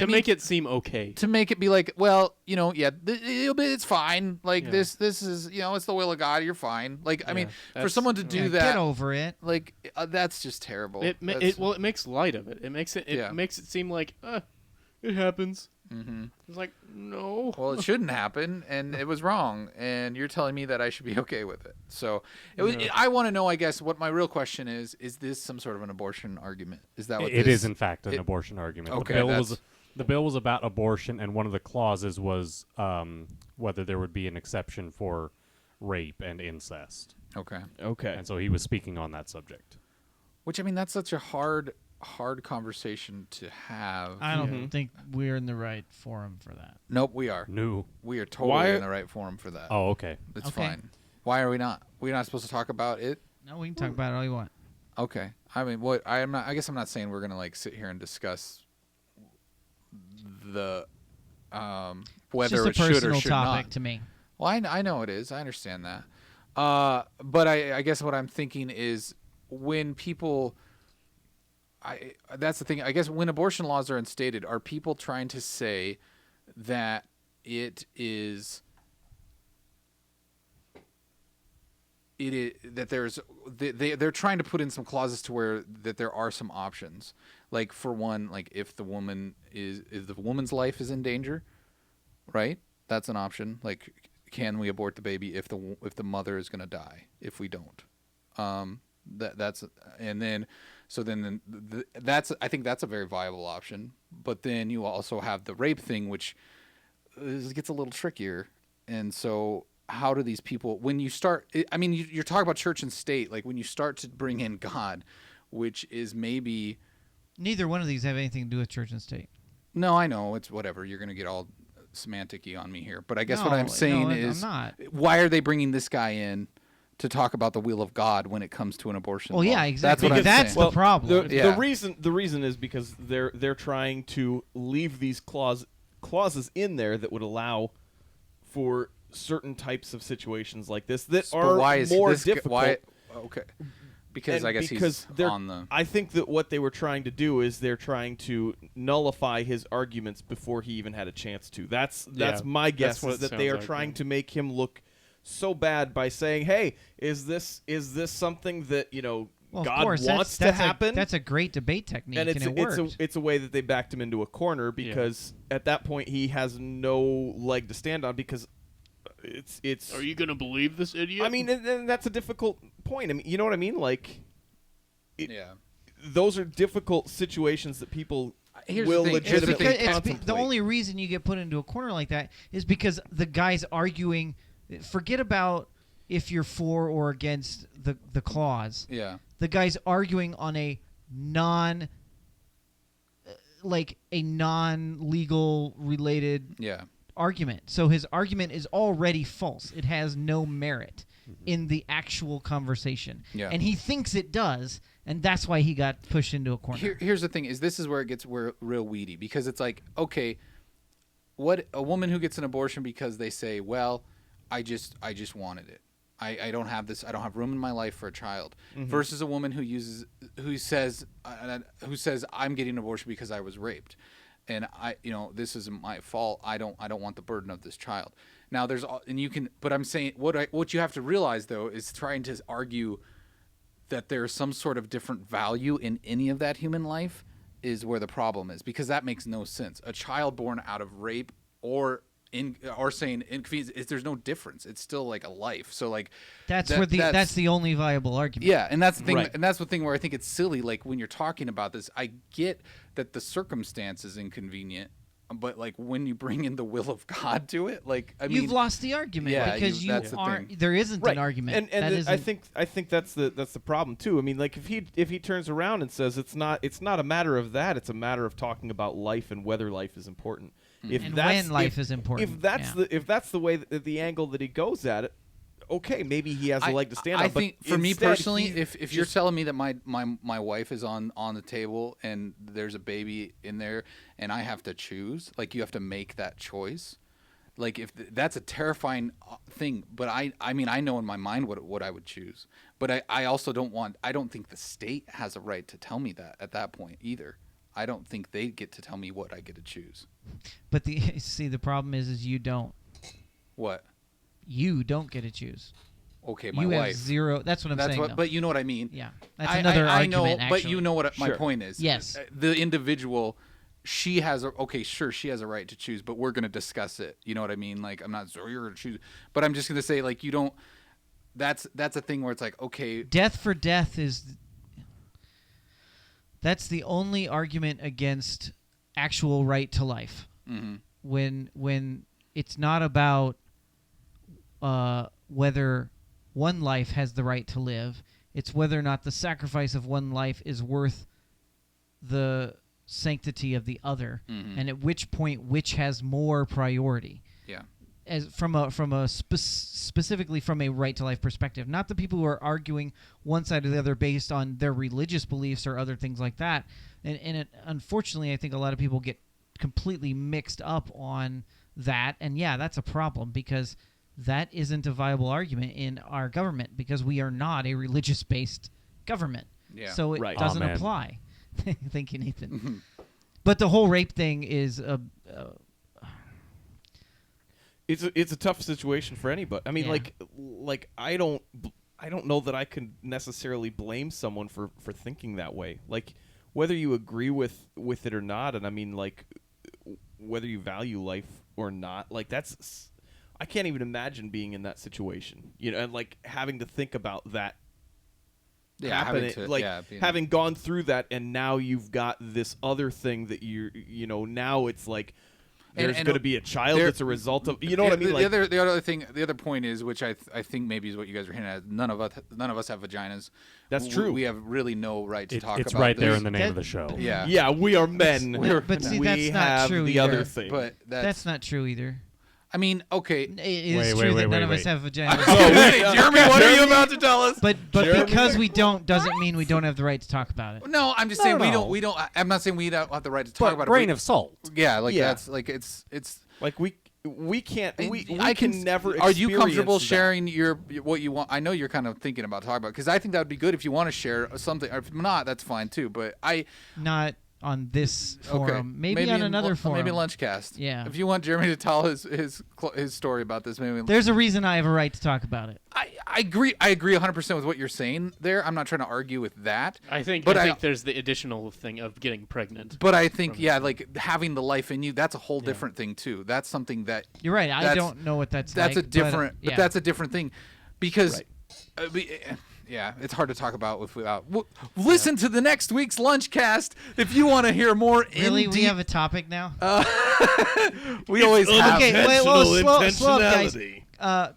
Make it seem okay, to make it be like, well, it's fine. Like this is it's the will of God. You're fine. Like I mean, for someone to do that, get over it. Like that's just terrible. It makes light of it. It makes it seem like it happens. Mm-hmm. It's like, no. Well, it shouldn't happen, and it was wrong, and you're telling me that I should be okay with it. So I want to know, I guess, what my real question is this some sort of an abortion argument? Is that what it is, in fact, an abortion argument. Okay, the bill was about abortion, and one of the clauses was whether there would be an exception for rape and incest. Okay. And so he was speaking on that subject. Which, I mean, that's such a hard conversation to have. I don't think we're in the right forum for that. Nope, we are. No. We are totally in the right forum for that. Oh, okay. It's fine. Why are we not? We're not supposed to talk about it? No, we can talk about it all you want. Okay. I mean, I guess I'm not saying we're going to like sit here and discuss the whether it should or should topic not. To me. Well, I know it is. I understand that. But I guess what I'm thinking is when people that's the thing. I guess when abortion laws are instated, are people trying to say that it is that they're trying to put in some clauses to where that there are some options. Like for one, like if the woman's life is in danger, right? That's an option. Like, can we abort the baby if the mother is going to die if we don't? That's and then. So then I think that's a very viable option. But then you also have the rape thing, which gets a little trickier. And so how do these people, when you start, I mean, you're talking about church and state, like when you start to bring in God, which is maybe. Neither one of these have anything to do with church and state. No, I know. It's whatever. You're going to get all semantic-y on me here. But I guess what I'm saying is, I'm not. Why are they bringing this guy in to talk about the will of God when it comes to an abortion law? Yeah, exactly. That's the problem. The reason is because they're trying to leave these clauses in there that would allow for certain types of situations like this that are more difficult. Okay. Because I guess he's on the. I think that what they were trying to do is they're trying to nullify his arguments before he even had a chance to. That's my guess, is that they are trying to make him look so bad by saying, "Hey, is this something that God wants to happen?" That's a great debate technique, and it worked. It's a way that they backed him into a corner because at that point he has no leg to stand on because it's. Are you gonna believe this idiot? I mean, and that's a difficult point. I mean, you know what I mean? Like, those are difficult situations that people will legitimately contemplate. The only reason you get put into a corner like that is because the guy's arguing. Forget about if you're for or against the clause. Yeah. The guy's arguing on a non-legal related argument. So his argument is already false. It has no merit in the actual conversation. Yeah. And he thinks it does, and that's why he got pushed into a corner. Here's the thing: this is where it gets real weedy, because it's like, okay, what a woman who gets an abortion because they say, well, I just wanted it. I don't have this. I don't have room in my life for a child. Versus a woman who says I'm getting an abortion because I was raped, and this isn't my fault. I don't want the burden of this child. Now but I'm saying what you have to realize though is trying to argue that there's some sort of different value in any of that human life is where the problem is, because that makes no sense. A child born out of rape or saying inconvenience, there's no difference. It's still like a life. So like that's the only viable argument. Yeah, and that's the thing. Right. And that's the thing where I think it's silly. Like when you're talking about this, I get that the circumstance is inconvenient, but like when you bring in the will of God to it, like I mean, you've lost the argument because that's there isn't right. an argument. And I think that's the problem too. I mean, like if he turns around and says it's not a matter of that, it's a matter of talking about life and whether life is important. And when life is important. If that's the way the angle that he goes at it, okay, maybe he has a leg to stand on. I think for me instead, personally, if you're telling me that my wife is on the table and there's a baby in there and I have to choose, like you have to make that choice. Like if that's a terrifying thing, but I mean I know in my mind what I would choose, but I also I don't think the state has a right to tell me that at that point either. I don't think they get to tell me what I get to choose. But the problem is you don't. What? You don't get to choose. Okay, my you wife. Have zero. That's what I'm saying. But you know what I mean. Yeah, that's another argument. I know, actually. but you know what my point is. Yes, the individual, she has a right to choose, but we're going to discuss it. You know what I mean? Like I'm not you're going to choose, but I'm just going to say like you don't. That's a thing where it's like okay. Death for death is. That's the only argument against actual right to life. Mm-hmm. When it's not about whether one life has the right to live, it's whether or not the sacrifice of one life is worth the sanctity of the other, and at which point which has more priority. Yeah. As specifically from a right to life perspective, not the people who are arguing one side or the other based on their religious beliefs or other things like that. And unfortunately, I think a lot of people get completely mixed up on that. And yeah, that's a problem because that isn't a viable argument in our government because we are not a religious-based government. Yeah. So it doesn't apply. Thank you, Nathan. But the whole rape thing is It's a tough situation for anybody. I mean, like I don't know that I can necessarily blame someone for thinking that way. Like whether you agree with it or not, and I mean like whether you value life or not. Like I can't even imagine being in that situation. You know, and like having to think about that. Yeah, having gone through that, and now you've got this other thing that now it's like. There's going to be a child that's a result of what I mean. The other point is, which I think maybe is what you guys are hinting at. None of us have vaginas. That's true. We have really no right to talk about. It's right this. there in the name of the show. Yeah. Yeah, we are men. But see, that's we not have true the either. other thing. But that's not true either. I mean, okay. It is true that none of us have vaginas. Jeremy, what are you about to tell us? But because we don't doesn't mean we don't have the right to talk about it. No, I'm just saying we don't. I'm not saying we don't have the right to talk about it. Grain of salt. Yeah, that's like it's. Like we can't. I can never. Are you comfortable that. sharing what you want? I know you're kind of thinking about talking about because I think that would be good if you want to share something. Or if not, that's fine too. But not on this forum. Okay. Maybe on another forum. Maybe Lunchcast. Yeah. If you want Jeremy to tell his story about this, maybe. There's a reason I have a right to talk about it. I agree 100% with what you're saying there. I'm not trying to argue with that. I think there's the additional thing of getting pregnant. But I think like having the life in you, that's a whole different thing too. That's something that you're right. I don't know what that's like. A different. But that's a different thing, because. Right. Yeah, it's hard to talk about without. Listen to the next week's Lunchcast if you want to hear more. Really, we have a topic now. We always have. Okay, slow up, guys.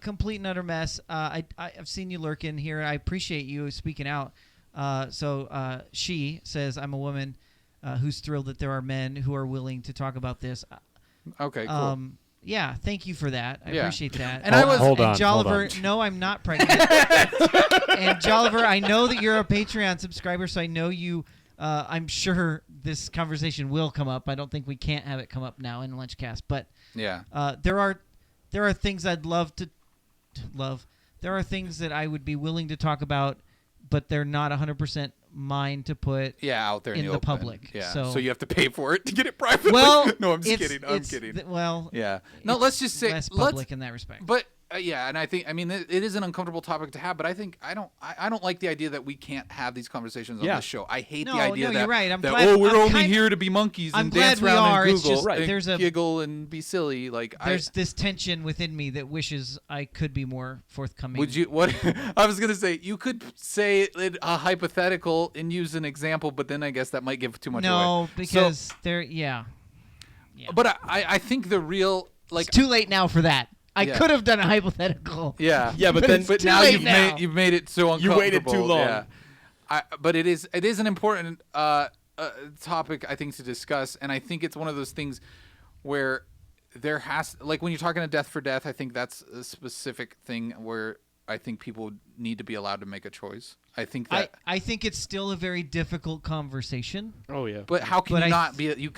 Complete and utter mess. I've seen you lurking here. I appreciate you speaking out. So she says, "I'm a woman who's thrilled that there are men who are willing to talk about this." Okay, cool. Yeah, thank you for that. I appreciate that. And hold on, Jolliver, no, I'm not pregnant. And Jolliver, I know that you're a Patreon subscriber, so I know you. I'm sure this conversation will come up. I don't think we can't have it come up now in Lunchcast, but there are things I'd love to love. There are things that I would be willing to talk about, but they're not 100% mine to put out there in the public. Yeah. So you have to pay for it to get it privately. Well, no, I'm just kidding. I'm kidding. Well, yeah. No, let's just say less public in that respect. But yeah, and I think it is an uncomfortable topic to have, but I think I don't like the idea that we can't have these conversations on this show. I hate the idea that you're right. I'm that glad, we're I'm only kind here to be monkeys I'm and glad dance we around are. and It's Google just, and there's a giggle and be silly. Like there's this tension within me that wishes I could be more forthcoming. Would you? What I was gonna say, you could say a hypothetical and use an example, but then I guess that might give too much away. No, because yeah. But I think the real it's too late now for that. I could have done a hypothetical. Yeah, but now now you've made it so uncomfortable. You waited too long. Yeah. But it is an important topic, I think, to discuss, and I think it's one of those things where there has, like when you're talking to Death for Death, I think that's a specific thing where I think people need to be allowed to make a choice. I think that I think it's still a very difficult conversation. Oh yeah. But how can you not be? You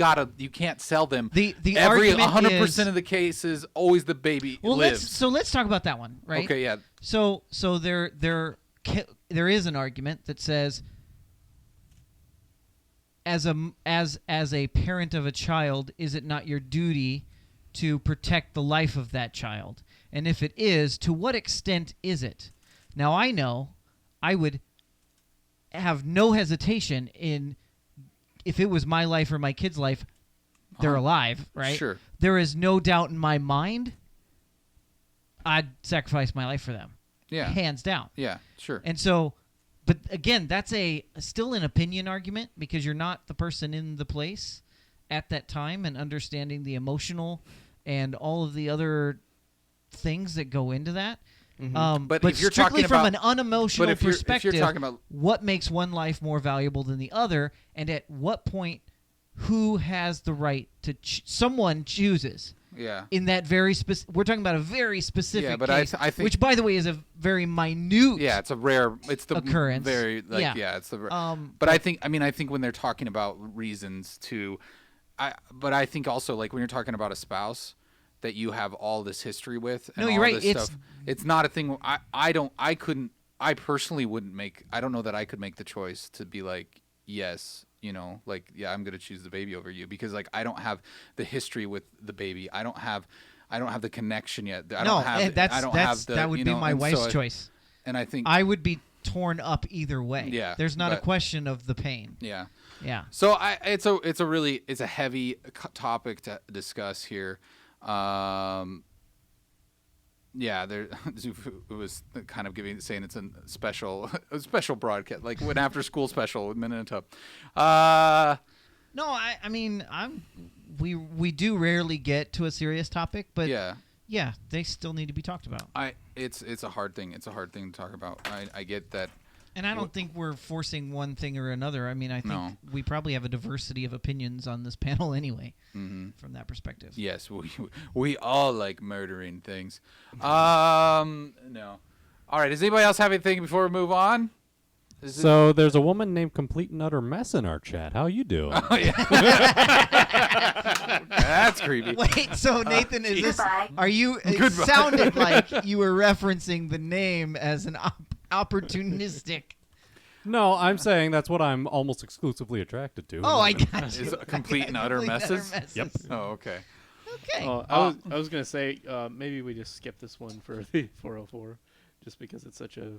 can't sell them. The every argument 100% of the cases, always the baby lives. Let's talk about that one, right? Okay, yeah. So there is an argument that says, as a parent of a child, is it not your duty to protect the life of that child? And if it is, to what extent is it? Now I know I would have no hesitation in, if it was my life or my kid's life, they're alive, right? Sure. There is no doubt in my mind I'd sacrifice my life for them. Yeah. Hands down. Yeah, sure. And so, but again, that's still an opinion argument because you're not the person in the place at that time and understanding the emotional and all of the other things that go into that. Mm-hmm. But if you're strictly talking from about, an unemotional if you're perspective, talking about, what makes one life more valuable than the other, and at what point, who has the right to someone chooses? Yeah. In that very we're talking about a very specific case, I think, which, by the way, is a very minute. Yeah, it's a rare. It's the occurrence. Very it's the. But I think when they're talking about reasons to, but I think also like when you're talking about a spouse that you have all this history with. And no, you're right. It's not a thing. I personally wouldn't make. I don't know that I could make the choice to be like, yes, I'm gonna choose the baby over you because like I don't have the history with the baby. I don't have the connection yet. That would be my wife's choice. And I think I would be torn up either way. Yeah, there's not a question of the pain. Yeah, yeah. So it's a heavy topic to discuss here. Yeah, there it was kind of saying it's a special broadcast, like an after school special with Minute and Tub. No, I mean we do rarely get to a serious topic, but yeah, they still need to be talked about. It's a hard thing. It's a hard thing to talk about. I get that. And I don't think we're forcing one thing or another. I mean, I think we probably have a diversity of opinions on this panel anyway, from that perspective. Yes, we all like murdering things. No. All right, does anybody else have anything before we move on? So there's a woman named Complete and Utter Mess in our chat. How you doing? Oh, yeah. That's creepy. Wait, so Nathan, is this? Are you? It sounded like you were referencing the name as an opportunistic. No, I'm saying that's what I'm almost exclusively attracted to. Oh, I got you. Is it complete and utter messes? Yep. Oh, okay. Okay. I was gonna say maybe we just skip this one for the 404, just because it's such a.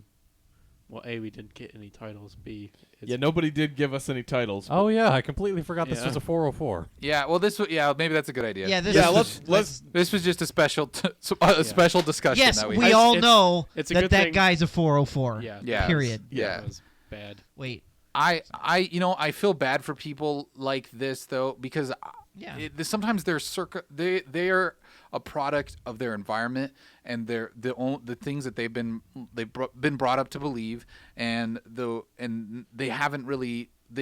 Well, A, we didn't get any titles. B, nobody did give us any titles. Oh yeah, I completely forgot this was a 404. Yeah, well, maybe that's a good idea. Yeah, this was just a special special discussion. Yes, that we all know it's a that good that thing. guy's a 404. Yeah. Period. Yeah. It was bad. Wait. I feel bad for people like this though because sometimes they're a product of their environment and they're the things that they've been brought up to believe and they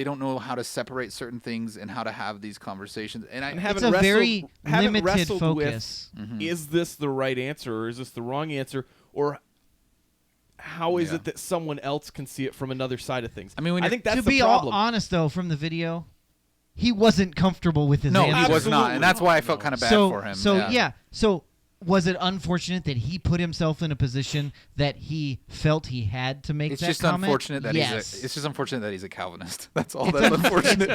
don't know how to separate certain things and how to have these conversations and it's a very limited focus. Is this the right answer or is this the wrong answer or how is it that someone else can see it from another side of things? I mean, I think that's to be the problem. honest though, from the video, he wasn't comfortable with his answer. No, he was not, and that's why I felt kind of bad for him. So Was it unfortunate that he put himself in a position that he felt he had to make It's that just comment? unfortunate that yes. it's just unfortunate that he's a Calvinist. That's all. It's That's un- unfortunate.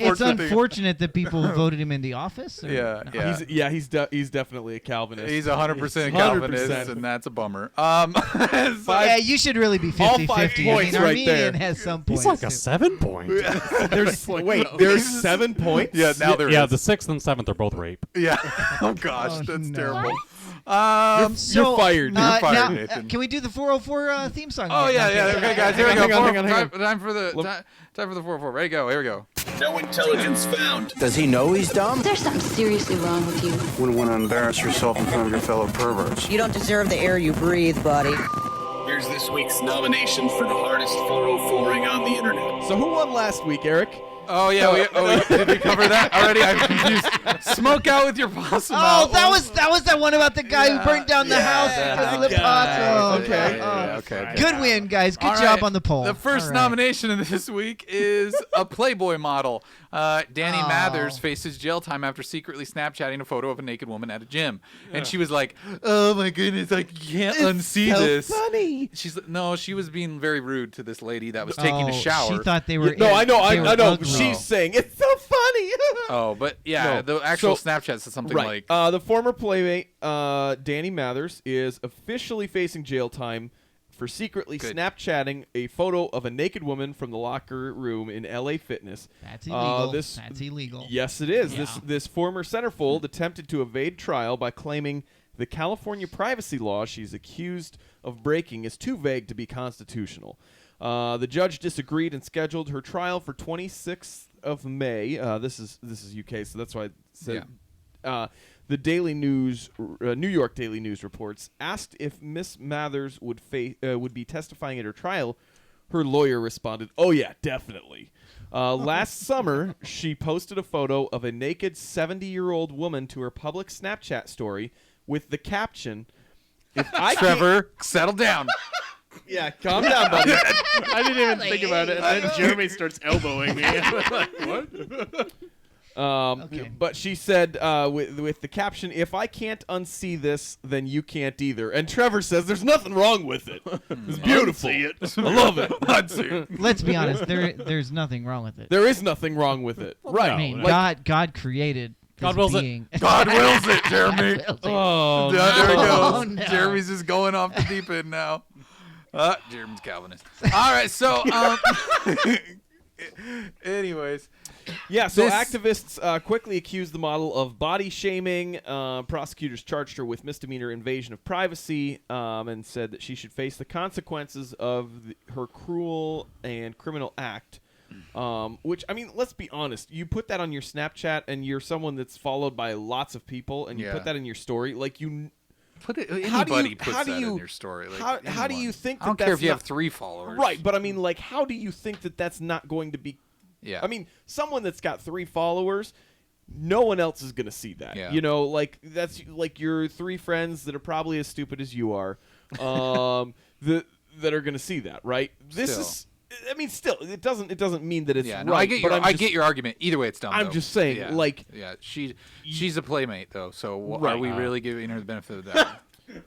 It's unfortunate that people voted him into office. Or? Yeah, No. yeah. He's definitely a Calvinist. He's 100% 100%. Calvinist, and that's a bummer. Yeah, you should really be 50-50. All 5 I mean, points right Armenian there. has some points. He's like a too. 7 point. There's 7 points. Yeah, now there is. Yeah, the 6th and 7th are both rape. Yeah. Oh gosh, Oh, that's no. terrible. You're fired. You're fired, now, Nathan. can we do the 404 theme song? Oh again? yeah, Okay. okay, guys, here we go. Hang on. Time for the 404. Ready to go. Here we go. No intelligence found. Does he know he's dumb? There's something seriously wrong with you. Wouldn't want to embarrass yourself in front of your fellow perverts. You don't deserve the air you breathe, buddy. Here's this week's nomination for the hardest 404ing on the internet. So who won last week, Eric? Oh yeah, did we cover that already? I'm confused. Smoke out with your possum. Oh, that was that one about the guy who burned down the house because of the possum. Okay. Good win, guys. Good All job right. on the poll. The first All right. nomination of this week is a Playboy model. Danny Oh. Mathers faces jail time after secretly Snapchatting a photo of a naked woman at a gym. And she was like, "Oh my goodness, I can't unsee this." Funny. She was being very rude to this lady that was taking a Oh, shower. She thought they were. No, I know. they were I know. ugly. She's saying it's so funny. Oh, but yeah, No. the actual So- Snapchat said something Right. like, The former playmate, Danny Mathers, is officially facing jail time for secretly Good. Snapchatting a photo of a naked woman from the locker room in LA Fitness. That's illegal. That's illegal. Yes, it is. Yeah. This former centerfold attempted to evade trial by claiming the California privacy law she's accused of breaking is too vague to be constitutional. The judge disagreed and scheduled her trial for 26th of May. This is UK, so that's why I said. The Daily News, New York Daily News reports, asked if Miss Mathers would be testifying at her trial. Her lawyer responded, "Oh yeah, definitely." Last summer, she posted a photo of a naked 70-year-old woman to her public Snapchat story with the caption, "If I Trevor, settle down." Yeah, calm down, buddy. I didn't even think about it, and then Jeremy starts elbowing me. I'm like, what? But she said with the caption, "If I can't unsee this, then you can't either." And Trevor says, "There's nothing wrong with it. It's beautiful. I love it. Let's be honest. There's nothing wrong with it. There is nothing wrong with it. Right? I mean, Like- God created. God this wills it. being. God wills it, Jeremy. God wills it. Oh, There he goes. Oh, no. Jeremy's just going off the deep end now. Jeremy's Calvinist. All right, so anyways, Yeah, so This- activists quickly accused the model of body shaming. Prosecutors charged her with misdemeanor invasion of privacy and said that she should face the consequences of her cruel and criminal act. Which, I mean, let's be honest. You put that on your Snapchat and you're someone that's followed by lots of people and you Yeah. put that in your story. Like, you... put it. How do Anybody you- puts how do that you- in your story. Like, how do anyone. you think I don't that care that's if you have not- 3 followers. Right, but I mean, like, how do you think that that's not going to be... Yeah. I mean, someone that's got 3 followers, no one else is going to see that. Yeah. You know, like, that's like your 3 friends that are probably as stupid as you are that are going to see that, right? This Still. is... I mean, still, it doesn't mean that it's Yeah, right. no, I get but your I'm I just- get your argument. Either way, it's dumb. I'm though. just saying, Yeah. like... Yeah, she's a playmate though. So Right. are we really giving her the benefit of the doubt?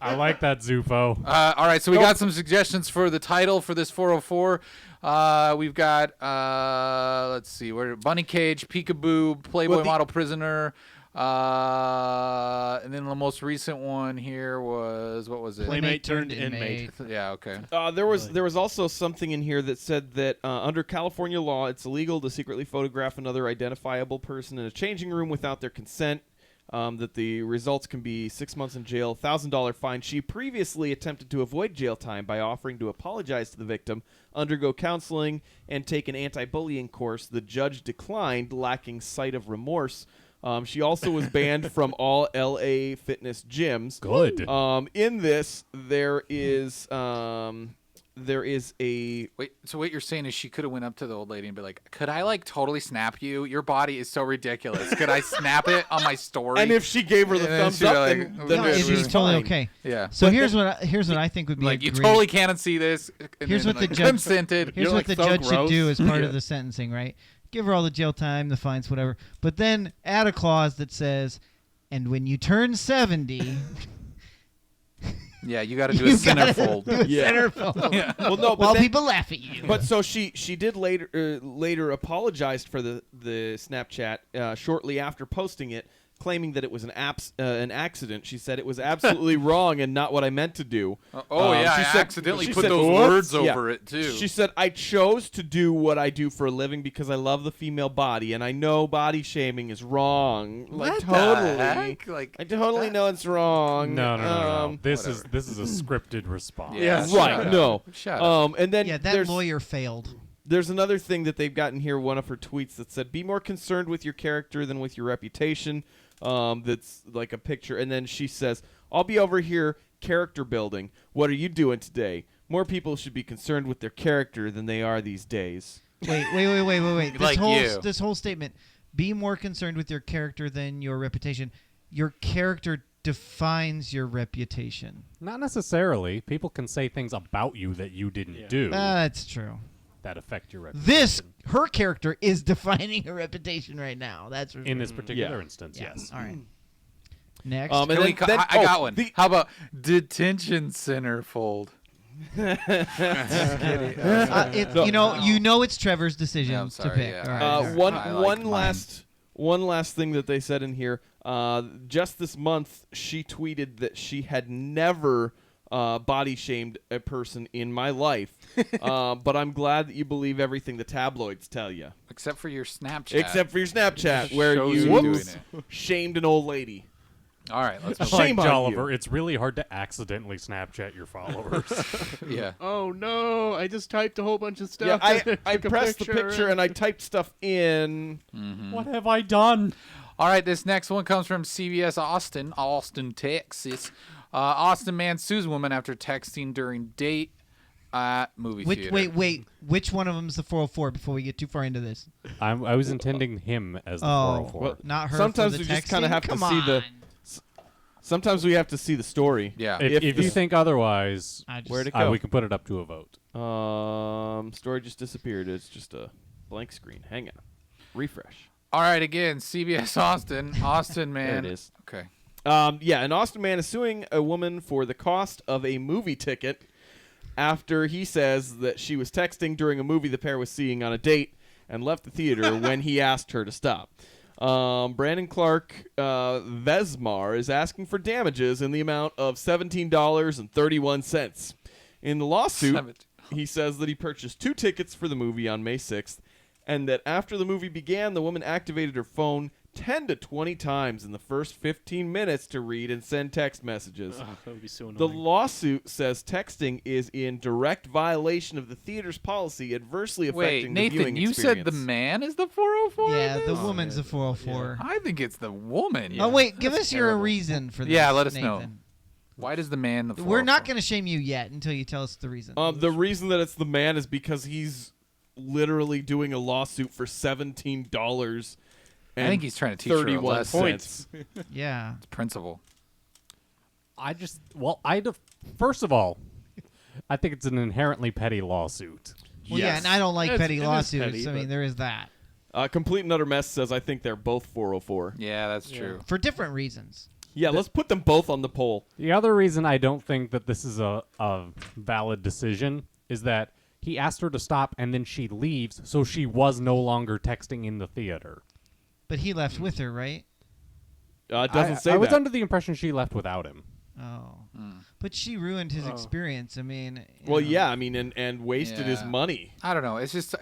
I like that, Zufo. All right, so we got some suggestions for the title for this 404. We've got let's see, where Bunny Cage, Peekaboo, Playboy Model Prisoner, and then the most recent one here was, what was it? Playmate turned inmate. Yeah, okay. There was also something in here that said that under California law, it's illegal to secretly photograph another identifiable person in a changing room without their consent. That the results can be 6 months in jail, $1,000 fine. She previously attempted to avoid jail time by offering to apologize to the victim, undergo counseling, and take an anti-bullying course. The judge declined, lacking sight of remorse. She also was banned from all LA fitness gyms. Good. In this, there is a... Wait, so what you're saying is she could have went up to the old lady and be like, "Could I like totally snap you? Your body is so ridiculous. Could I snap it on my story?" And if she gave her the And then thumbs she'd be up, like, then No, it it's was totally fine. okay. Yeah. So But here's what I think would be like, a you great, totally can't see this. And Here's then, what the like, judge consented. Here's You're what like the so judge should do gross. as part Yeah. of the sentencing, right? Give her all the jail time, the fines, whatever. But then add a clause that says, And when you turn 70, Yeah, you got to do a centerfold. Centerfold. Yeah. Well, no, but while then- people laugh at you. But so she did later apologized for the Snapchat shortly after posting it, claiming that it was an accident. She said it was absolutely wrong and not what I meant to do. I accidentally put those words over it too. She said I chose to do what I do for a living because I love the female body and I know body shaming is wrong. Like What the totally, heck? Like I totally know it's wrong. No. This is a scripted response. Yeah, right. No. Shut up. And then that there's lawyer failed. There's another thing that they've gotten here. One of her tweets that said, "Be more concerned with your character than with your reputation." That's like a picture, and then she says, "I'll be over here character building. What are you doing today? More people should be concerned with their character than they are these days." Wait. This whole statement: be more concerned with your character than your reputation. Your character defines your reputation. Not necessarily. People can say things about you that you didn't do. That's true. That affect your reputation. Her character is defining her reputation right now. That's for in sure. this particular instance. Yes. All right. Next. I got one. How about detention centerfold? It's Trevor's decision to pick. Yeah. All right. One last thing that they said in here. Just this month, she tweeted that she had never body shamed a person in my life, but I'm glad that you believe everything the tabloids tell you. Except for your Snapchat. Where Shows you doing it. shamed an old lady. All right, let's move Shame like on Jolliver, you. it's really hard to accidentally Snapchat your followers. Yeah. Oh no! I just typed a whole bunch of stuff. Yeah, I Took a pressed the picture and I typed stuff in. What have I done? All right, this next one comes from CBS Austin, Texas. Austin man sues woman after texting during date at movie theater. Wait. Which one of them is the 404 before we get too far into this? I was intending him as the 404. Well, not her. Sometimes for the we just kind of texting? have Come to see the. on. Sometimes we have to see the story. Yeah. If you think otherwise, where'd it go? we can put it up to a vote. Story just disappeared. It's just a blank screen. Hang on. Refresh. All right, again, CBS Austin man. There it is. Okay. An Austin man is suing a woman for the cost of a movie ticket after he says that she was texting during a movie the pair was seeing on a date and left the theater when he asked her to stop. Brandon Clark Vesmar is asking for damages in the amount of $17.31. In the lawsuit, he says that he purchased 2 tickets for the movie on May 6th and that after the movie began, the woman activated her phone 10 to 20 times in the first 15 minutes to read and send text messages. That would be so annoying. The lawsuit says texting is in direct violation of the theater's policy, adversely affecting the viewing Nathan, you experience. said the man is the 404? Yeah, the woman's the 404. I think it's the woman. Oh wait, give us your reason for this. Yeah, let us Nathan. know. Why does the man the 404? We're not going to shame you yet until you tell us the reason. The reason that it's the man is because he's literally doing a lawsuit for $17. I think he's trying to teach her a 31 lesson. points. Yeah. It's principle. First of all, I think it's an inherently petty lawsuit. Well, yeah, and I don't like petty it is lawsuits. petty, I mean, but- there is that. Complete and Utter Mess says, I think they're both 404. Yeah, that's true. For different reasons. Yeah, let's put them both on the poll. The other reason I don't think that this is a valid decision is that he asked her to stop and then she leaves, so she was no longer texting in the theater. But he left with her, right? It doesn't say I was that. under the impression she left without him. Oh. But she ruined his experience. I mean. Well, you know. yeah, I mean, and wasted his Yeah. money. I don't know. It's just a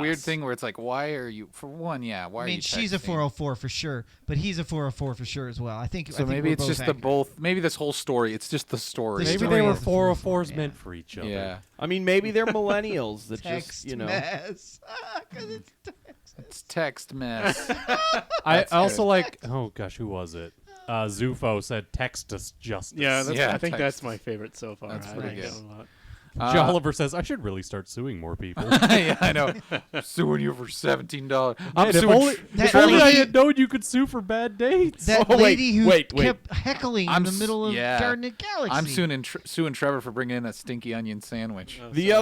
weird guess. thing where it's like, why are you? For one, yeah. Why I are mean, you? she's a texting? 404 for sure, but he's a 404 for sure as well. I think. So maybe it's just the both. Maybe this whole story. It's just the story. Maybe they were 404s meant for each other. Yeah. I mean, maybe they're millennials that Text just, mess. 'Cause it's text. It's text mess. I That's also good. like. Oh gosh, who was it? Zufo said, "Text us justice." Yeah, that's, Yeah, I think text. that's my favorite so far. That's I pretty like good. that a lot. Jolliver says, "I should really start suing more people." Yeah, I know. I'm suing you for $17. I'm Man, if suing only, if only I had known you could sue for bad dates. That lady who kept heckling in the middle of Garden of Galaxy. I'm suing Trevor for bringing in that stinky onion sandwich. The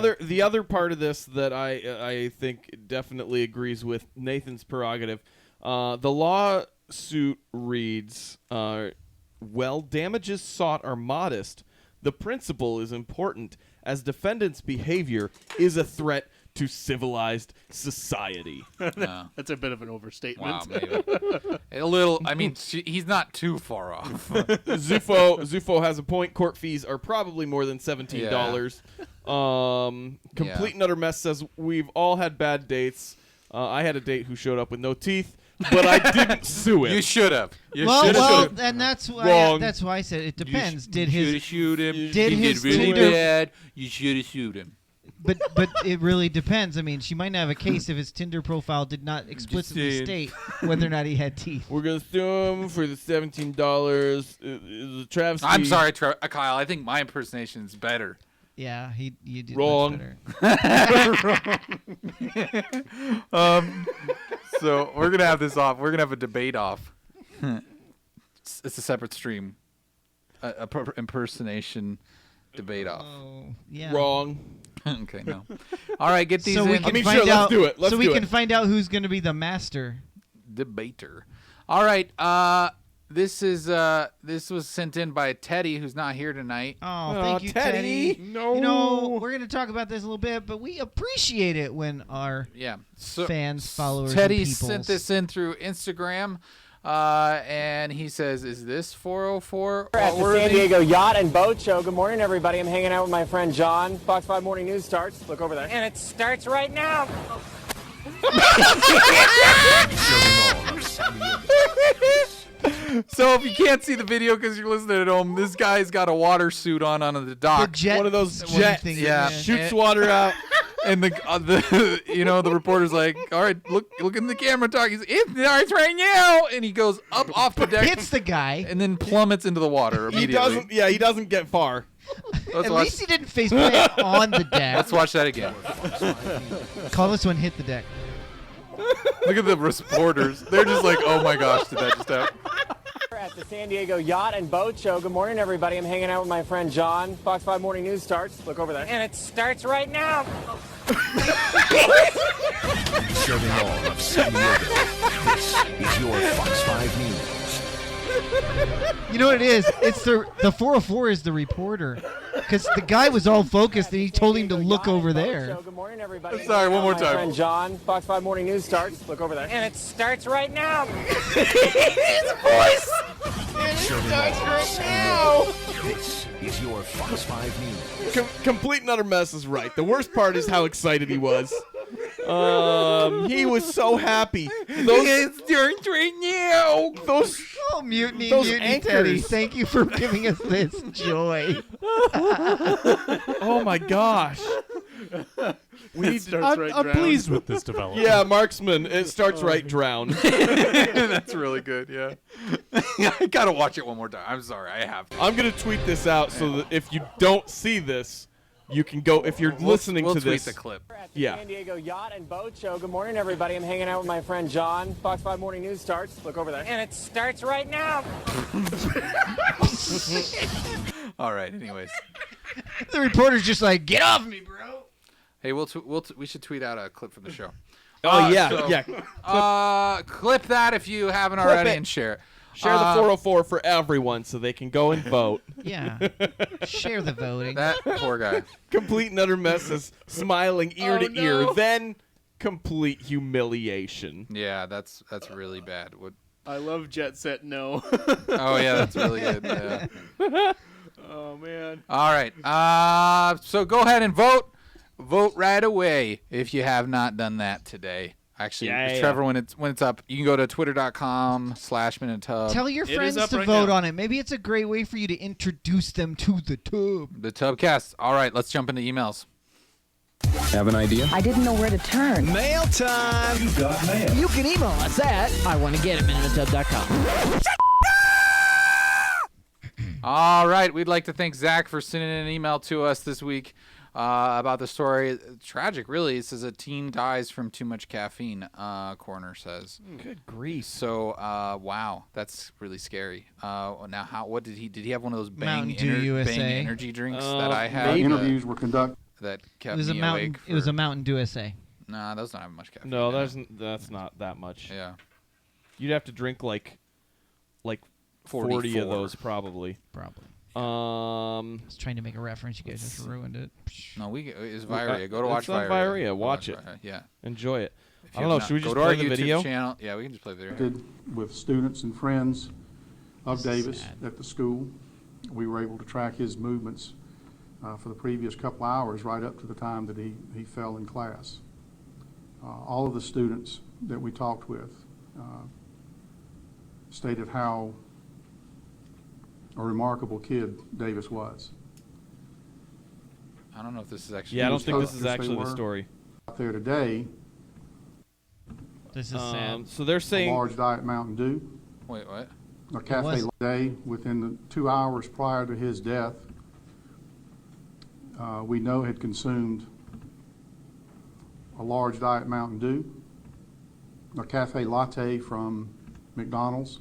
other part of this that I think definitely agrees with Nathan's prerogative. The law suit reads, well, damages sought are modest. The principle is important, as defendant's behavior is a threat to civilized society. That's a bit of an overstatement. Wow, maybe. A little. I mean, he's not too far off. Zufo has a point. Court fees are probably more than $17. Complete and utter mess says we've all had bad dates. I had a date who showed up with no teeth, but I didn't sue him. You should have. Well, and that's why Wrong. that's why I said it depends. You should have shoot him. Did he his did really Tinder bad. You should have shoot him. But it really depends. I mean, she might not have a case if his Tinder profile did not explicitly state whether or not he had teeth. We're gonna sue him for the $17. It's a travesty. I'm sorry, Kyle. I think my impersonation is better. Yeah, you did Wrong. much better. So we're gonna have this off. We're gonna have a debate off. It's a separate stream. A impersonation debate off. Yeah. Wrong. Okay, no. All right, get these so in. we can sure, find let's out. do it. So we can find out who's going to be the master debater. All right. This was sent in by Teddy, who's not here tonight. Oh, thank you, Teddy. No. You know, we're going to talk about this a little bit, but we appreciate it when our fans, followers, Teddy and peoples. sent this in through Instagram, and he says, "Is this 404?" We're at the San Diego Yacht and Boat Show. Good morning, everybody. I'm hanging out with my friend John. Fox 5 Morning News starts. Look over there. And it starts right now. So if you can't see the video because you're listening at home, this guy's got a water suit on the dock. One of those jets. Yeah, Shoots water out. And the reporter's like, "All right, look in the camera, talk." He's, "It starts right now," and he goes up off the deck, hits the guy, and then plummets into the water immediately. He doesn't get far. At least he didn't face plant on the deck. Let's watch that again. Call this one hit the deck. Look at the reporters. They're just like, "Oh my gosh, did that just happen?" We're at the San Diego Yacht and Boat Show. Good morning, everybody. I'm hanging out with my friend John. Fox 5 Morning News starts. Look over there. And it starts right now. Serving all of San Diego. This is your Fox 5 News. You know what it is? It's the 404 is the reporter, because the guy was all focused and he told him to look over there. Good morning, everybody. Sorry, one more My time. friend John. Fox 5 Morning News starts. Look over there. And it starts right now. His voice. Serving all of San Diego. This is your Fox 5 News. Complete and utter mess is right. The worst part is how excited he was. He was so happy. It's starts right now. Mutiny, those Teddy. anchors. Thank you for giving us this joy. Oh my gosh. I'm pleased with this development. Yeah, Marksman. It starts right drown. That's really good. Yeah. I gotta watch it one more time. I'm sorry, I have to. I'm gonna tweet this out so that if you don't see this, you can go. If you're listening we'll to tweet this, the clip. We're at the Yeah. San Diego Yacht and Boat Show. Good morning, everybody. I'm hanging out with my friend John. Fox 5 Morning News starts. Look over there. And it starts right now. All right. Anyways, The reporter's just like, "Get off me, bro." hey, we should tweet out a clip from the show. Oh yeah. Clip that if you haven't Clip already it. and share it. Share the 404 for everyone so they can go and vote. Yeah. Share the voting. That poor guy. Complete and utter mess is smiling ear to ear, then complete humiliation. Yeah, that's really bad. I love Jet Set No. Oh yeah, that's really good. Yeah. Oh man. All right. So go ahead and vote. Vote right away if you have not done that today. Actually, Trevor, when it's up, you can go to twitter.com/minutub. Tell your friends to right vote now. on it. Maybe it's a great way for you to introduce them to the tub. The Tubcast. All right, let's jump into emails. Have an idea? I didn't know where to turn. Mail time! You got mail. You can email us at iwannagetit@minutub.com. All right, we'd like to thank Zach for sending an email to us this week about the story. Tragic, really. It says a teen dies from too much caffeine, coroner says. Good grief. So, wow, that's really scary. Now, what did he have one of those Mountain Bang, Dew USA. Bang energy drinks that I had? maybe. Interviews were conducted. That kept It was a me mountain. awake. It was a Mountain Dew USA. Nah, those don't have much caffeine. No, in it. that's not that much. Yeah. You'd have to drink like 40 of 44. those probably. Probably. I was trying to make a reference. You guys just ruined it. No, it's Virea. Go to watch it's on Virea. Virea. Watch it. Yeah. Enjoy it. If I you don't know. have Should we not- just go to our play the YouTube video? channel? Yeah, we can just play the video. With students and friends of Davis at the school. We were able to track his movements for the previous couple hours right up to the time that he fell in class. All of the students that we talked with stated how a remarkable kid Davis was. I don't know if this is actually. Yeah, I don't think this is actually the story. Out there today. This is sad. So they're saying a large Diet Mountain Dew. Wait, what? A cafe day within the 2 hours prior to his death. We know had consumed a large Diet Mountain Dew, a cafe latte from McDonald's,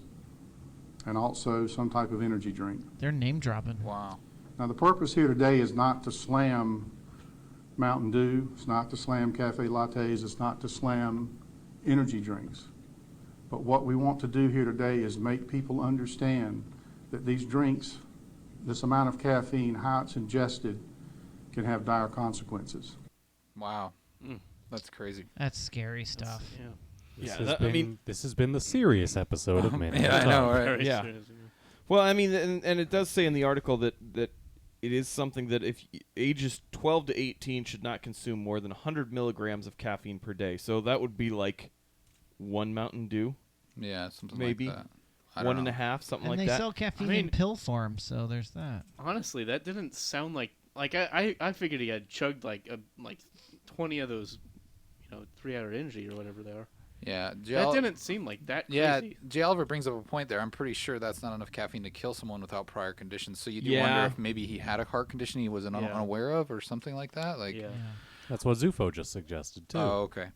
and also some type of energy drink. They're name dropping. Wow. Now the purpose here today is not to slam Mountain Dew, it's not to slam cafe lattes, it's not to slam energy drinks. But what we want to do here today is make people understand that these drinks, this amount of caffeine, how it's ingested, can have dire consequences. Wow. That's crazy. That's scary stuff. This has been the serious episode of Man. Yeah, I know, right? Yeah. Well, I mean, and it does say in the article that it is something that if ages 12 to 18 should not consume more than 100 milligrams of caffeine per day. So that would be like 1 Mountain Dew. Yeah, something maybe like that. I don't one know. and a half, something And like they that. sell caffeine I mean- in pill form, so there's that. Honestly, that didn't sound like I figured he had chugged like 20 of those, 3-hour energy or whatever they are. Yeah, that didn't seem like that crazy. Yeah, J. Oliver brings up a point there. I'm pretty sure that's not enough caffeine to kill someone without prior conditions. So you do wonder if maybe he had a heart condition he was unaware of or something like that. Like, That's what Zufo just suggested too. Oh, okay.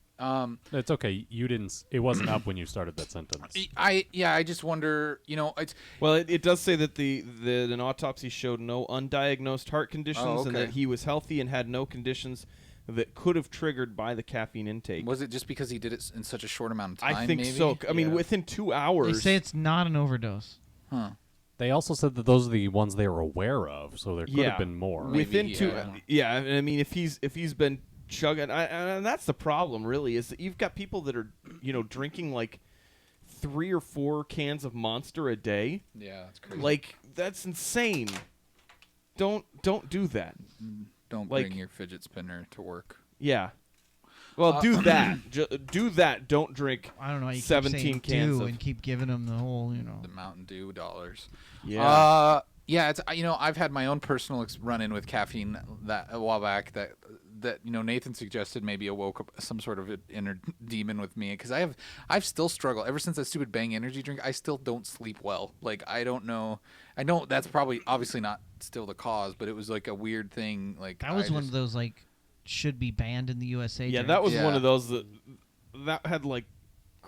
It's okay. You didn't. It wasn't up when you started that sentence. I just wonder. It's well, it does say that an autopsy showed no undiagnosed heart conditions and that he was healthy and had no conditions that could have triggered by the caffeine intake. Was it just because he did it in such a short amount of time? I think maybe? so. I mean, within 2 hours. They say it's not an overdose. Huh. They also said that those are the ones they were aware of, so there could have been more. Within two. Yeah, I mean, if he's been chugging, and that's the problem, really, is that you've got people that are drinking like 3 or 4 cans of Monster a day. Yeah, that's crazy. Like, that's insane. Don't do that. Don't bring your fidget spinner to work. Yeah. Well, do that. Do that. Don't drink. I don't know. You 17 keep saying cans do of and keep giving them the whole, the Mountain Dew dollars. Yeah. Yeah. It's I've had my own personal run-in with caffeine that a while back that Nathan suggested maybe awoke up some sort of inner demon with me because I've still struggled ever since that stupid Bang energy drink. I still don't sleep well. Like I don't know. I know that's probably obviously not still the cause, but it was like a weird thing. Like that was one of those like should be banned in the USA. Yeah, drinks. that was one of those that had like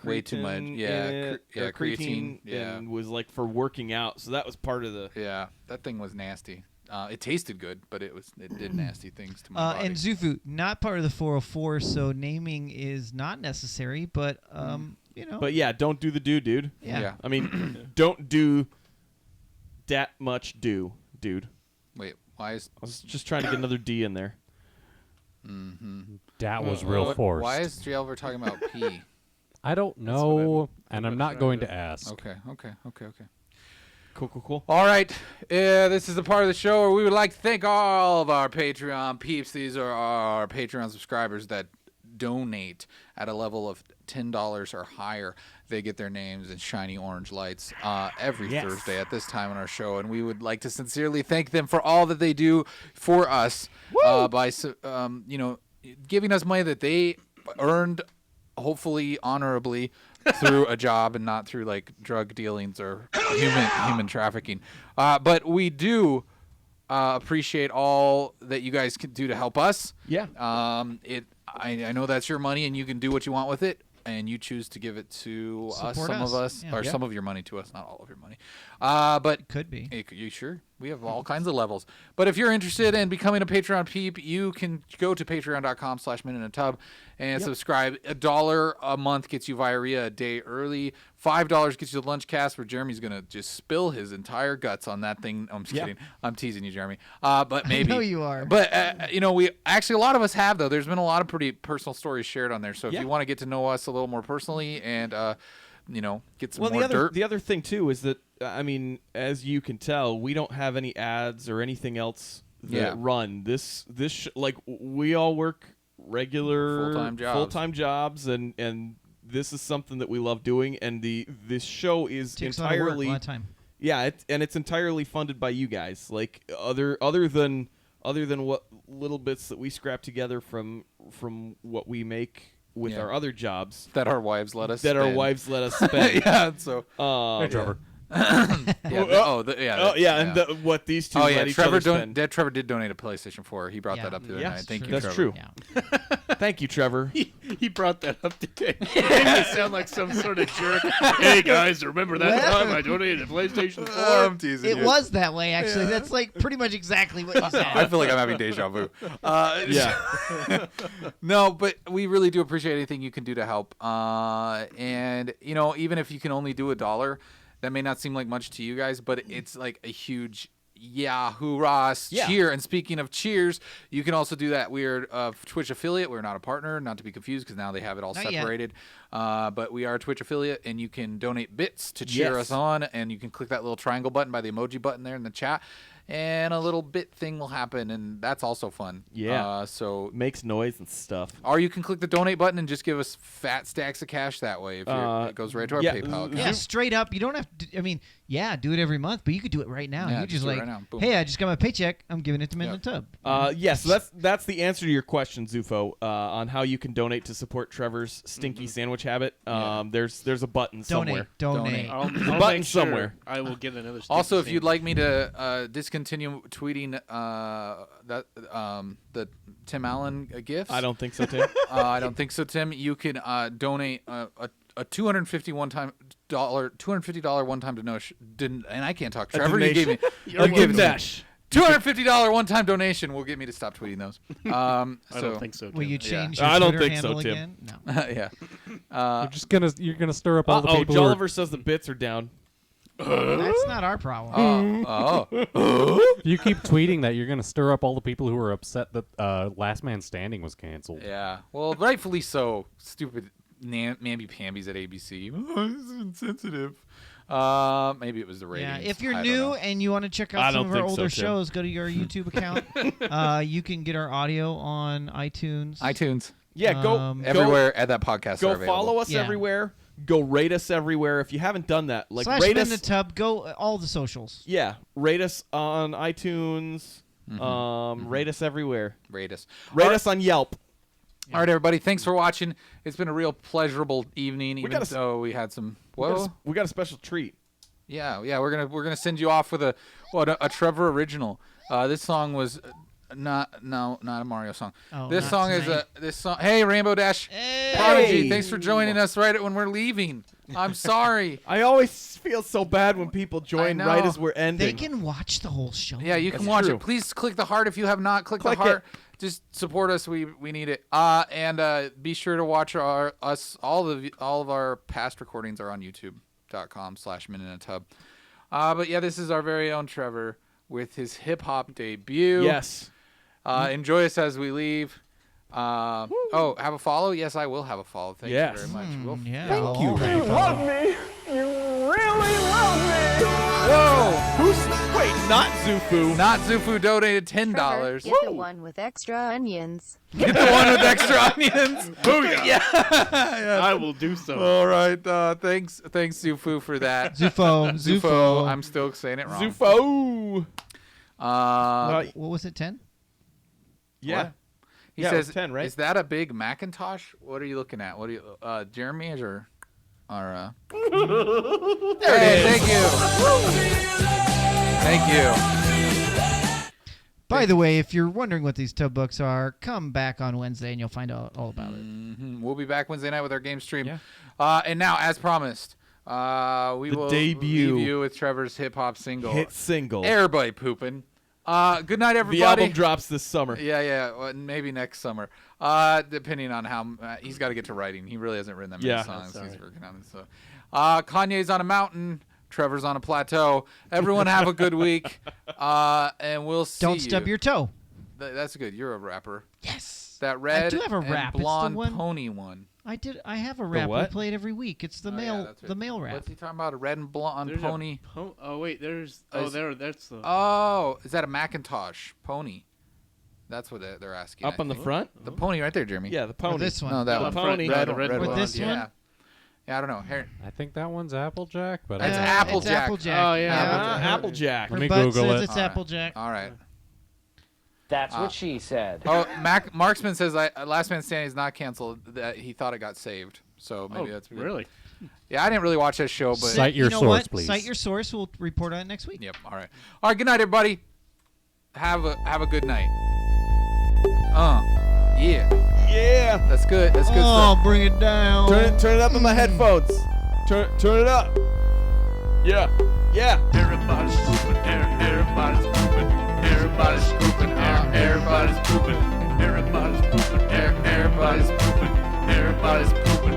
way too much. Yeah, creatine. Yeah, and was like for working out. So that was part of the. Yeah, that thing was nasty. It tasted good, but it did nasty things to my body. And Zufu, not part of the 404, so naming is not necessary. But But yeah, don't do the dude. Yeah. I mean, don't do that much dude. Wait, why is? I was just trying to get another D in there. Mm-hmm. That was real forced. Why is J. Oliver talking about pee? I don't know, and I'm not going to ask. Okay. Cool. All right. This is the part of the show where we would like to thank all of our Patreon peeps. These are our Patreon subscribers that donate at a level of $10 or higher. They get their names in shiny orange lights every Thursday at this time on our show, and we would like to sincerely thank them for all that they do for us by giving us money that they earned, hopefully honorably, through a job and not through like drug dealings or human trafficking. But we do appreciate all that you guys can do to help us. Yeah. I know that's your money and you can do what you want with it, and you choose to give it to Support some us. of us, Yeah. or some of your money to us, not all of your money. But could be. You sure? We have all kinds of levels. But if you're interested in becoming a Patreon peep, you can go to patreon.com/minuteintub and subscribe. $1 a month gets you Viaria a day early. $5 gets you the Lunchcast, where Jeremy's going to just spill his entire guts on that thing. I'm just kidding. I'm teasing you, Jeremy. But maybe. I know you are. But, we actually, a lot of us have, though. There's been a lot of pretty personal stories shared on there. So if you want to get to know us a little more personally and, get some more dirt. The other thing, too, is that, as you can tell, we don't have any ads or anything else that run. We all work regular full-time jobs, and this is something that we love doing, and this show is Takes entirely a lot of time. Yeah, it's entirely funded by you guys. Like other than what little bits that we scrap together from what we make with our other jobs that our wives let us spend. Yeah, so hey, Trevor. What these two let each other spend. Trevor did donate a PlayStation 4. He brought that up the other night. Thank you, That's Trevor. true. Thank you, Trevor. He brought that up today. He made me sound like some sort of jerk. Hey guys, remember that time I donated a PlayStation 4? I'm teasing It you. was that way, actually. That's like pretty much exactly what you said. I feel like I'm having deja vu. No, but we really do appreciate anything you can do to help. And even if you can only do $1, that may not seem like much to you guys, but it's like a huge hoorah cheer. And speaking of cheers, you can also do that. We're a Twitch affiliate. We're not a partner, not to be confused, because now they have it all separated. But we are a Twitch affiliate, and you can donate bits to cheer us on, and you can click that little triangle button by the emoji button there in the chat, and a little bit thing will happen, and that's also fun. So makes noise and stuff. Or you can click the donate button and just give us fat stacks of cash that way. If it goes right to our PayPal account. Yeah, straight up. You don't have to. Do it every month, but you could do it right now. Yeah, you just like, right now. Boom. hey, I just got my paycheck. I'm giving it to Minute Tub. So that's the answer to your question, Zufo, on how you can donate to support Trevor's stinky sandwich habit. There's a button somewhere. Donate. I'll button make sure somewhere. I will get another. Also, if you'd like me to discontinue tweeting the Tim Allen gifts, I don't think so, Tim. I don't think so, Tim. You can donate a $250 one-time donation. And I can't talk. Trevor, you gave me a donation. $250 one-time donation will get me to stop tweeting those. I don't think so, Tim. Will you change your I don't Twitter think so, handle Tim. again? No. You're gonna stir up all the people. Jolliver says the bits are down. That's not our problem. If you keep tweeting that, you're gonna stir up all the people who are upset that Last Man Standing was canceled. Yeah, well, rightfully so. Stupid mamby-pambies at ABC. This is insensitive. Maybe it was the ratings. Yeah, if you're new and you want to check out some of our older shows, go to your YouTube account. You can get our audio on iTunes. Yeah, go everywhere at that podcast. Go are available. follow us everywhere. Go rate us everywhere. If you haven't done that, like rate us in the tub. Go all the socials. Yeah, rate us on iTunes. Rate us everywhere. Rate us us on Yelp. All right, everybody. Thanks for watching. It's been a real pleasurable evening, even though we had some. We got a special treat. Yeah. We're gonna send you off with a Trevor original. This song was not a Mario song. This song is this song. Hey, Rainbow Dash Prodigy. Thanks for joining us right when we're leaving. I'm sorry. I always feel so bad when people join right as we're ending. They can watch the whole show. Yeah, you can watch it. Please click the heart if you have not. Click the heart. Just support us. We need it. And be sure to watch all of our past recordings are on youtube.com/minuteintub. But yeah, this is our very own Trevor with his hip hop debut. Yes. Enjoy us as we leave. Have a follow? Yes, I will have a follow. Thank you very much. Thank you. You love me. You really love me. Whoa. Wait, not Zufu. Not Zufu donated $10. Get the one with extra onions. Get the one with extra onions. Booyah. Yeah. I will do so. All right. Thanks, Zufu, for that. Zufo. I'm still saying it wrong. Zufo. What was it? 10? Yeah. What? He says 10, right? Is that a big Macintosh? What are you looking at? What are you, Jeremy or? There thank you. Thank you. By the way, if you're wondering what these tub books are, come back on Wednesday and you'll find out all about it. We'll be back Wednesday night with our game stream. Yeah. And now, as promised, We The will debut. leave you with Trevor's hip hop single. Hit single. Everybody pooping. Good night, everybody. The album drops this summer. Yeah. Well, maybe next summer. Depending on how he's got to get to writing. He really hasn't written that many songs. He's working on it. So, Kanye's on a mountain. Trevor's on a plateau. Everyone have a good week. And we'll see Don't stub your toe. That's good. You're a rapper. Yes. That red I do have a and rap. It's the blonde one- pony one. I have a rap we what? play it every week. It's the male rap. What's he talking about? A red and blonde There's a pony? oh wait, there's that's the. Oh, is that a Macintosh pony? That's what they're asking. Up I on the think. front? The pony right there, Jeremy. Yeah, the pony. Or this one. No, that The one. pony. Red, No, the red red one. one. this one? Yeah, I don't know. Here. I think that one's Applejack, but That's I Applejack. It's Applejack. Oh, yeah. Applejack. Let me Bud Google says it. it's All right. Applejack. All right. That's what she said. Oh, Marksman says Last Man Standing is not canceled. That he thought it got saved. So maybe that's good. really. Yeah, I didn't really watch that show, but Cite your you know source, what? please. Cite your source. We'll report on it next week. Yep. All right. All right. Good night, everybody. Have a good night. Yeah. Yeah. That's good. That's good Oh, stuff. bring it down. Turn it up in my headphones. Turn it up. Yeah. Yeah. Everybody's pooping, everybody's pooping, everybody's pooping, everybody's pooping, everybody's pooping, everybody's pooping, everybody's pooping,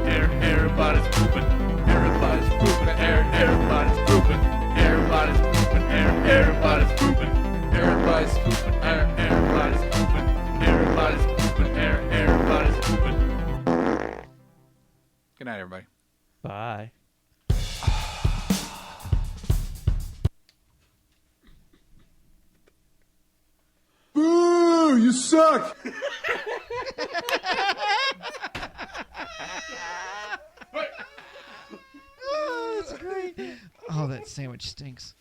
everybody's pooping, everybody's pooping, everybody's pooping, everybody's pooping, everybody's pooping, everybody's pooping, everybody's pooping, everybody's pooping, everybody's pooping. Good night, everybody. Bye. Boo! You suck! Oh, that's great. Oh, that sandwich stinks.